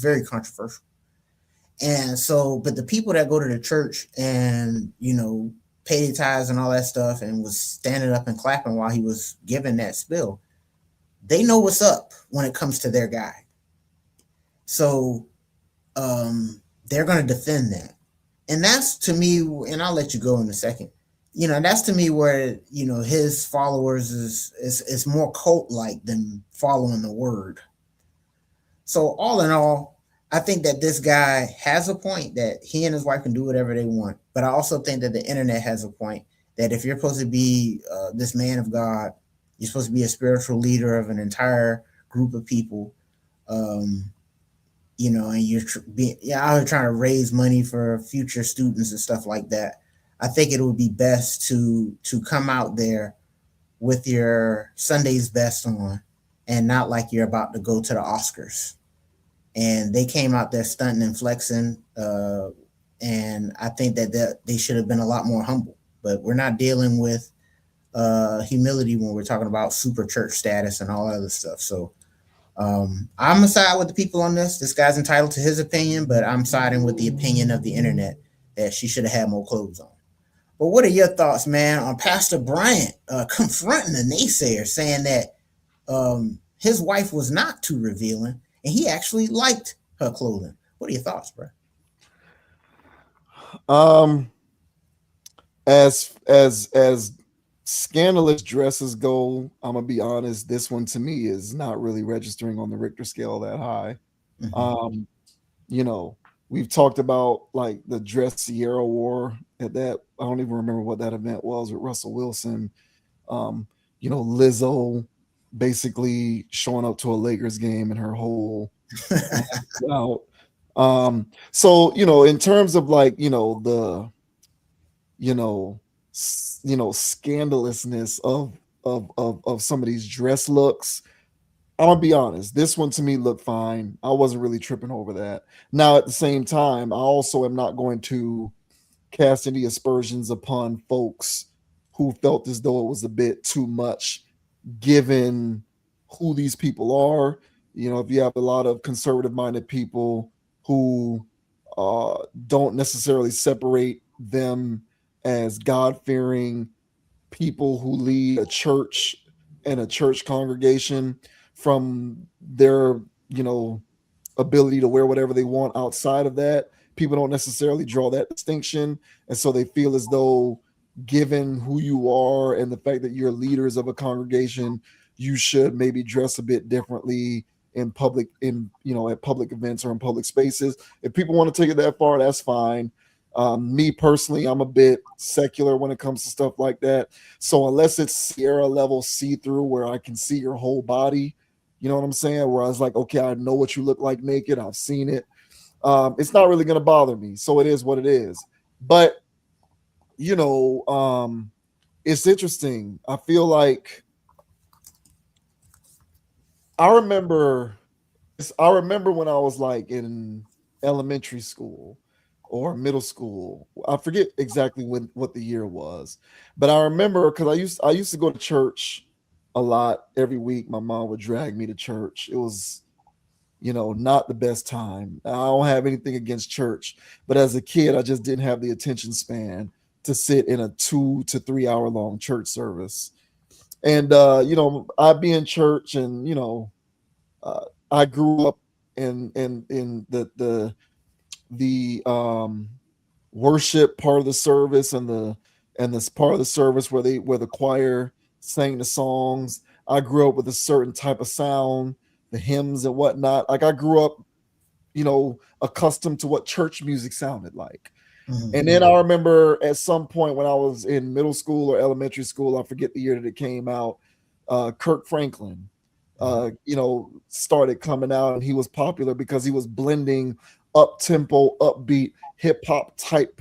very controversial, and so, but the people that go to the church and pay their tithes and all that stuff, and was standing up and clapping while he was giving that spill, they know what's up when it comes to their guy. So they're going to defend that. And that's to me, and I'll let you go in a second. That's to me where, his followers is more cult-like than following the word. So all in all, I think that this guy has a point that he and his wife can do whatever they want. But I also think that the internet has a point that if you're supposed to be this man of God, you're supposed to be a spiritual leader of an entire group of people, and you're out here trying to raise money for future students and stuff like that. I think it would be best to come out there with your Sunday's best on and not like you're about to go to the Oscars. And they came out there stunting and flexing, and I think that they should have been a lot more humble. But we're not dealing with humility when we're talking about super church status and all other stuff. So I'm gonna side with the people on this. This guy's entitled to his opinion, but I'm siding with the opinion of the internet that she should have had more clothes on. But what are your thoughts, man, on Pastor Bryant confronting the naysayer, saying that his wife was not too revealing and he actually liked her clothing? What are your thoughts, bro? As scandalous dresses go, I'm gonna be honest, this one to me is not really registering on the Richter scale that high. Mm-hmm. We've talked about like the dress Sierra wore at that, I don't even remember what that event was with Russell Wilson. Lizzo basically showing up to a Lakers game in her whole out. So in terms of like the scandalousness of some of these dress looks, I'm gonna be honest, this one to me looked fine. I wasn't really tripping over that. Now at the same time, I also am not going to cast any aspersions upon folks who felt as though it was a bit too much given who these people are. If you have a lot of conservative minded people who don't necessarily separate them as God-fearing people who lead a church and a church congregation from their, ability to wear whatever they want outside of that. People don't necessarily draw that distinction. And so they feel as though, given who you are and the fact that you're leaders of a congregation, you should maybe dress a bit differently at public events or in public spaces. If people want to take it that far, that's fine. Me personally, I'm a bit secular when it comes to stuff like that. So unless it's Sierra level see-through where I can see your whole body, you know what I'm saying? Where I was like, okay, I know what you look like naked. I've seen it. It's not really going to bother me. So it is what it is. But, it's interesting. I feel like I remember when I was like in elementary school or middle school. I forget exactly what the year was, but I remember because I used to go to church a lot every week. My mom would drag me to church. It was, not the best time. I don't have anything against church, but as a kid, I just didn't have the attention span to sit in a 2 to 3 hour long church service. And I'd be in church, and I grew up in the worship part of the service and this part of the service where the choir sang the songs. I grew up with a certain type of sound, the hymns and whatnot. Like I grew up, accustomed to what church music sounded like. And then I remember at some point when I was in middle school or elementary school, I forget the year that it came out, Kirk Franklin, started coming out, and he was popular because he was blending up-tempo, upbeat, hip-hop type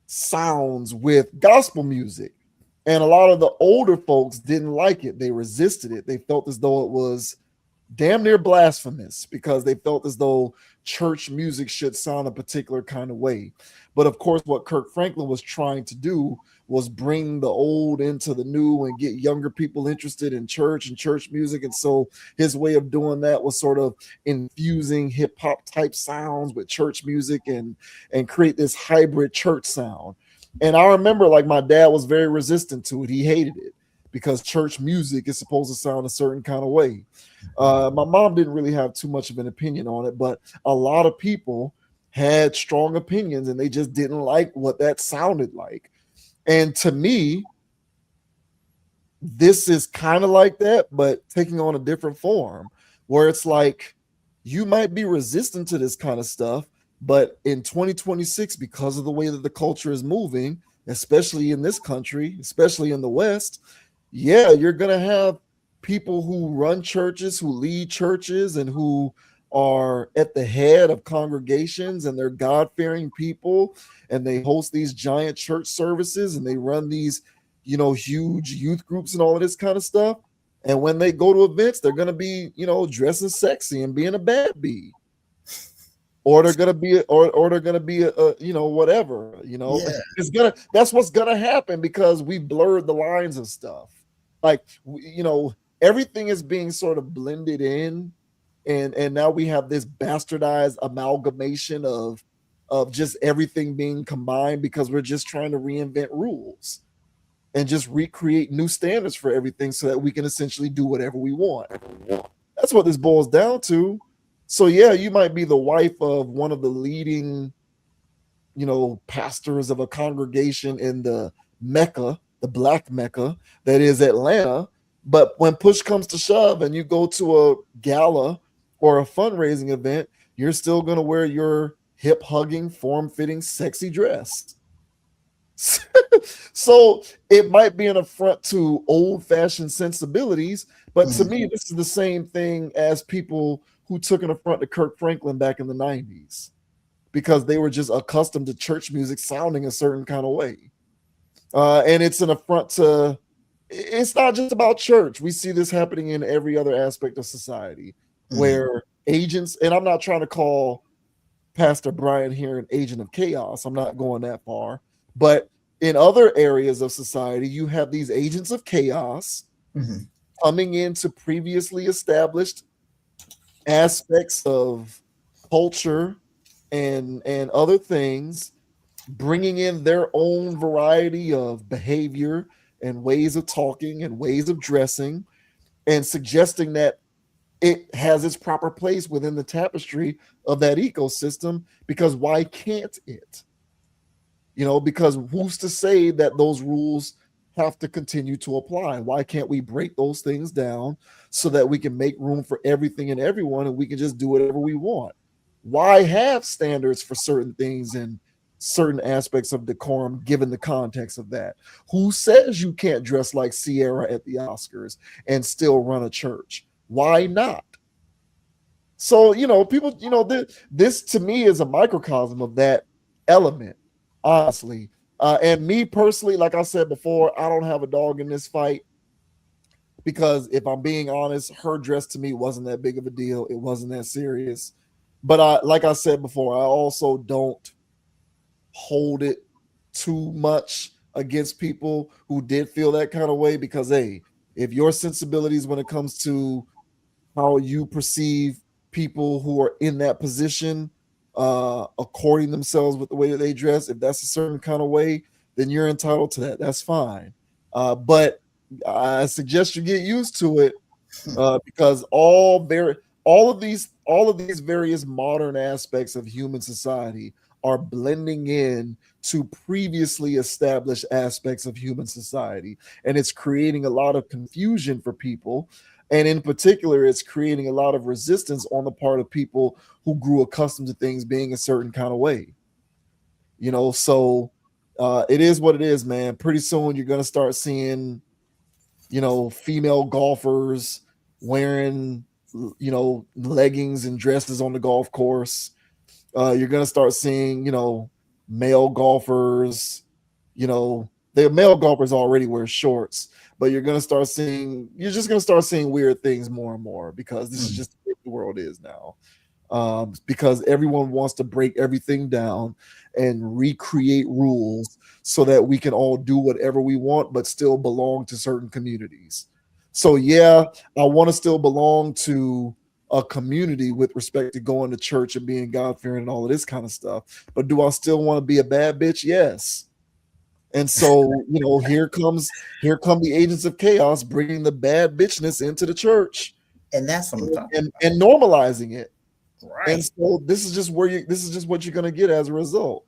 sounds with gospel music. And a lot of the older folks didn't like it. They resisted it. They felt as though it was damn near blasphemous because they felt as though church music should sound a particular kind of way. But of course, what Kirk Franklin was trying to do was bring the old into the new and get younger people interested in church and church music. And so his way of doing that was sort of infusing hip hop type sounds with church music and create this hybrid church sound. And I remember, like, my dad was very resistant to it. He hated it because church music is supposed to sound a certain kind of way. My mom didn't really have too much of an opinion on it, but a lot of people had strong opinions and they just didn't like what that sounded like. And to me, this is kind of like that, but taking on a different form, where it's like you might be resistant to this kind of stuff, but in 2026, because of the way that the culture is moving, especially in this country, especially in the West, yeah, you're going to have people who run churches, who lead churches, and who are at the head of congregations, and they're God-fearing people, and they host these giant church services, and they run these, huge youth groups and all of this kind of stuff. And when they go to events, they're going to be, dressing sexy and being a bad bee. Or they're gonna be, whatever. Yeah. That's what's gonna happen because we blurred the lines of stuff. Like, everything is being sort of blended in, and now we have this bastardized amalgamation of just everything being combined because we're just trying to reinvent rules and just recreate new standards for everything so that we can essentially do whatever we want. That's what this boils down to. So yeah, you might be the wife of one of the leading, pastors of a congregation in the Mecca, the Black Mecca, that is Atlanta. But when push comes to shove and you go to a gala or a fundraising event, you're still going to wear your hip-hugging, form-fitting, sexy dress. So it might be an affront to old-fashioned sensibilities, but to me, this is the same thing as people who took an affront to Kirk Franklin back in the 90s because they were just accustomed to church music sounding a certain kind of way. And it's an affront to, it's not just about church. We see this happening in every other aspect of society where agents, and I'm not trying to call Pastor Brian here an agent of chaos. I'm not going that far. But in other areas of society, you have these agents of chaos coming into previously established aspects of culture and other things, bringing in their own variety of behavior and ways of talking and ways of dressing, and suggesting that it has its proper place within the tapestry of that ecosystem, because why can't it? Because who's to say that those rules have to continue to apply? Why can't we break those things down so that we can make room for everything and everyone and we can just do whatever we want? Why have standards for certain things and certain aspects of decorum given the context of that? Who says you can't dress like Sierra at the Oscars and still run a church? Why not? So, people, this to me is a microcosm of that element, honestly. And me personally, like I said before, I don't have a dog in this fight because if I'm being honest, her dress to me wasn't that big of a deal. It wasn't that serious. But like I said before, I also don't hold it too much against people who did feel that kind of way because, hey, if your sensibilities when it comes to how you perceive people who are in that position according themselves with the way that they dress, if that's a certain kind of way, then you're entitled to that. That's fine. But I suggest you get used to it because all of these various modern aspects of human society are blending in to previously established aspects of human society, and it's creating a lot of confusion for people. And in particular, it's creating a lot of resistance on the part of people who grew accustomed to things being a certain kind of way. You know, so it is what it is, man. Pretty soon you're gonna start seeing, you know, female golfers wearing, you know, leggings and dresses on the golf course. You're gonna start seeing, you know, male golfers, you know, the male golfers already wear shorts, but you're just gonna start seeing weird things more and more because this is just the way the world is now. Because everyone wants to break everything down and recreate rules so that we can all do whatever we want, but still belong to certain communities. So yeah, I want to still belong to a community with respect to going to church and being God-fearing and all of this kind of stuff. But do I still want to be a bad bitch? Yes. And so, you know, here come the agents of chaos bringing the bad bitchness into the church, and that's what I'm talking about. And normalizing it. Right. And so this is just what you're gonna get as a result.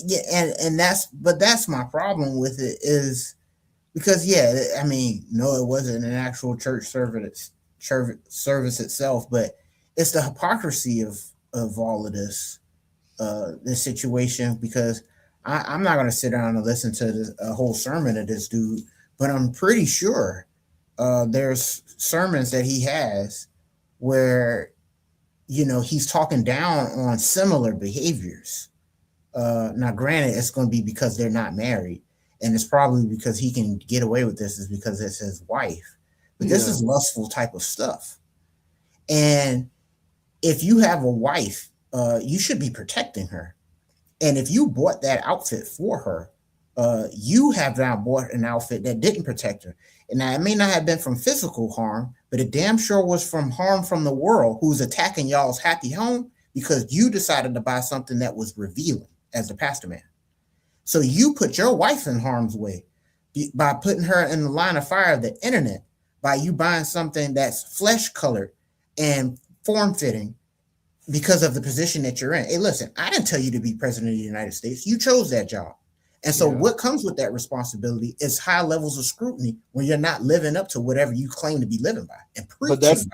Yeah, and that's my problem with it is because I mean, no, it wasn't an actual church service itself, but it's the hypocrisy of all of this situation, because I'm not going to sit down and listen to a whole sermon of this dude, but I'm pretty sure there's sermons that he has where, you know, he's talking down on similar behaviors. Now, granted, it's going to be because they're not married, and it's probably because he can get away with this is because it's his wife. But this is lustful type of stuff. And if you have a wife, you should be protecting her. And if you bought that outfit for her, you have now bought an outfit that didn't protect her. And now it may not have been from physical harm, but it damn sure was from harm from the world who's attacking y'all's happy home because you decided to buy something that was revealing as the pastor man. So you put your wife in harm's way by putting her in the line of fire of the internet, by you buying something that's flesh colored and form fitting because of the position that you're in. Hey, listen, I didn't tell you to be president of the United States. You chose that job. And so what comes with that responsibility is high levels of scrutiny when you're not living up to whatever you claim to be living by and preaching. But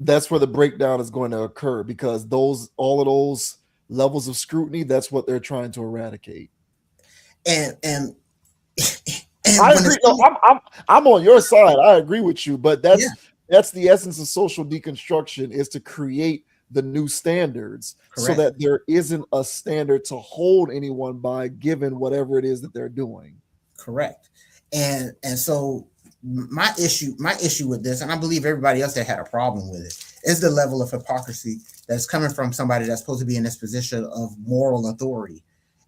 that's where the breakdown is going to occur, because all of those levels of scrutiny, that's what they're trying to eradicate. And I agree. No, I'm on your side. I agree with you, but that's the essence of social deconstruction, is to create the new standards. Correct. So that there isn't a standard to hold anyone by, given whatever it is that they're doing. Correct. And so my issue with this, and I believe everybody else that had a problem with it, is the level of hypocrisy that's coming from somebody that's supposed to be in this position of moral authority.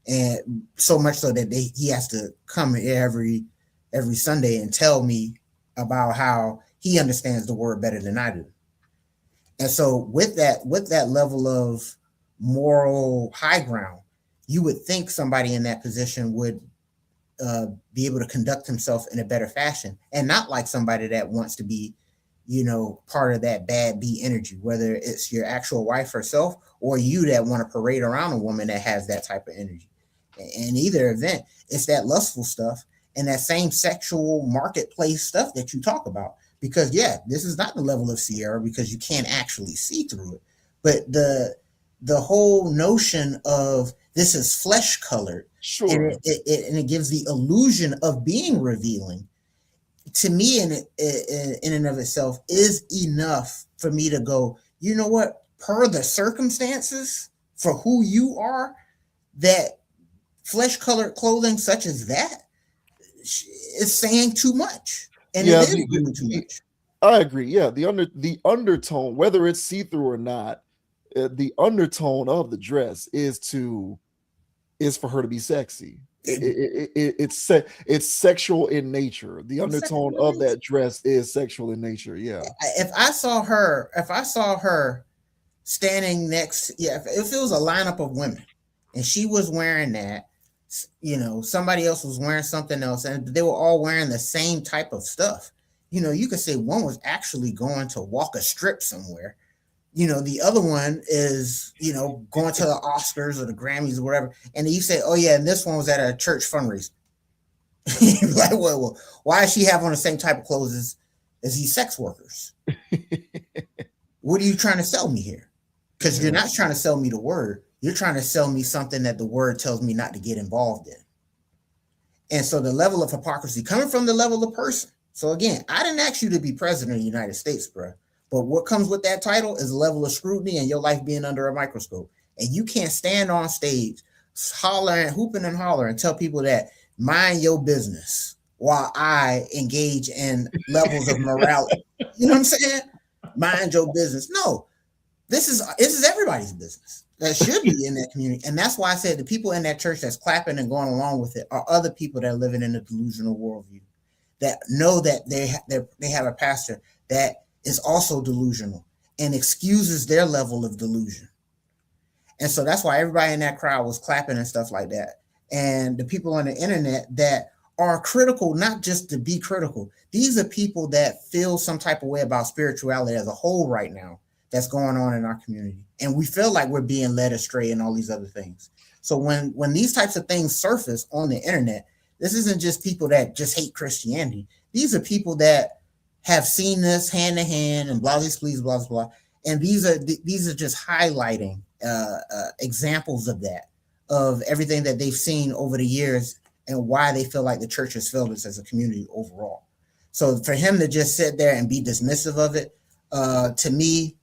And so much so that he has to come every Sunday and tell me about how he understands the word better than I do. And so with that level of moral high ground, you would think somebody in that position would be able to conduct himself in a better fashion, and not like somebody that wants to be, you know, part of that bad B energy, whether it's your actual wife herself or you that want to parade around a woman that has that type of energy. In either event, it's that lustful stuff and that same sexual marketplace stuff that you talk about. Because this is not the level of Sierra, because you can't actually see through it. But the whole notion of this is flesh colored, sure, and it gives the illusion of being revealing, to me in and of itself is enough for me to go, you know what, per the circumstances for who you are, that flesh colored clothing such as that is saying too much. And it is doing too much. I agree. Yeah, the undertone, whether it's see-through or not, the undertone of the dress is for her to be sexy. It's sexual in nature. The undertone of that dress is sexual in nature. Yeah. If I saw her standing next, if it was a lineup of women and she was wearing that, you know, somebody else was wearing something else, and they were all wearing the same type of stuff, you know, you could say one was actually going to walk a strip somewhere. You know, the other one is, you know, going to the Oscars or the Grammys or whatever. And then you say, oh yeah, and this one was at a church fundraiser. Like, well, why does she have on the same type of clothes as these sex workers? What are you trying to sell me here? Because you're not trying to sell me the word. you're trying to sell me something that the word tells me not to get involved in. And so the level of hypocrisy coming from the level of person. So again, I didn't ask you to be president of the United States, bro. But what comes with that title is a level of scrutiny and your life being under a microscope. And you can't stand on stage hollering, hooping and hollering, and tell people that mind your business while I engage in levels of morality. You know what I'm saying? Mind your business. No, this is everybody's business. That should be in that community. And that's why I said the people in that church that's clapping and going along with it are other people that are living in a delusional worldview, that know that they have a pastor that is also delusional and excuses their level of delusion. And so that's why everybody in that crowd was clapping and stuff like that. And the people on the internet that are critical, not just to be critical. These are people that feel some type of way about spirituality as a whole right now that's going on in our community. And we feel like we're being led astray and all these other things. So when these types of things surface on the internet, this isn't just people that just hate Christianity. These are people that have seen this hand to hand and blah, blah, blah, blah. And these are just highlighting examples of that, of everything that they've seen over the years and why they feel like the church has failed us as a community overall. So for him to just sit there and be dismissive of it, to me,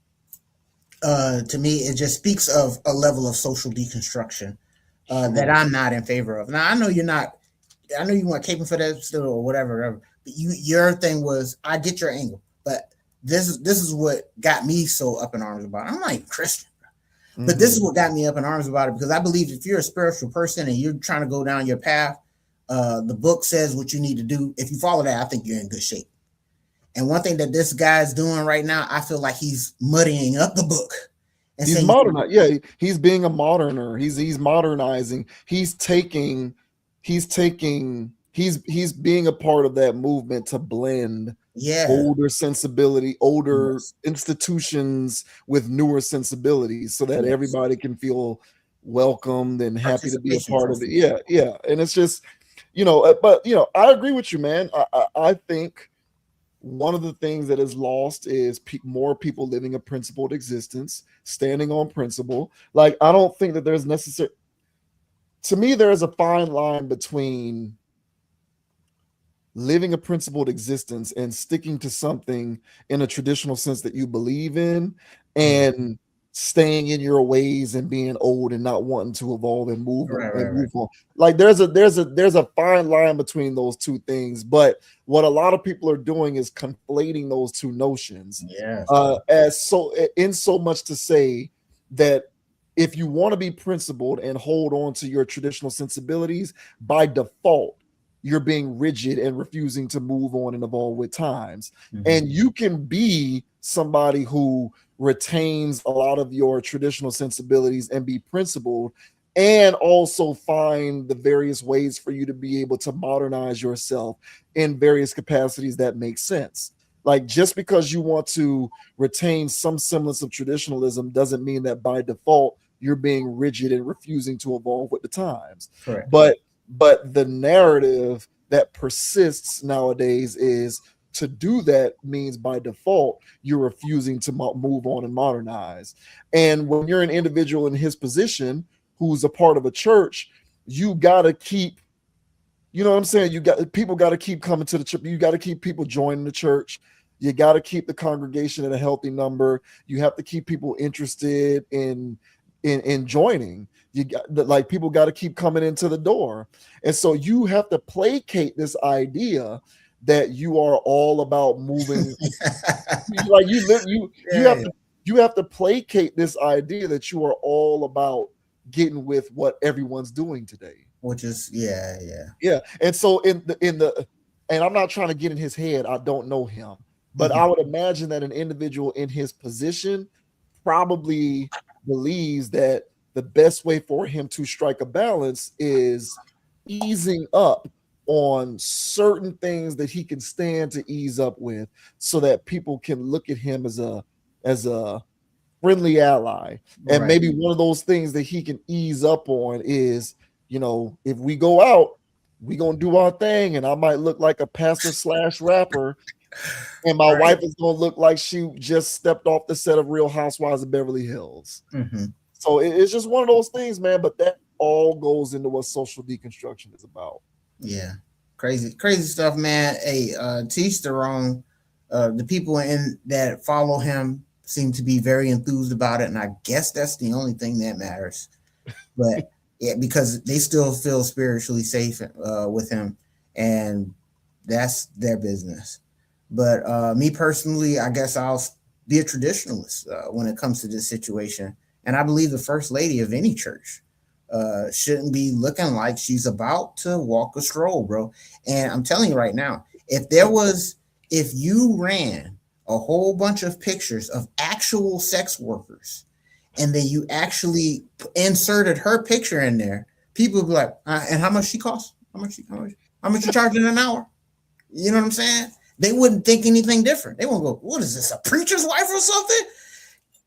it just speaks of a level of social deconstruction that I'm not in favor of. Now, I know you're not. I know you want caping for that still or whatever. But your thing was, I get your angle, but this is what got me so up in arms about it. I'm like Christian, but this is what got me up in arms about it, because I believe if you're a spiritual person and you're trying to go down your path, the book says what you need to do. If you follow that, I think you're in good shape. And one thing that this guy's doing right now, I feel like he's muddying up the book. And he's modernizing. Yeah, he's being a moderner. He's modernizing. He's being a part of that movement to blend older sensibility, older institutions with newer sensibilities, so that everybody can feel welcomed and happy to be a part of it. Yeah. And it's just, but I agree with you, man. I think one of the things that is lost is more people living a principled existence, standing on principle. Like, I don't think that there's necessary. To me, there is a fine line between living a principled existence and sticking to something in a traditional sense that you believe in, and staying in your ways and being old and not wanting to evolve and move on. Like, there's a fine line between those two things. But what a lot of people are doing is conflating those two notions. In so much to say that if you want to be principled and hold on to your traditional sensibilities, by default, you're being rigid and refusing to move on and evolve with times. And you can be somebody who retains a lot of your traditional sensibilities and be principled, and also find the various ways for you to be able to modernize yourself in various capacities that make sense. Like, just because you want to retain some semblance of traditionalism doesn't mean that by default you're being rigid and refusing to evolve with the times. Correct. But the narrative that persists nowadays is to do that means by default you're refusing to move on and modernize. And when you're an individual in his position who's a part of a church, you got to keep, you know what I'm saying? People got to keep coming to the church. You got to keep people joining the church. You got to keep the congregation at a healthy number. You have to keep people interested in joining. People got to keep coming into the door. And so you have to placate this idea that you are all about moving. You have to placate this idea that you are all about getting with what everyone's doing today. Which is And so and I'm not trying to get in his head. I don't know him, but I would imagine that an individual in his position probably believes that the best way for him to strike a balance is easing up on certain things that he can stand to ease up with, so that people can look at him as a friendly ally. And maybe one of those things that he can ease up on is, if we go out, we gonna do our thing, and I might look like a pastor / rapper, and my wife is gonna look like she just stepped off the set of Real Housewives of Beverly Hills. So it's just one of those things, man. But that all goes into what social deconstruction is about. Yeah, crazy stuff, man. Hey, teach their own. The people in that follow him seem to be very enthused about it, and I guess that's the only thing that matters. But yeah, because they still feel spiritually safe with him, and that's their business. But me personally, I guess I'll be a traditionalist when it comes to this situation, and I believe the first lady of any church shouldn't be looking like she's about to walk a stroll, bro. And I'm telling you right now, if you ran a whole bunch of pictures of actual sex workers and then you actually inserted her picture in there, people would be like, and how much she costs? How much you charging an hour? You know what I'm saying? They wouldn't think anything different. They won't go, what is this, a preacher's wife or something?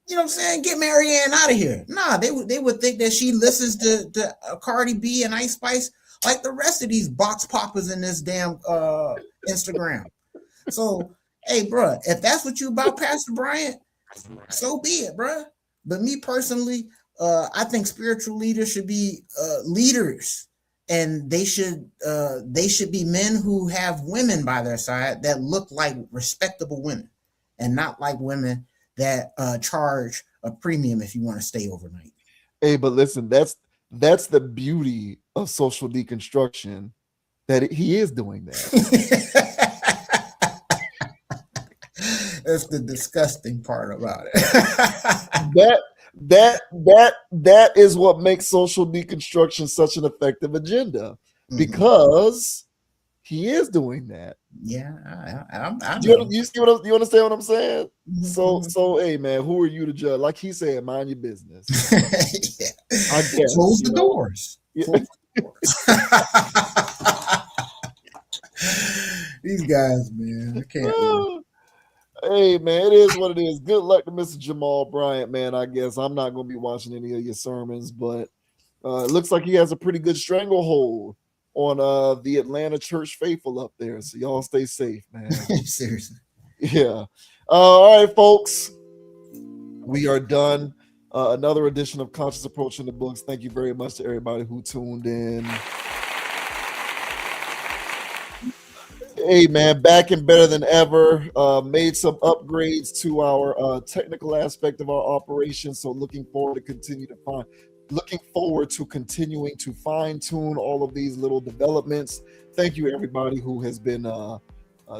You know what I'm saying? Get Marianne out of here. Nah, they would think that she listens to Cardi B and Ice Spice like the rest of these box poppers in this damn Instagram. So, hey, bro, if that's what you about, Pastor Bryant, so be it, bro. But me personally, I think spiritual leaders should be leaders, and they should be men who have women by their side that look like respectable women, and not like women that charge a premium if you want to stay overnight. Hey, but listen, that's the beauty of social deconstruction, that he is doing that. That's the disgusting part about it. that is what makes social deconstruction such an effective agenda, because he is doing that. Yeah, I you see what you understand what I'm saying? Mm-hmm. So hey, man, who are you to judge? Like he said, mind your business. Yeah. I guess close the doors. Yeah. Close the doors. These guys, man, I can't. Hey, man, it is what it is. Good luck to Mr. Jamal Bryant, man. I guess I'm not going to be watching any of your sermons, but it looks like he has a pretty good stranglehold on the Atlanta church faithful up there. So y'all stay safe, man. Seriously. Yeah. All right, folks. We are done. Another edition of Conscious Approach in the Books. Thank you very much to everybody who tuned in. Hey, man, back and better than ever. Made some upgrades to our technical aspect of our operation. So looking forward to continuing to fine-tune all of these little developments. Thank you, everybody who has been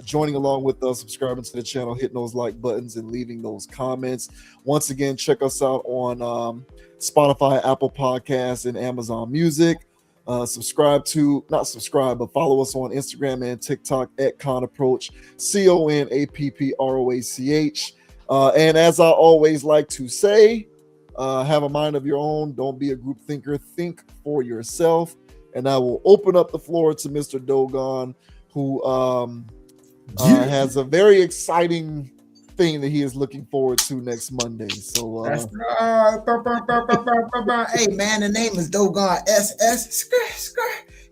joining along with us, subscribing to the channel, hitting those like buttons, and leaving those comments. Once again, check us out on Spotify, Apple Podcasts, and Amazon Music. Follow us on Instagram and TikTok at ConApproach, ConApproach. And as I always like to say, have a mind of your own. Don't be a group thinker. Think for yourself. And I will open up the floor to Mr. Dogon, who has a very exciting thing that he is looking forward to next Monday. So that's right. Hey, man, the name is Dogon SS.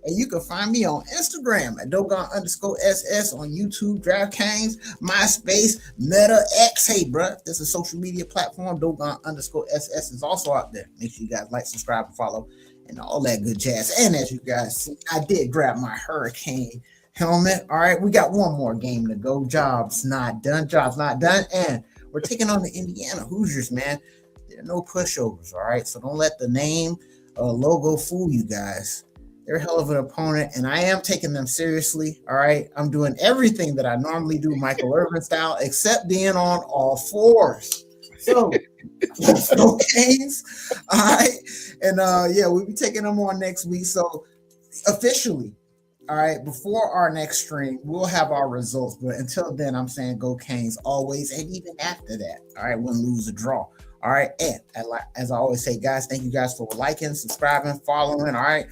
And you can find me on Instagram at Dogon_SS, on YouTube, DraftKings, MySpace, Meta, X. Hey, bro, this is a social media platform. Dogon_SS is also out there. Make sure you guys like, subscribe, and follow, and all that good jazz. And as you guys see, I did grab my Hurricane helmet. All right, we got one more game to go. Jobs not done. And we're taking on the Indiana Hoosiers, man. There are no pushovers, all right? So don't let the name logo fool you guys. They're a hell of an opponent, and I am taking them seriously, all right? I'm doing everything that I normally do, Michael Irvin style, except being on all fours. So, let's go Canes, all right? And, yeah, we'll be taking them on next week. So, officially, all right, before our next stream, we'll have our results. But until then, I'm saying go Canes always, and even after that, all right, win, lose, or draw. All right, and as I always say, guys, thank you guys for liking, subscribing, following, all right,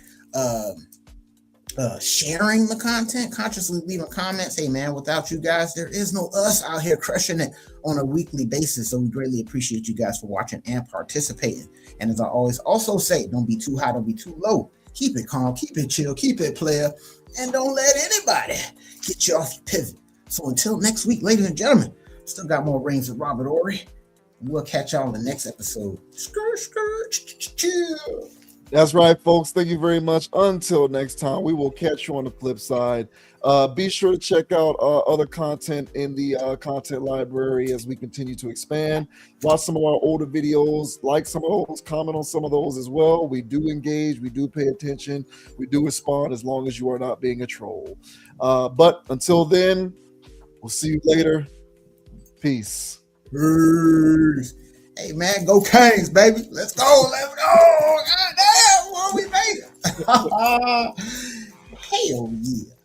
sharing the content, consciously leaving comments. Hey, man, without you guys, there is no us out here crushing it on a weekly basis. So we greatly appreciate you guys for watching and participating. And as I always also say, don't be too high, don't be too low. Keep it calm, keep it chill, keep it player, and don't let anybody get you off your pivot. So until next week, ladies and gentlemen, still got more rings with Robert Ory. We'll catch y'all on the next episode. Chill. That's right, folks. Thank you very much. Until next time, we will catch you on the flip side. Be sure to check out other content in the content library as we continue to expand. Watch some of our older videos, like some of those, comment on some of those as well. We do engage, we do pay attention, we do respond as long as you are not being a troll. But until then, we'll see you later. Peace. Peace. Hey man, go Kings, baby. Let's go. Let's go. God damn, what we made it. Hell yeah.